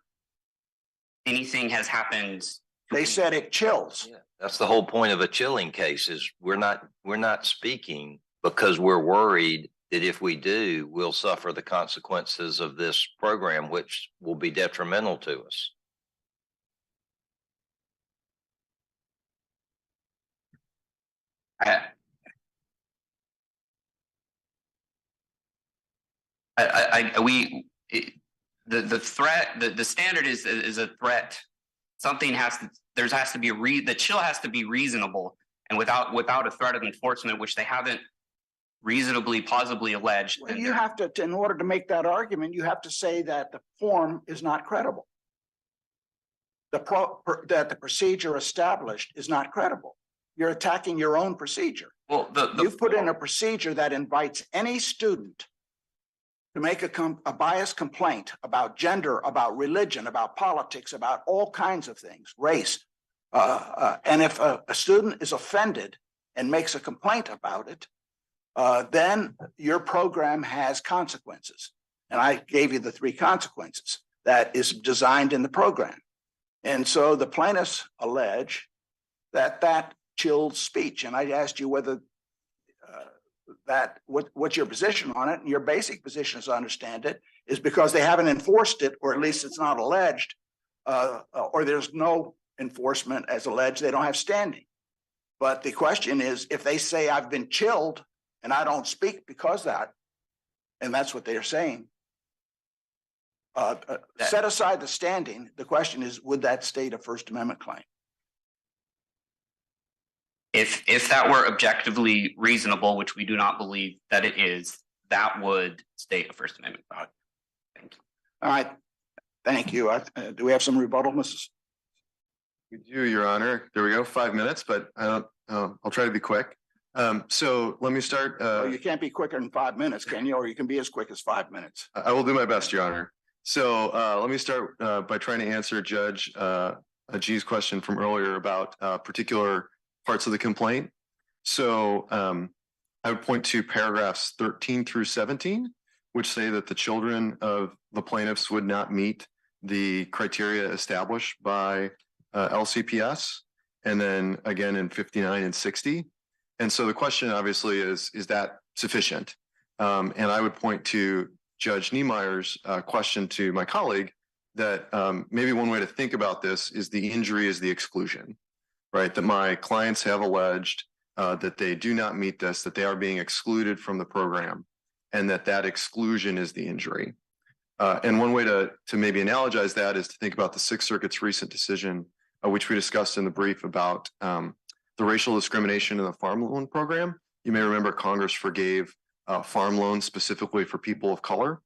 S10: anything has happened.
S2: They said it chills.
S5: Yeah, that's the whole point of a chilling case is we're not speaking because we're worried that if we do, we'll suffer the consequences of this program, which will be detrimental to us.
S10: The threat, the standard is a threat. Something has to be the chill has to be reasonable, and without a threat of enforcement, which they haven't reasonably plausibly alleged.
S2: Well, you have to, in order to make that argument, you have to say that the form is not credible. That the procedure established is not credible. You're attacking your own procedure.
S10: Well,
S2: You've put in a procedure that invites any student to make a bias complaint about gender, about religion, about politics, about all kinds of things, race. And if a student is offended and makes a complaint about it, then your program has consequences. And I gave you the 3 consequences that is designed in the program. And so the plaintiffs allege that chilled speech. And I asked you whether what's your position on it? And your basic position, as I understand it, is because they haven't enforced it, or at least it's not alleged, or there's no enforcement as alleged, they don't have standing. But the question is, if they say I've been chilled and I don't speak because of that, and that's what they're saying, set aside the standing, the question is, would that state a First Amendment claim?
S10: If that were objectively reasonable, which we do not believe that it is, that would state a First Amendment. Thank you.
S2: All right. Thank you. Do we have some rebuttal, Mrs.?
S9: We do, Your Honor. There we go, 5 minutes, but I'll try to be quick. So let me start.
S2: Well, you can't be quicker than 5 minutes, can you? Or you can be as quick as 5 minutes.
S9: I will do my best, Your Honor. So let me start by trying to answer Judge G's question from earlier about particular parts of the complaint. So I would point to paragraphs 13 through 17, which say that the children of the plaintiffs would not meet the criteria established by LCPS, and then again in 59 and 60. And so the question obviously is that sufficient? And I would point to Judge Niemeyer's question to my colleague that maybe one way to think about this is the injury is the exclusion, right? That my clients have alleged that they do not meet this, that they are being excluded from the program, and that exclusion is the injury. And one way to maybe analogize that is to think about the Sixth Circuit's recent decision, which we discussed in the brief about the racial discrimination in the farm loan program. You may remember Congress forgave farm loans specifically for people of color,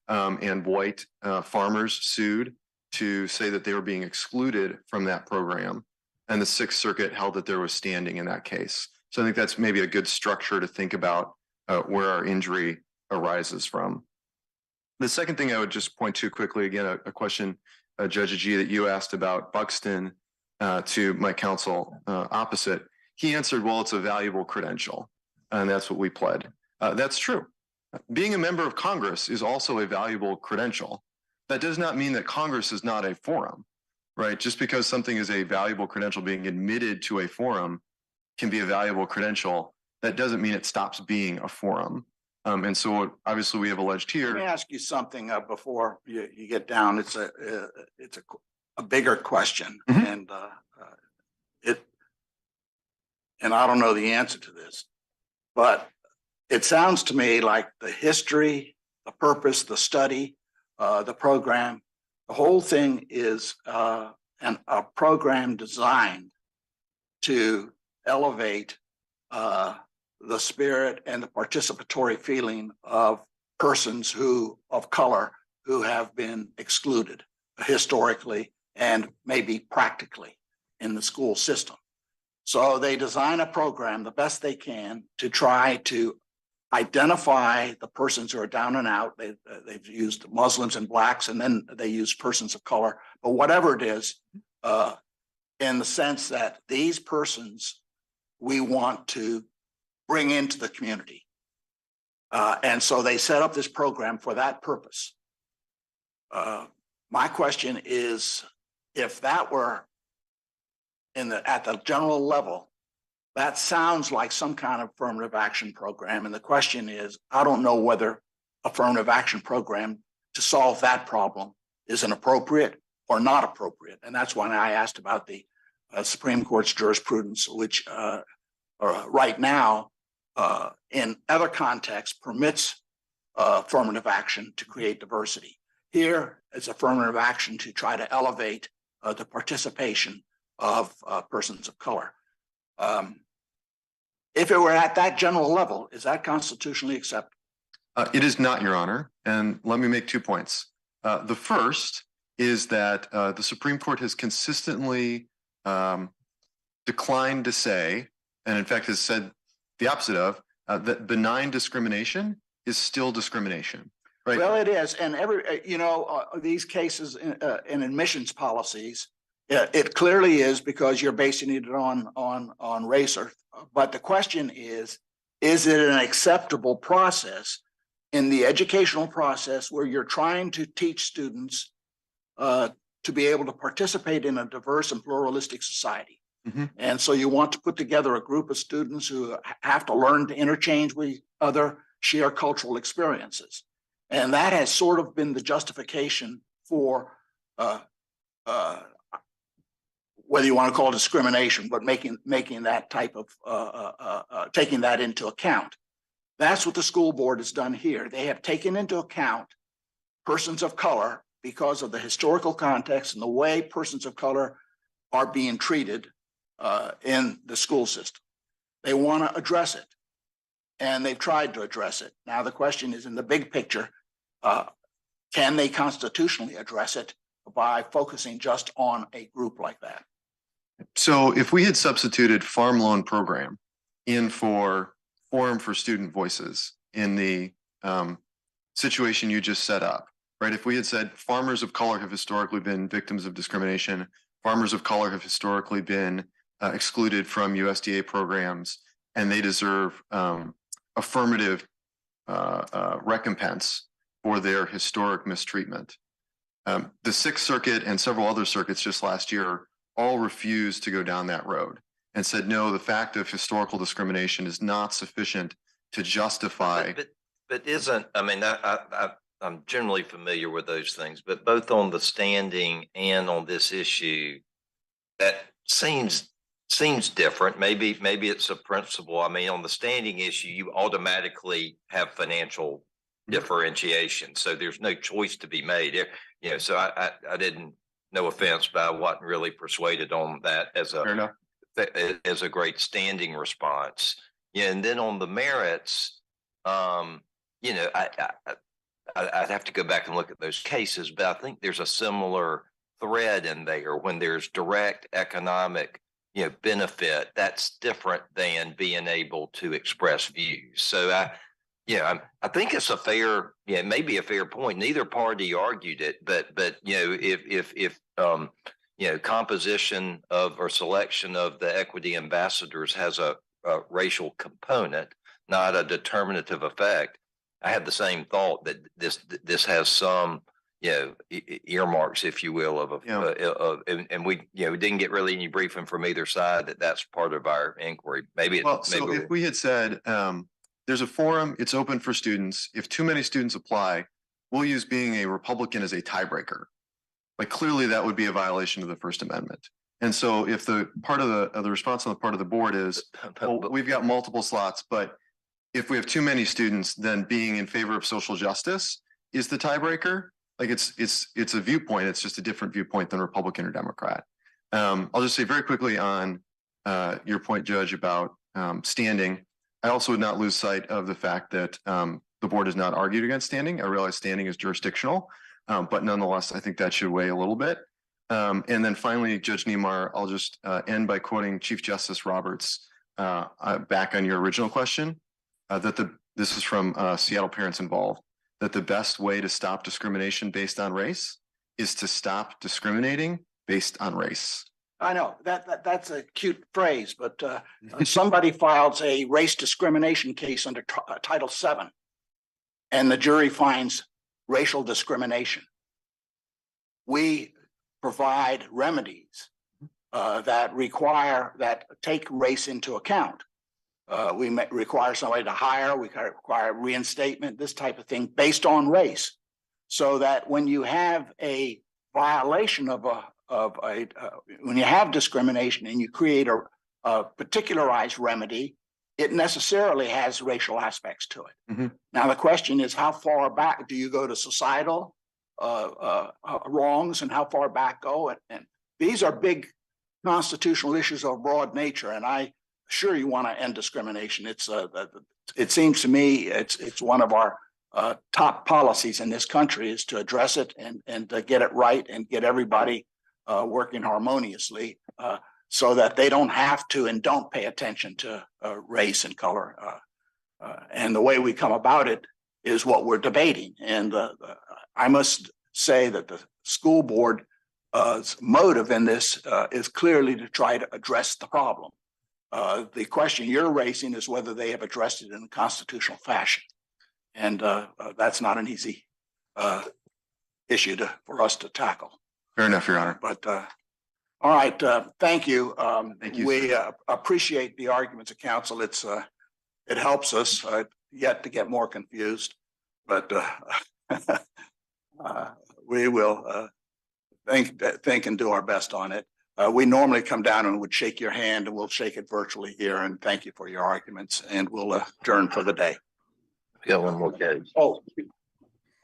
S9: and white farmers sued to say that they were being excluded from that program. And the Sixth Circuit held that there was standing in that case. So I think that's maybe a good structure to think about where our injury arises from. The second thing I would just point to quickly, again, a question, Judge G, that you asked about Buxton to my counsel opposite. He answered, well, it's a valuable credential, and that's what we pled. That's true. Being a member of Congress is also a valuable credential. That does not mean that Congress is not a forum, right? Just because something is a valuable credential, being admitted to a forum can be a valuable credential, that doesn't mean it stops being a forum. And so obviously we have alleged here.
S2: Let me ask you something before you get down. It's a bigger question, and I don't know the answer to this, but it sounds to me like the history, the purpose, the study, the program, the whole thing is a program designed to elevate the spirit and the participatory feeling of persons of color who have been excluded historically and maybe practically in the school system. So they design a program the best they can to try to identify the persons who are down and out. They've used Muslims and blacks, and then they use persons of color. But whatever it is, in the sense that these persons we want to bring into the community. And so they set up this program for that purpose. My question is, if that were at the general level, that sounds like some kind of affirmative action program. And the question is, I don't know whether affirmative action program to solve that problem is an appropriate or not appropriate. And that's why I asked about the Supreme Court's jurisprudence, which right now, in other contexts, permits affirmative action to create diversity. Here, it's affirmative action to try to elevate the participation of persons of color. If it were at that general level, is that constitutionally acceptable?
S9: It is not, Your Honor. And let me make 2 points. The first is that the Supreme Court has consistently declined to say, and in fact has said the opposite of, that benign discrimination is still discrimination. Right?
S2: Well, it is. And these cases in admissions policies, it clearly is, because you're basing it on race. But the question is it an acceptable process in the educational process where you're trying to teach students to be able to participate in a diverse and pluralistic society?
S9: Mm-hmm.
S2: And so you want to put together a group of students who have to learn to interchange with other, share cultural experiences. And that has sort of been the justification for whether you want to call it discrimination, but making that type of taking that into account. That's what the school board has done here. They have taken into account persons of color because of the historical context and the way persons of color are being treated in the school system. They want to address it, and they've tried to address it. Now, the question is, in the big picture, can they constitutionally address it by focusing just on a group like that?
S9: So if we had substituted farm loan program in for forum for student voices in the situation you just set up, right? If we had said farmers of color have historically been victims of discrimination, farmers of color have historically been excluded from USDA programs, and they deserve affirmative recompense for their historic mistreatment. The Sixth Circuit and several other circuits just last year all refused to go down that road and said, no, the fact of historical discrimination is not sufficient to justify.
S5: But isn't, I mean, I'm generally familiar with those things, but both on the standing and on this issue, that seems different. Maybe it's a principle. I mean, on the standing issue, you automatically have financial differentiation, so there's no choice to be made. So I didn't. No offense, but I wasn't really persuaded on that as a great standing response. Yeah, and then on the merits, I'd have to go back and look at those cases, but I think there's a similar thread in there. When there's direct economic, benefit, that's different than being able to express views. So I think it's a fair, maybe a fair point. Neither party argued it, but if composition of or selection of the equity ambassadors has a racial component, not a determinative effect, I had the same thought that this has some earmarks, if you will, and we didn't get really any briefing from either side that that's part of our inquiry.
S9: If we had said there's a forum, it's open for students. If too many students apply, we'll use being a Republican as a tiebreaker. Like, clearly that would be a violation of the First Amendment. And so if the part of the response on the part of the board is, well, we've got multiple slots, but if we have too many students, then being in favor of social justice is the tiebreaker. Like, it's a viewpoint. It's just a different viewpoint than Republican or Democrat. I'll just say very quickly on your point, Judge, about standing. I also would not lose sight of the fact that the board has not argued against standing. I realize standing is jurisdictional, but nonetheless, I think that should weigh a little bit. And then finally, Judge Niemeyer, I'll just end by quoting Chief Justice Roberts back on your original question, this is from Seattle Parents Involved, that the best way to stop discrimination based on race is to stop discriminating based on race.
S2: I know that's a cute phrase, but somebody files a race discrimination case under Title VII, and the jury finds racial discrimination. We provide remedies that take race into account. We may require somebody to hire, we require reinstatement, this type of thing based on race, so that when you have a violation when you have discrimination and you create a particularized remedy, it necessarily has racial aspects to it.
S9: Mm-hmm.
S2: Now, the question is, how far back do you go to societal wrongs, and how far back go? And these are big constitutional issues of broad nature, and I assure you want to end discrimination. It seems to me it's one of our top policies in this country is to address it and to get it right and get everybody working harmoniously so that they don't have to and don't pay attention to race and color. And the way we come about it is what we're debating. And I must say that the school board's motive in this is clearly to try to address the problem. The question you're raising is whether they have addressed it in a constitutional fashion. And that's not an easy issue for us to tackle.
S9: Fair enough, Your Honor.
S2: But all right, thank you.
S9: Thank you,
S2: We appreciate the arguments of counsel. It helps us yet to get more confused, but we will think and do our best on it. We normally come down and would shake your hand, and we'll shake it virtually here. And thank you for your arguments, and we'll adjourn for the day.
S5: Got one more case.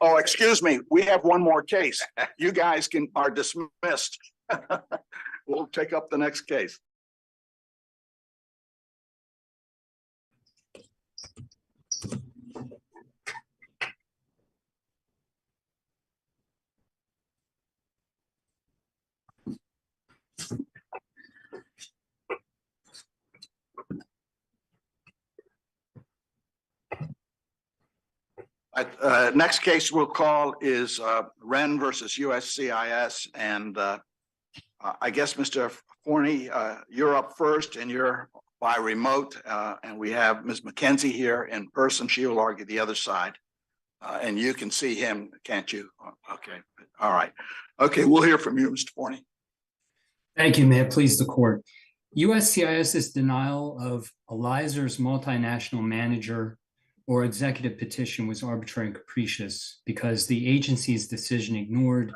S2: Oh, excuse me. We have one more case. You guys are dismissed. We'll take up the next case. Next case we'll call is Wren versus USCIS, and I guess Mr. Forney, you're up first, and you're by remote, and we have Ms. McKenzie here in person. She will argue the other side, and you can see him, can't you? Okay, all right. Okay, we'll hear from you, Mr. Forney.
S11: Thank you, may it please the court. USCIS's denial of Elizer's multinational manager or executive petition was arbitrary and capricious because the agency's decision ignored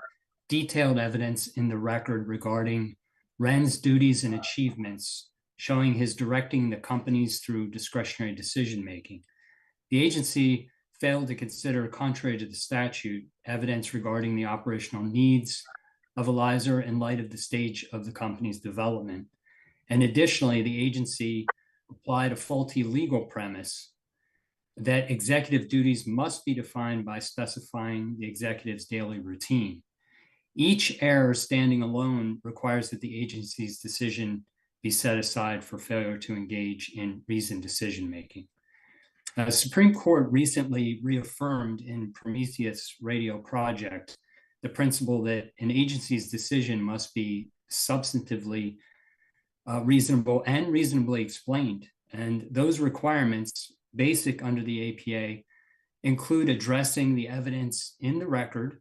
S11: detailed evidence in the record regarding Wren's duties and achievements, showing his directing the companies through discretionary decision-making. The agency failed to consider, contrary to the statute, evidence regarding the operational needs of Elizer in light of the stage of the company's development. And additionally, the agency applied a faulty legal premise that executive duties must be defined by specifying the executive's daily routine. Each error standing alone requires that the agency's decision be set aside for failure to engage in reasoned decision-making. The Supreme Court recently reaffirmed in Prometheus Radio Project the principle that an agency's decision must be substantively reasonable and reasonably explained. And those requirements, basic under the APA, include addressing the evidence in the record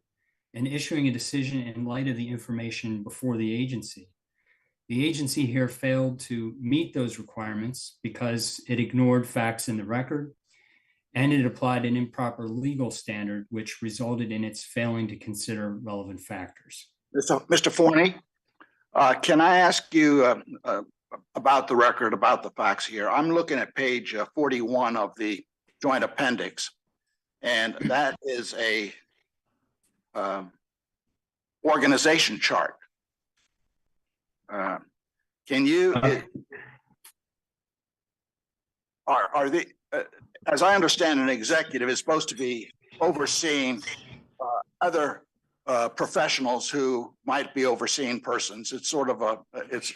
S11: and issuing a decision in light of the information before the agency. The agency here failed to meet those requirements because it ignored facts in the record and it applied an improper legal standard, which resulted in its failing to consider relevant factors.
S2: Mr. Forney, can I ask you about the record, about the facts here? I'm looking at page 41 of the joint appendix, and that is a organization chart. Can you, as I understand, an executive is supposed to be overseeing other professionals who might be overseeing persons. It's sort of it's,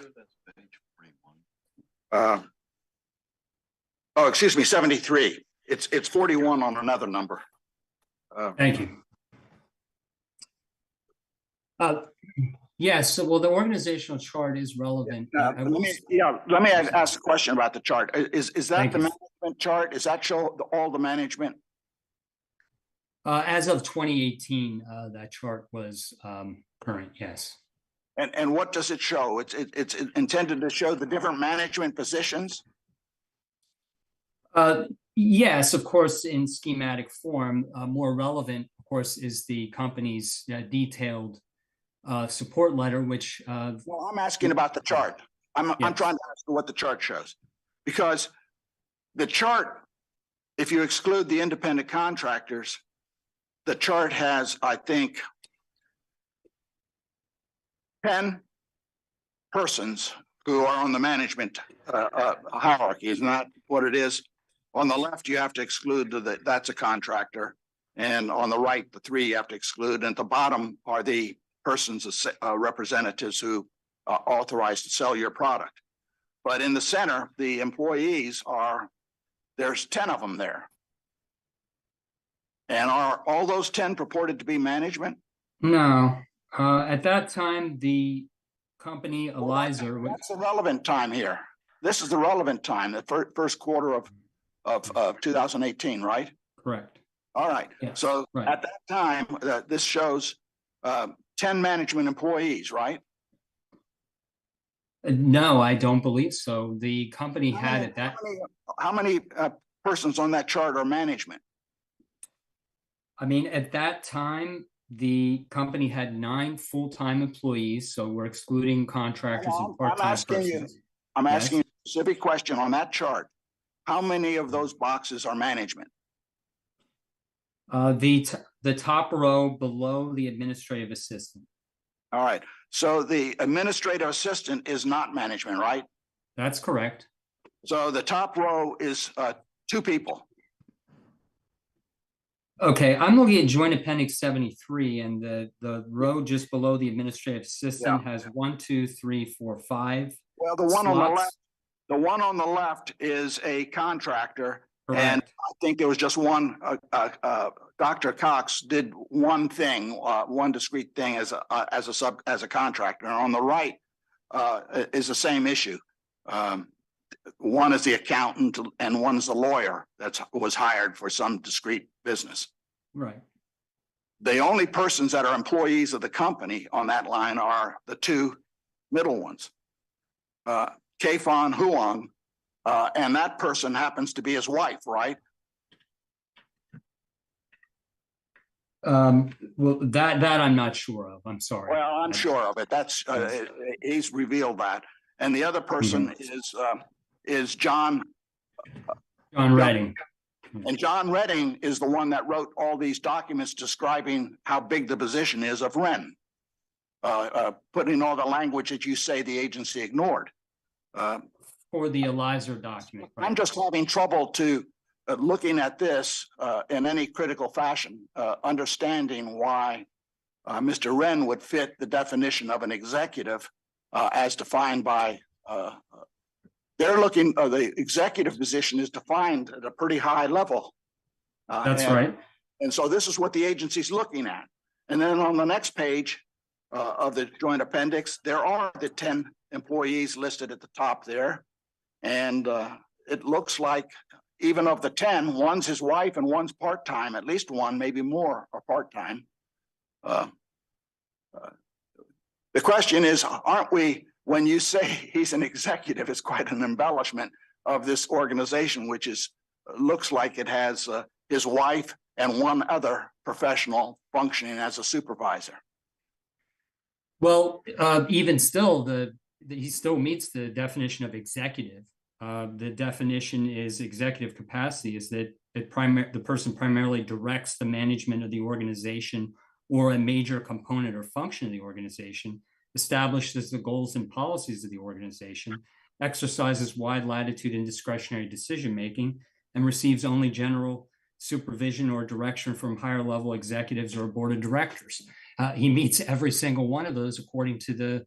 S2: oh, excuse me, 73. It's 41 on another number.
S11: Thank you. Yes, so well, the organizational chart is relevant.
S2: Let me ask a question about the chart. Is that
S11: Thank
S2: the
S11: you.
S2: management chart? Does that show all the management?
S11: As of 2018, that chart was current, yes.
S2: And what does it show? It's intended to show the different management positions?
S11: Yes, of course, in schematic form. More relevant, of course, is the company's detailed support letter, which
S2: Well, I'm asking about the chart. I'm
S11: Yes.
S2: trying to ask what the chart shows. Because the chart, if you exclude the independent contractors, the chart has, I think, 10 persons who are on the management hierarchy. Isn't that what it is? On the left, you have to exclude that's a contractor. And on the right, the 3 you have to exclude. And at the bottom are the persons, representatives who are authorized to sell your product. But in the center, the employees there's 10 of them there. And are all those 10 purported to be management?
S11: No. At that time, the company Eliza.
S2: That's the relevant time here. This is the relevant time, the first quarter of 2018, right?
S11: Correct.
S2: All right.
S11: Yes,
S2: So
S11: right.
S2: at that time, this shows 10 management employees, right?
S11: No, I don't believe so. The company had at that.
S2: How many persons on that chart are management?
S11: I mean, at that time, the company had 9 full-time employees, so we're excluding contractors and part-time persons.
S2: I'm
S11: Yes.
S2: asking you a specific question on that chart. How many of those boxes are management?
S11: The top row below the administrative assistant.
S2: All right. So the administrative assistant is not management, right?
S11: That's correct.
S2: So the top row is 2 people.
S11: Okay, I'm looking at Joint Appendix 73, and the row just below the administrative assistant has 1, 2, 3, 4, 5.
S2: Well, the one on the
S11: slots.
S2: left, the one on the left is a contractor, and
S11: Correct.
S2: I think there was just one. Dr. Cox did one thing, one discrete thing as a contractor. And on the right is the same issue. One is the accountant, and one's the lawyer that was hired for some discrete business.
S11: Right.
S2: The only persons that are employees of the company on that line are the 2 middle ones. Kaifan Huang, and that person happens to be his wife, right?
S11: Well, that I'm not sure of. I'm sorry.
S2: Well, I'm sure of it. That's he's revealed that. And the other person is John
S11: Redding.
S2: And John Redding is the one that wrote all these documents describing how big the position is of Wren, putting all the language that you say the agency ignored.
S11: For the Eliza document. Right?
S2: I'm just having trouble looking at this in any critical fashion, understanding why Mr. Wren would fit the definition of an executive as defined by the executive position is defined at a pretty high level.
S11: That's right.
S2: And so this is what the agency's looking at. And then on the next page of the joint appendix, there are the 10 employees listed at the top there. And it looks like even of the 10, one's his wife and one's part-time, at least one, maybe more are part-time. The question is, aren't we, when you say he's an executive, it's quite an embellishment of this organization, which looks like it has his wife and one other professional functioning as a supervisor.
S11: Well, even still, he still meets the definition of executive. The definition is executive capacity is that the person primarily directs the management of the organization or a major component or function of the organization, establishes the goals and policies of the organization, exercises wide latitude in discretionary decision-making, and receives only general supervision or direction from higher level executives or board of directors. He meets every single one of those according to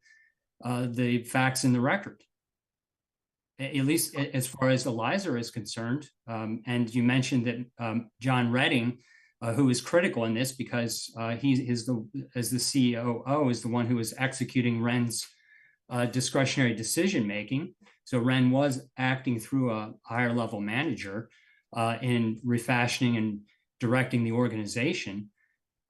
S11: the facts in the record, at least as far as Eliza is concerned. And you mentioned that John Redding, who is critical in this because he is as the COO, is the one who is executing Wren's discretionary decision making. So Wren was acting through a higher level manager in refashioning and directing the organization.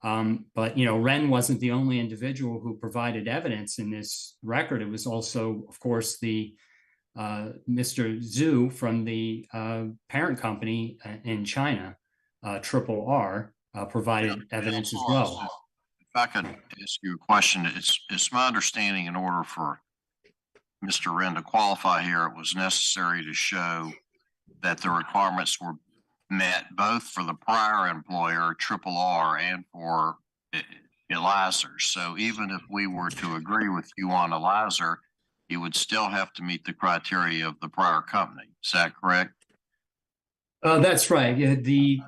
S11: But Wren wasn't the only individual who provided evidence in this record. It was also, of course, the Mr. Zhu from the parent company in China, Triple R, provided evidence as well.
S4: If I could ask you a question, it's my understanding in order for Mr. Wren to qualify here, it was necessary to show that the requirements were met both for the prior employer, Triple R, and for Eliza. So even if we were to agree with you on Eliza, you would still have to meet the criteria of the prior company. Is that correct?
S11: That's right. Yeah, the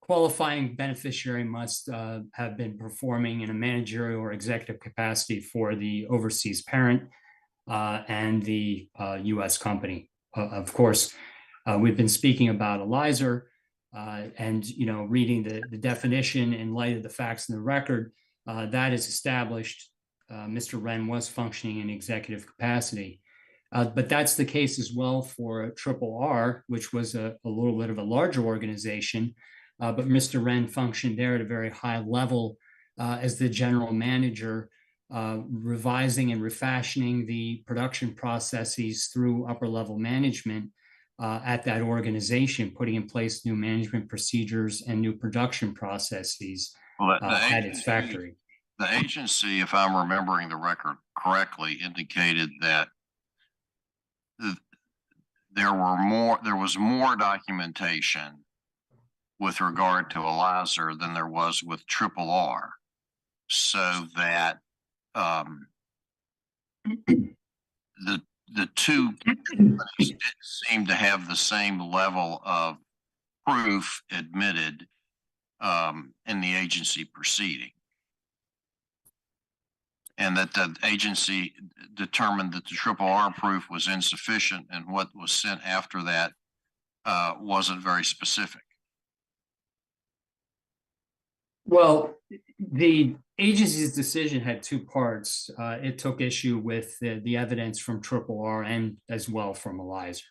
S11: qualifying beneficiary must have been performing in a managerial or executive capacity for the overseas parent and the U.S. company. Of course, we've been speaking about Eliza and, reading the definition in light of the facts in the record, that is established. Mr. Wren was functioning in executive capacity. But that's the case as well for Triple R, which was a little bit of a larger organization. But Mr. Wren functioned there at a very high level as the general manager, revising and refashioning the production processes through upper level management at that organization, putting in place new management procedures and new production processes at its factory.
S4: The agency, if I'm remembering the record correctly, indicated that there was more documentation with regard to Eliza than there was with Triple R, so that the two companies didn't seem to have the same level of proof admitted in the agency proceeding. And that the agency determined that the Triple R proof was insufficient, and what was sent after that wasn't very specific.
S11: Well, the agency's decision had two parts. It took issue with the evidence from Triple R and as well from Eliza.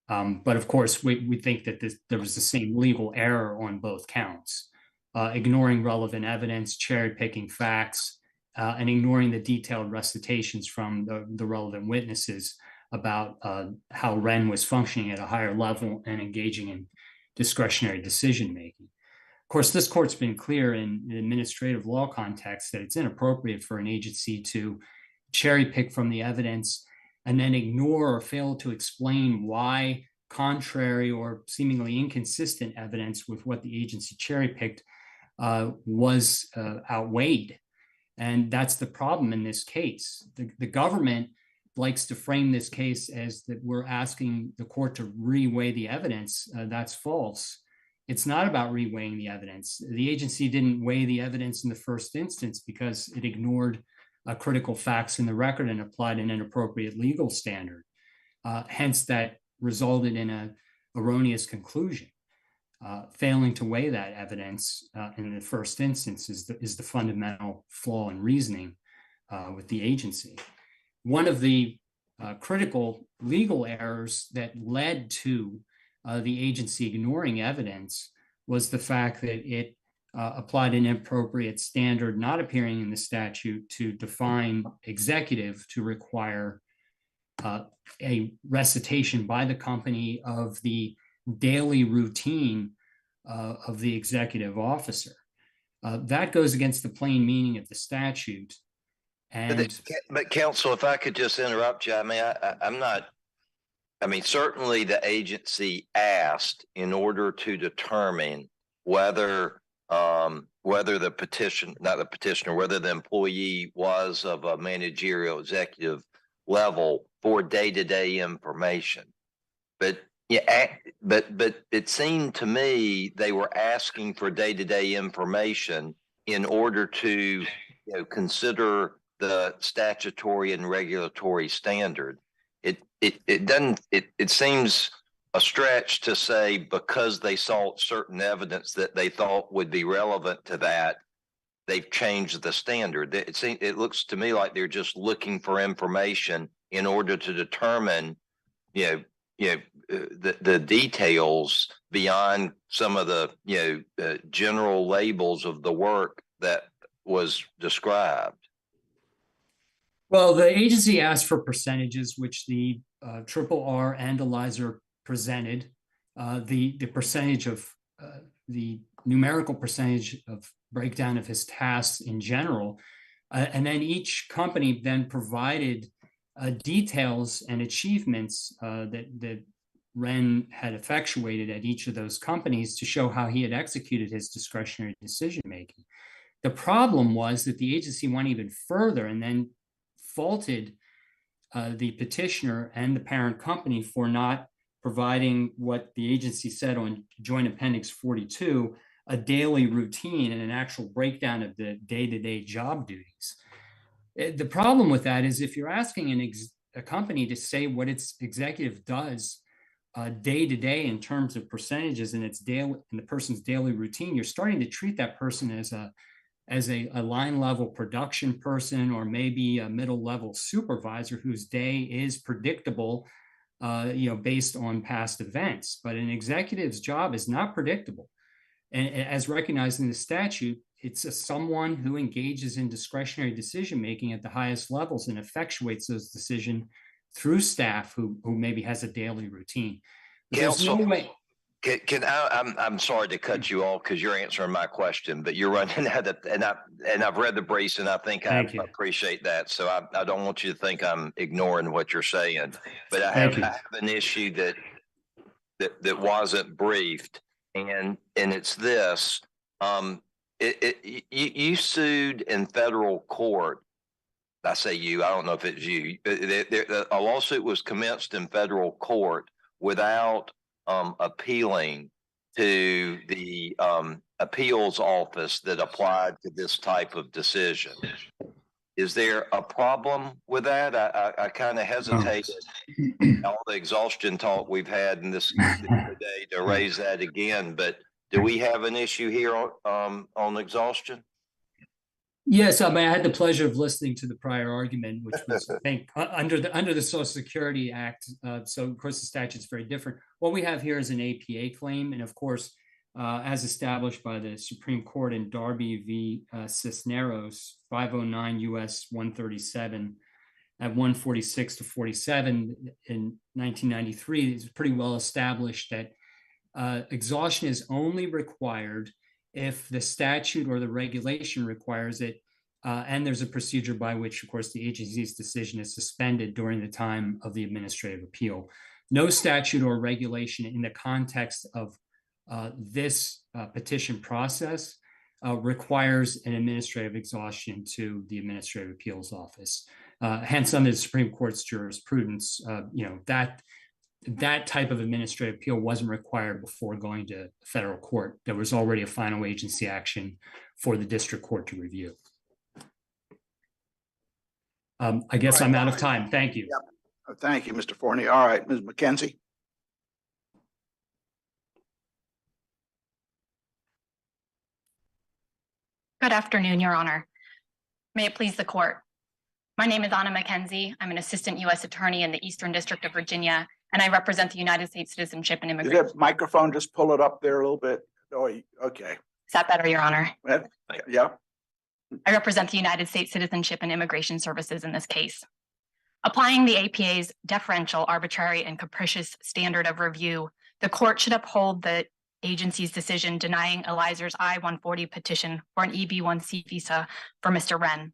S11: But of course, we think that there was the same legal error on both counts, ignoring relevant evidence, cherry picking facts, and ignoring the detailed recitations from the relevant witnesses about how Wren was functioning at a higher level and engaging in discretionary decision making. Of course, this court's been clear in the administrative law context that it's inappropriate for an agency to cherry pick from the evidence and then ignore or fail to explain why contrary or seemingly inconsistent evidence with what the agency cherry picked was outweighed. And that's the problem in this case. The government likes to frame this case as that we're asking the court to reweigh the evidence. That's false. It's not about reweighing the evidence. The agency didn't weigh the evidence in the first instance because it ignored critical facts in the record and applied an inappropriate legal standard. Hence, that resulted in an erroneous conclusion. Failing to weigh that evidence in the first instance is the fundamental flaw in reasoning with the agency. One of the critical legal errors that led to the agency ignoring evidence was the fact that it applied an inappropriate standard not appearing in the statute to define executive to require a recitation by the company of the daily routine of the executive officer. That goes against the plain meaning of the statute.
S5: But counsel, if I could just interrupt you, certainly the agency asked in order to determine whether whether the employee was of a managerial executive level for day-to-day information. But but it seemed to me they were asking for day-to-day information in order to, consider the statutory and regulatory standard. It seems a stretch to say because they saw certain evidence that they thought would be relevant to that, they've changed the standard. It looks to me like they're just looking for information in order to determine, the details beyond some of the, general labels of the work that was described.
S11: Well, the agency asked for percentages, which the Triple R and Eliza presented. The percentage of the numerical percentage of breakdown of his tasks in general, and then each company then provided details and achievements that Wren had effectuated at each of those companies to show how he had executed his discretionary decision making. The problem was that the agency went even further and then faulted the petitioner and the parent company for not providing what the agency said on Joint Appendix 42, a daily routine and an actual breakdown of the day-to-day job duties. The problem with that is if you're asking a company to say what its executive does day to day in terms of percentages in the person's daily routine, you're starting to treat that person as a line level production person or maybe a middle level supervisor whose day is predictable, based on past events. But an executive's job is not predictable. And as recognized in the statute, it's someone who engages in discretionary decision making at the highest levels and effectuates those decisions through staff who maybe has a daily routine. There's no way.
S5: I'm sorry to cut you off because you're answering my question, but you're running out of, and I've read the briefs and I think I appreciate that. So I don't want you to think I'm ignoring what you're saying, but I have an issue that wasn't briefed, and it's this. You sued in federal court. I say you, I don't know if it's you. A lawsuit was commenced in federal court without appealing to the appeals office that applied to this type of decision. Is there a problem with that? I kind of hesitated all the exhaustion talk we've had in this today to raise that again, but do we have an issue here on exhaustion?
S11: Yes, I had the pleasure of listening to the prior argument, which was, I think, under the Social Security Act. So, of course, the statute is very different. What we have here is an APA claim, and of course, as established by the Supreme Court in Darby v. Cisneros, 509 U.S. 137 at 146 to 47 in 1993, it's pretty well established that exhaustion is only required if the statute or the regulation requires it, and there's a procedure by which, of course, the agency's decision is suspended during the time of the administrative appeal. No statute or regulation in the context of this petition process requires an administrative exhaustion to the Administrative Appeals Office. Hence, under the Supreme Court's jurisprudence, that type of administrative appeal wasn't required before going to federal court. There was already a final agency action for the district court to review. I guess I'm out of time. Thank you.
S2: Yep. Thank you, Mr. Forney. All right, Ms. McKenzie.
S12: Good afternoon, Your Honor. May it please the court. My name is Anna McKenzie. I'm an assistant U.S. attorney in the Eastern District of Virginia, and I represent the United States Citizenship and Immigration.
S2: Is that microphone, just pull it up there a little bit? Oh, okay.
S12: Is that better, Your Honor?
S2: Yeah.
S12: I represent the United States Citizenship and Immigration Services in this case. Applying the APA's deferential, arbitrary, and capricious standard of review, the court should uphold the agency's decision denying Elizer's I-140 petition for an EB-1C visa for Mr. Wren.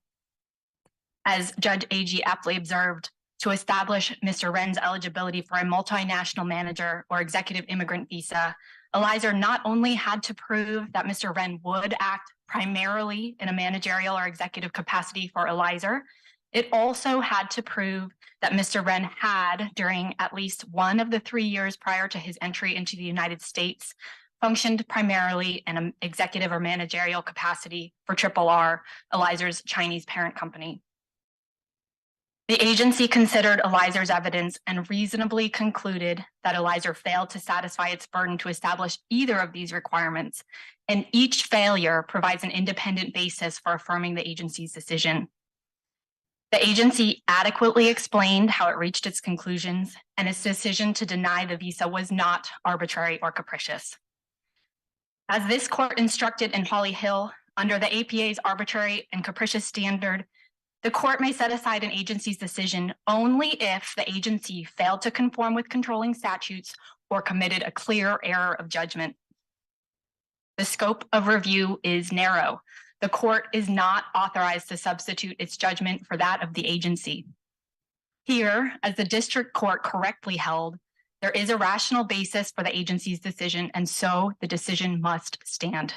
S12: As Judge A.G. aptly observed, to establish Mr. Wren's eligibility for a multinational manager or executive immigrant visa, Elizer not only had to prove that Mr. Wren would act primarily in a managerial or executive capacity for Elizer, It also had to prove that Mr. Wren had, during at least one of the 3 years prior to his entry into the United States, functioned primarily in an executive or managerial capacity for R, Elizer's Chinese parent company. The agency considered Elizer's evidence and reasonably concluded that Elizer failed to satisfy its burden to establish either of these requirements, and each failure provides an independent basis for affirming the agency's decision. The agency adequately explained how it reached its conclusions, and its decision to deny the visa was not arbitrary or capricious. As this court instructed in Holly Hill, under the APA's arbitrary and capricious standard, the court may set aside an agency's decision only if the agency failed to conform with controlling statutes or committed a clear error of judgment. The scope of review is narrow. The court is not authorized to substitute its judgment for that of the agency. Here, as the district court correctly held, there is a rational basis for the agency's decision, and so the decision must stand.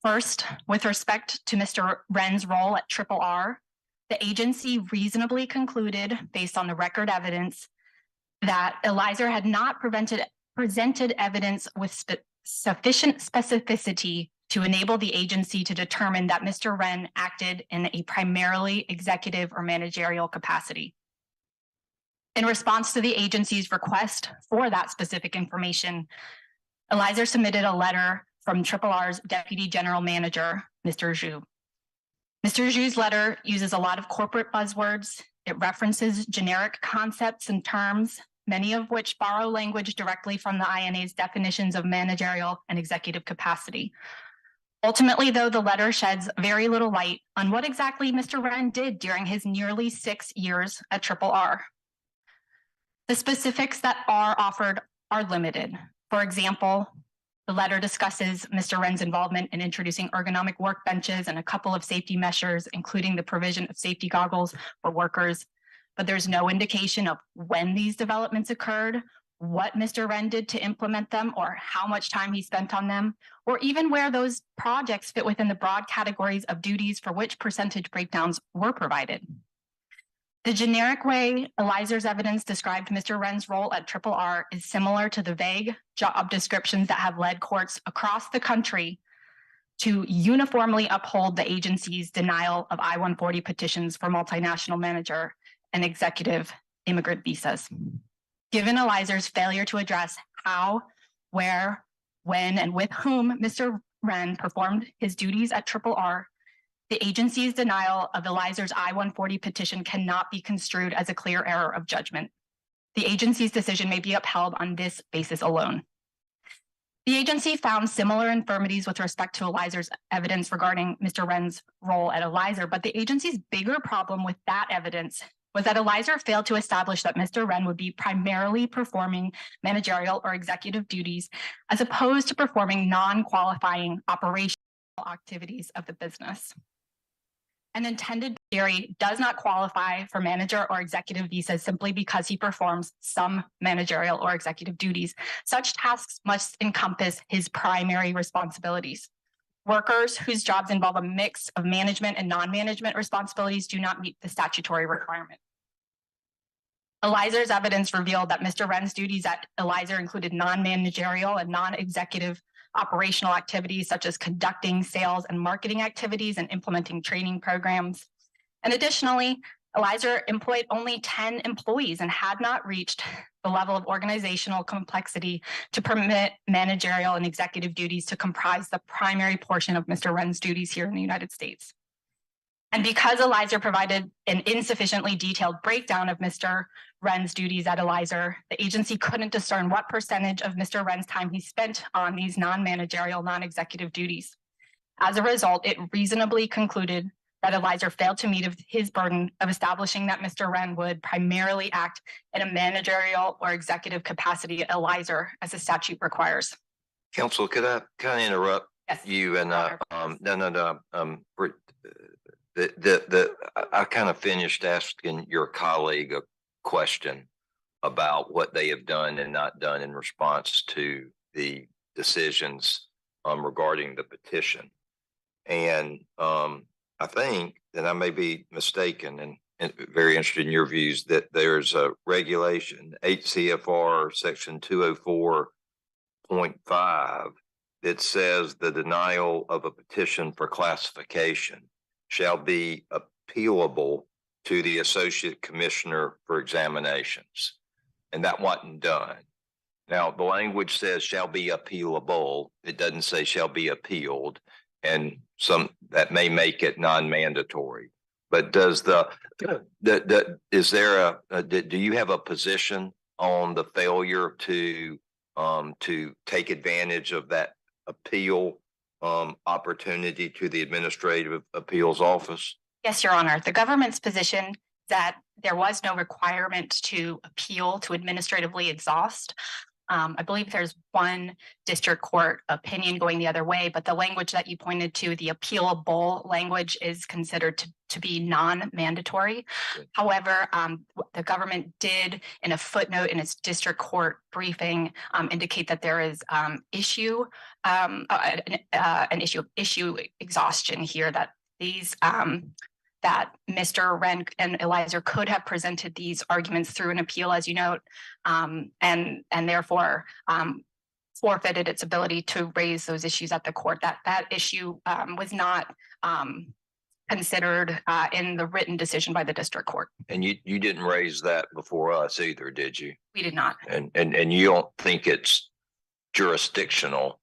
S12: First, with respect to Mr. Wren's role at R, the agency reasonably concluded, based on the record evidence, that Elizer had not presented evidence with sufficient specificity to enable the agency to determine that Mr. Wren acted in a primarily executive or managerial capacity. In response to the agency's request for that specific information, Elizer submitted a letter from R's Deputy General Manager, Mr. Zhu. Mr. Zhu's letter uses a lot of corporate buzzwords. It references generic concepts and terms, many of which borrow language directly from the INA's definitions of managerial and executive capacity. Ultimately, though, the letter sheds very little light on what exactly Mr. Wren did during his nearly 6 years at R. The specifics that are offered are limited. For example, the letter discusses Mr. Wren's involvement in introducing ergonomic workbenches and a couple of safety measures, including the provision of safety goggles for workers. But there's no indication of when these developments occurred, what Mr. Wren did to implement them, or how much time he spent on them, or even where those projects fit within the broad categories of duties for which percentage breakdowns were provided. The generic way Elizer's evidence described Mr. Wren's role at R is similar to the vague job descriptions that have led courts across the country to uniformly uphold the agency's denial of I-140 petitions for multinational manager and executive immigrant visas. Given Elizer's failure to address how, where, when, and with whom Mr. Wren performed his duties at R, the agency's denial of Elizer's I-140 petition cannot be construed as a clear error of judgment. The agency's decision may be upheld on this basis alone. The agency found similar infirmities with respect to Elizer's evidence regarding Mr. Wren's role at Elizer, but the agency's bigger problem with that evidence was that Elizer failed to establish that Mr. Wren would be primarily performing managerial or executive duties as opposed to performing non-qualifying operational activities of the business. An intended theory does not qualify for manager or executive visas simply because he performs some managerial or executive duties. Such tasks must encompass his primary responsibilities. Workers whose jobs involve a mix of management and non-management responsibilities do not meet the statutory requirement. Elizer's evidence revealed that Mr. Wren's duties at Elizer included non-managerial and non-executive operational activities such as conducting sales and marketing activities and implementing training programs. And additionally, Elizer employed only 10 employees and had not reached the level of organizational complexity to permit managerial and executive duties to comprise the primary portion of Mr. Wren's duties here in the United States. And because Elizer provided an insufficiently detailed breakdown of Mr. Wren's duties at Elizer, the agency couldn't discern what percentage of Mr. Wren's time he spent on these non-managerial, non-executive duties. As a result, it reasonably concluded that Elizer failed to meet his burden of establishing that Mr. Wren would primarily act in a managerial or executive capacity at Elizer as the statute requires.
S5: Counsel, could I kind of interrupt
S12: Yes.
S5: you? And I kind of finished asking your colleague a question about what they have done and not done in response to the decisions regarding the petition. And I think that I may be mistaken, and very interested in your views that there's a regulation, 8 CFR section 204.5, that says the denial of a petition for classification shall be appealable to the Associate Commissioner for Examinations. And that wasn't done. Now, the language says shall be appealable. It doesn't say shall be appealed. And that may make it non-mandatory. But does is there do you have a position on the failure to take advantage of that appeal opportunity to the Administrative Appeals Office?
S12: Yes, Your Honor. The government's position that there was no requirement to appeal to administratively exhaust. I believe there's one district court opinion going the other way, but the language that you pointed to, the appealable language, is considered to be non-mandatory. However, the government did, in a footnote in its district court briefing, indicate that there is an issue of issue exhaustion here, that these that Mr. Wren and Eliza could have presented these arguments through an appeal, as you note, and therefore forfeited its ability to raise those issues at the court. That issue was not considered in the written decision by the district court.
S5: And you didn't raise that before us either, did you?
S12: We did not.
S5: And you don't think it's jurisdictional?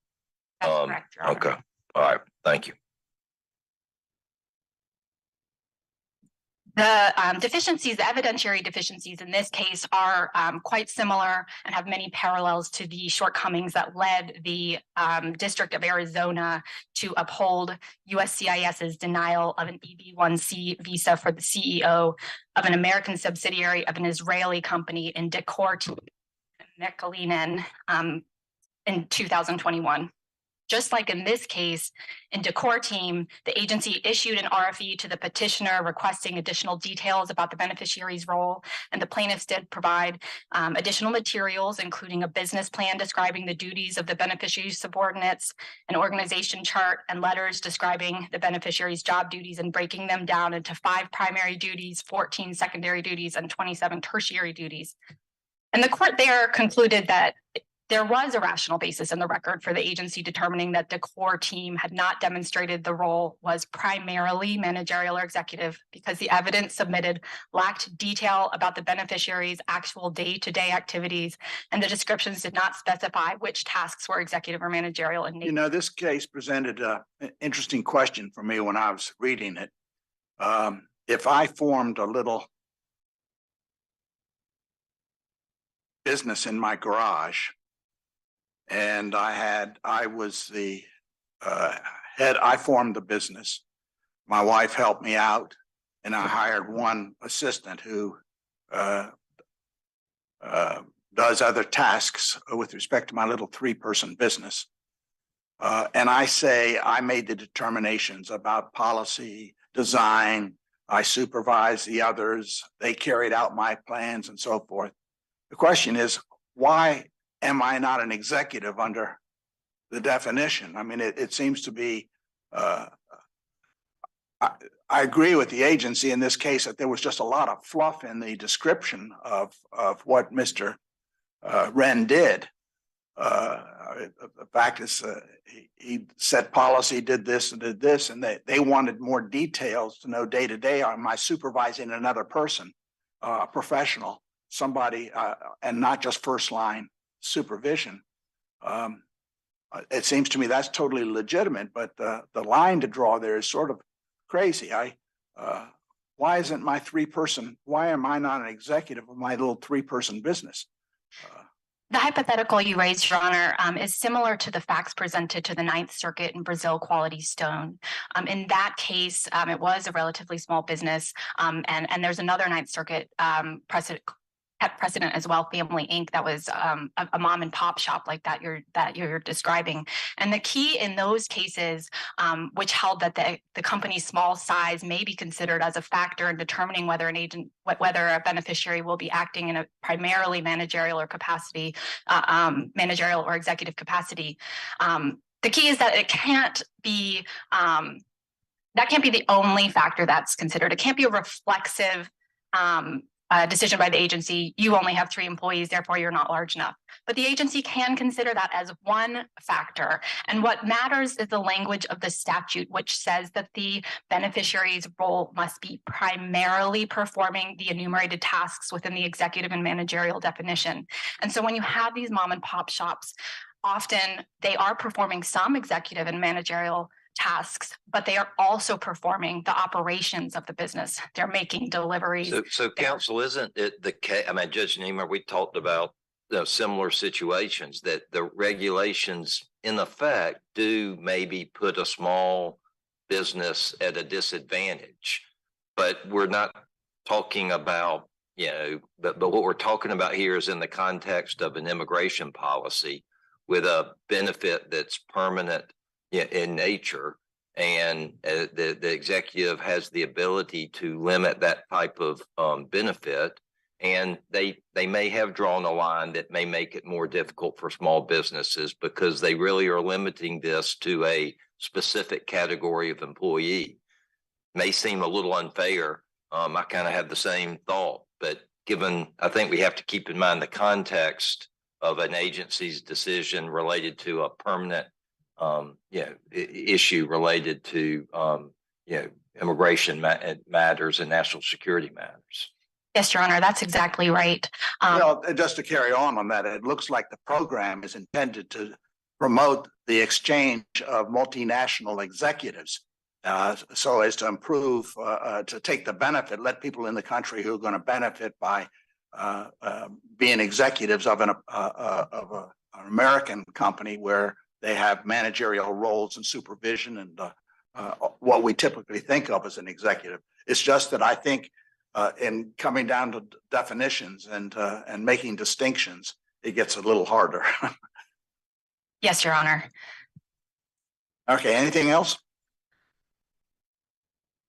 S12: That's correct, Your Honor.
S5: Okay. All right. Thank you.
S12: The deficiencies, the evidentiary deficiencies in this case are quite similar and have many parallels to the shortcomings that led the District of Arizona to uphold USCIS's denial of an EB-1C visa for the CEO of an American subsidiary of an Israeli company in Decorte, Mekalinen, in 2021. Just like in this case, in Decorte, the agency issued an RFE to the petitioner requesting additional details about the beneficiary's role, and the plaintiffs did provide additional materials, including a business plan describing the duties of the beneficiary's subordinates, an organization chart, and letters describing the beneficiary's job duties and breaking them down into 5 primary duties, 14 secondary duties, and 27 tertiary duties. And the court there concluded that there was a rational basis in the record for the agency determining that the core team had not demonstrated the role was primarily managerial or executive, because the evidence submitted lacked detail about the beneficiary's actual day-to-day activities, and the descriptions did not specify which tasks were executive or managerial in nature.
S2: You know, this case presented an interesting question for me when I was reading it. If I formed a little business in my garage, and I was the head, I formed the business. My wife helped me out, and I hired one assistant who does other tasks with respect to my little 3-person business. And I say I made the determinations about policy, design, I supervised the others, they carried out my plans and so forth. The question is, why am I not an executive under the definition? I mean, it seems to be, I agree with the agency in this case that there was just a lot of fluff in the description of what Mr. Wren did. The fact is, he set policy, did this and did this, and they wanted more details to know day to day. Am I supervising another person, professional, somebody, and not just first line supervision? It seems to me that's totally legitimate, but the line to draw there is sort of crazy. Why isn't my 3-person, why am I not an executive of my little 3-person business?
S12: The hypothetical you raised, Your Honor, is similar to the facts presented to the Ninth Circuit in Brazil Quality Stone. In that case, it was a relatively small business, and there's another Ninth Circuit precedent as well, Family Inc., that was a mom and pop shop like that you're describing. And the key in those cases, which held that the company's small size may be considered as a factor in determining whether whether a beneficiary will be acting in a primarily managerial or capacity, managerial or executive capacity. The key is that it can't be that can't be the only factor that's considered. It can't be a reflexive decision by the agency, you only have 3 employees, therefore you're not large enough. But the agency can consider that as one factor. And what matters is the language of the statute, which says that the beneficiary's role must be primarily performing the enumerated tasks within the executive and managerial definition. And so when you have these mom and pop shops, often they are performing some executive and managerial tasks, but they are also performing the operations of the business. They're making deliveries.
S5: So counsel, isn't it the case? I mean, Judge Niemeyer, we talked about similar situations that the regulations in effect do maybe put a small business at a disadvantage, but we're not talking about, but what we're talking about here is in the context of an immigration policy with a benefit that's permanent in nature, and the executive has the ability to limit that type of benefit, and they may have drawn a line that may make it more difficult for small businesses because they really are limiting this to a specific category of employee. May seem a little unfair. I kind of have the same thought, but I think we have to keep in mind the context of an agency's decision related to a permanent issue related to immigration matters and national security matters.
S12: Yes, Your Honor, that's exactly right.
S2: Well, just to carry on that, it looks like the program is intended to promote the exchange of multinational executives, so as to improve, to take the benefit, let people in the country who are going to benefit by being executives of an American company where they have managerial roles and supervision and what we typically think of as an executive. It's just that I think in coming down to definitions and making distinctions, it gets a little harder.
S12: Yes, Your Honor.
S2: Okay, anything else?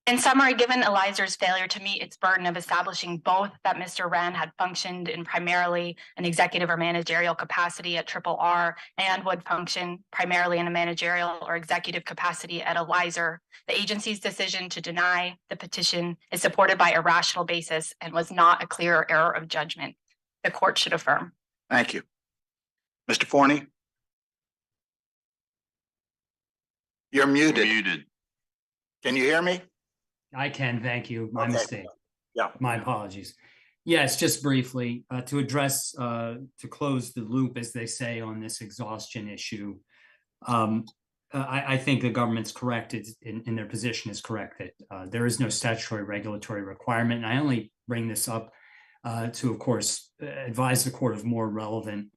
S12: In summary, given Elizer's failure to meet its burden of establishing both that Mr. Wren had functioned in primarily an executive or managerial capacity at RRR and would function primarily in a managerial or executive capacity at Elizer, the agency's decision to deny the petition is supported by a rational basis and was not a clear error of judgment. The court should affirm.
S2: Thank you. Mr. Forney? You're muted.
S4: Muted.
S2: Can you hear me?
S11: I can, thank you. My
S2: Okay.
S11: mistake.
S2: Yeah.
S11: My apologies. Yes, just briefly, to address, to close the loop, as they say, on this exhaustion issue. I think the government's correct in their position is correct that there is no statutory regulatory requirement. And I only bring this up to, of course, advise the court of more relevant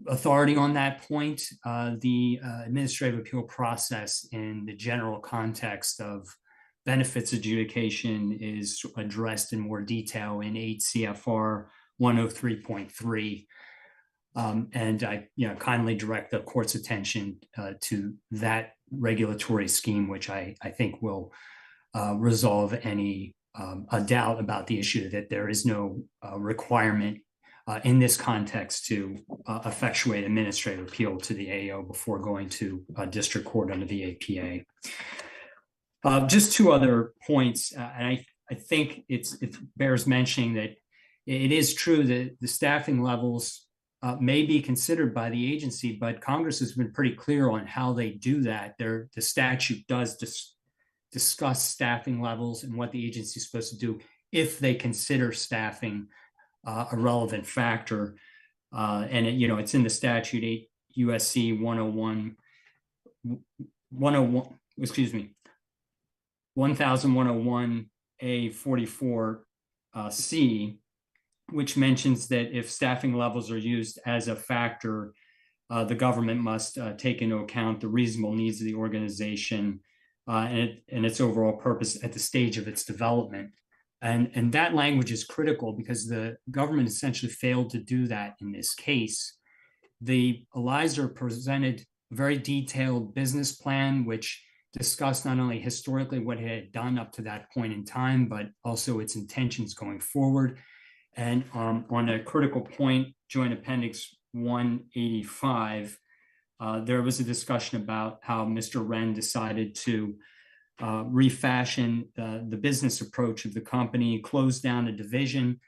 S11: authority on that point. The administrative appeal process in the general context of benefits adjudication is addressed in more detail in 8 CFR 103.3. And I kindly direct the court's attention to that regulatory scheme, which I think will resolve any a doubt about the issue that there is no requirement in this context to effectuate administrative appeal to the AO before going to district court under the APA. Just 2 other points, and I think it bears mentioning that it is true that the staffing levels may be considered by the agency, but Congress has been pretty clear on how they do that. The statute does discuss staffing levels and what the agency is supposed to do if they consider staffing a relevant factor. And it's in the statute 8 USC 1101 A44 C, which mentions that if staffing levels are used as a factor, the government must take into account the reasonable needs of the organization and its overall purpose at the stage of its development. And that language is critical because the government essentially failed to do that in this case. The Elizer presented a very detailed business plan, which discussed not only historically what it had done up to that point in time, but also its intentions going forward. And on a critical point, Joint Appendix 185, there was a discussion about how Mr. Wren decided to refashion the business approach of the company, close down a division,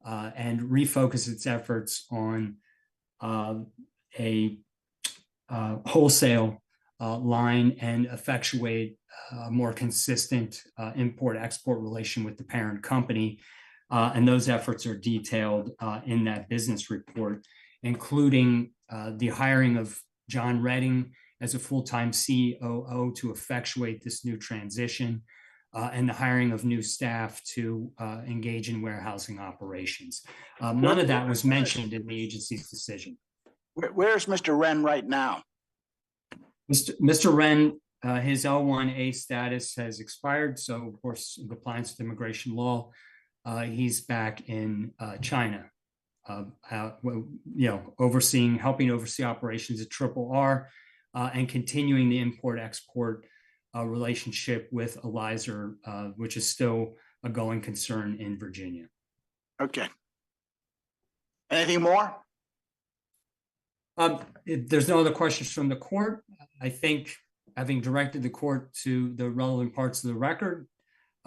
S11: and refocus its efforts on a wholesale line and effectuate a more consistent import-export relation with the parent company. And those efforts are detailed in that business report, including the hiring of John Redding as a full-time COO to effectuate this new transition, and the hiring of new staff to engage in warehousing operations. None of that was mentioned in the agency's decision.
S2: Where's Mr. Wren right now?
S11: Mr. Wren, his L1A status has expired, so of course, in compliance with immigration law, he's back in China, helping oversee operations at RRR, and continuing the import-export relationship with Elizer, which is still a going concern in Virginia.
S2: Okay. Anything more?
S11: If there's no other questions from the court, I think, having directed the court to the relevant parts of the record,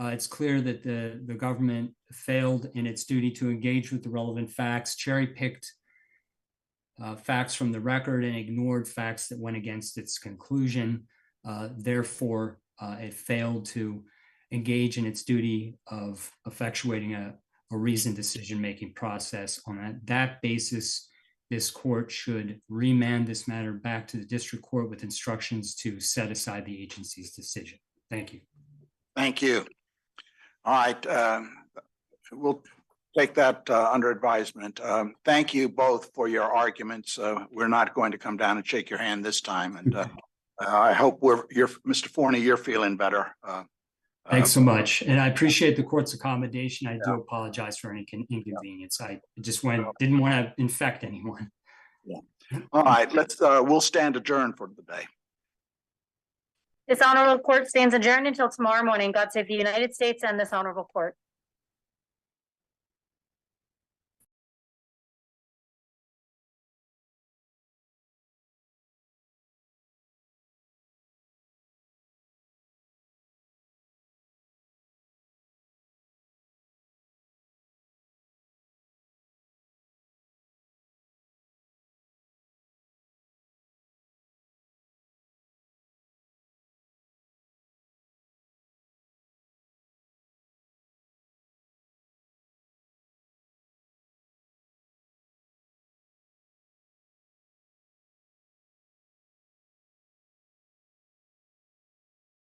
S11: it's clear that the government failed in its duty to engage with the relevant facts, cherry-picked facts from the record, and ignored facts that went against its conclusion. Therefore, it failed to engage in its duty of effectuating a reasoned decision-making process. On that basis, this court should remand this matter back to the district court with instructions to set aside the agency's decision. Thank you.
S2: Thank you. All right. We'll take that under advisement. Thank you both for your arguments. We're not going to come down and shake your hand this time. And I hope Mr. Forney, you're feeling better.
S11: Thanks so much. And I appreciate the court's accommodation. I do apologize for any inconvenience. I just didn't want to infect anyone.
S2: Yeah. All right, we'll stand adjourned for the day.
S1: This honorable court stands adjourned until tomorrow morning. God save the United States and this honorable court.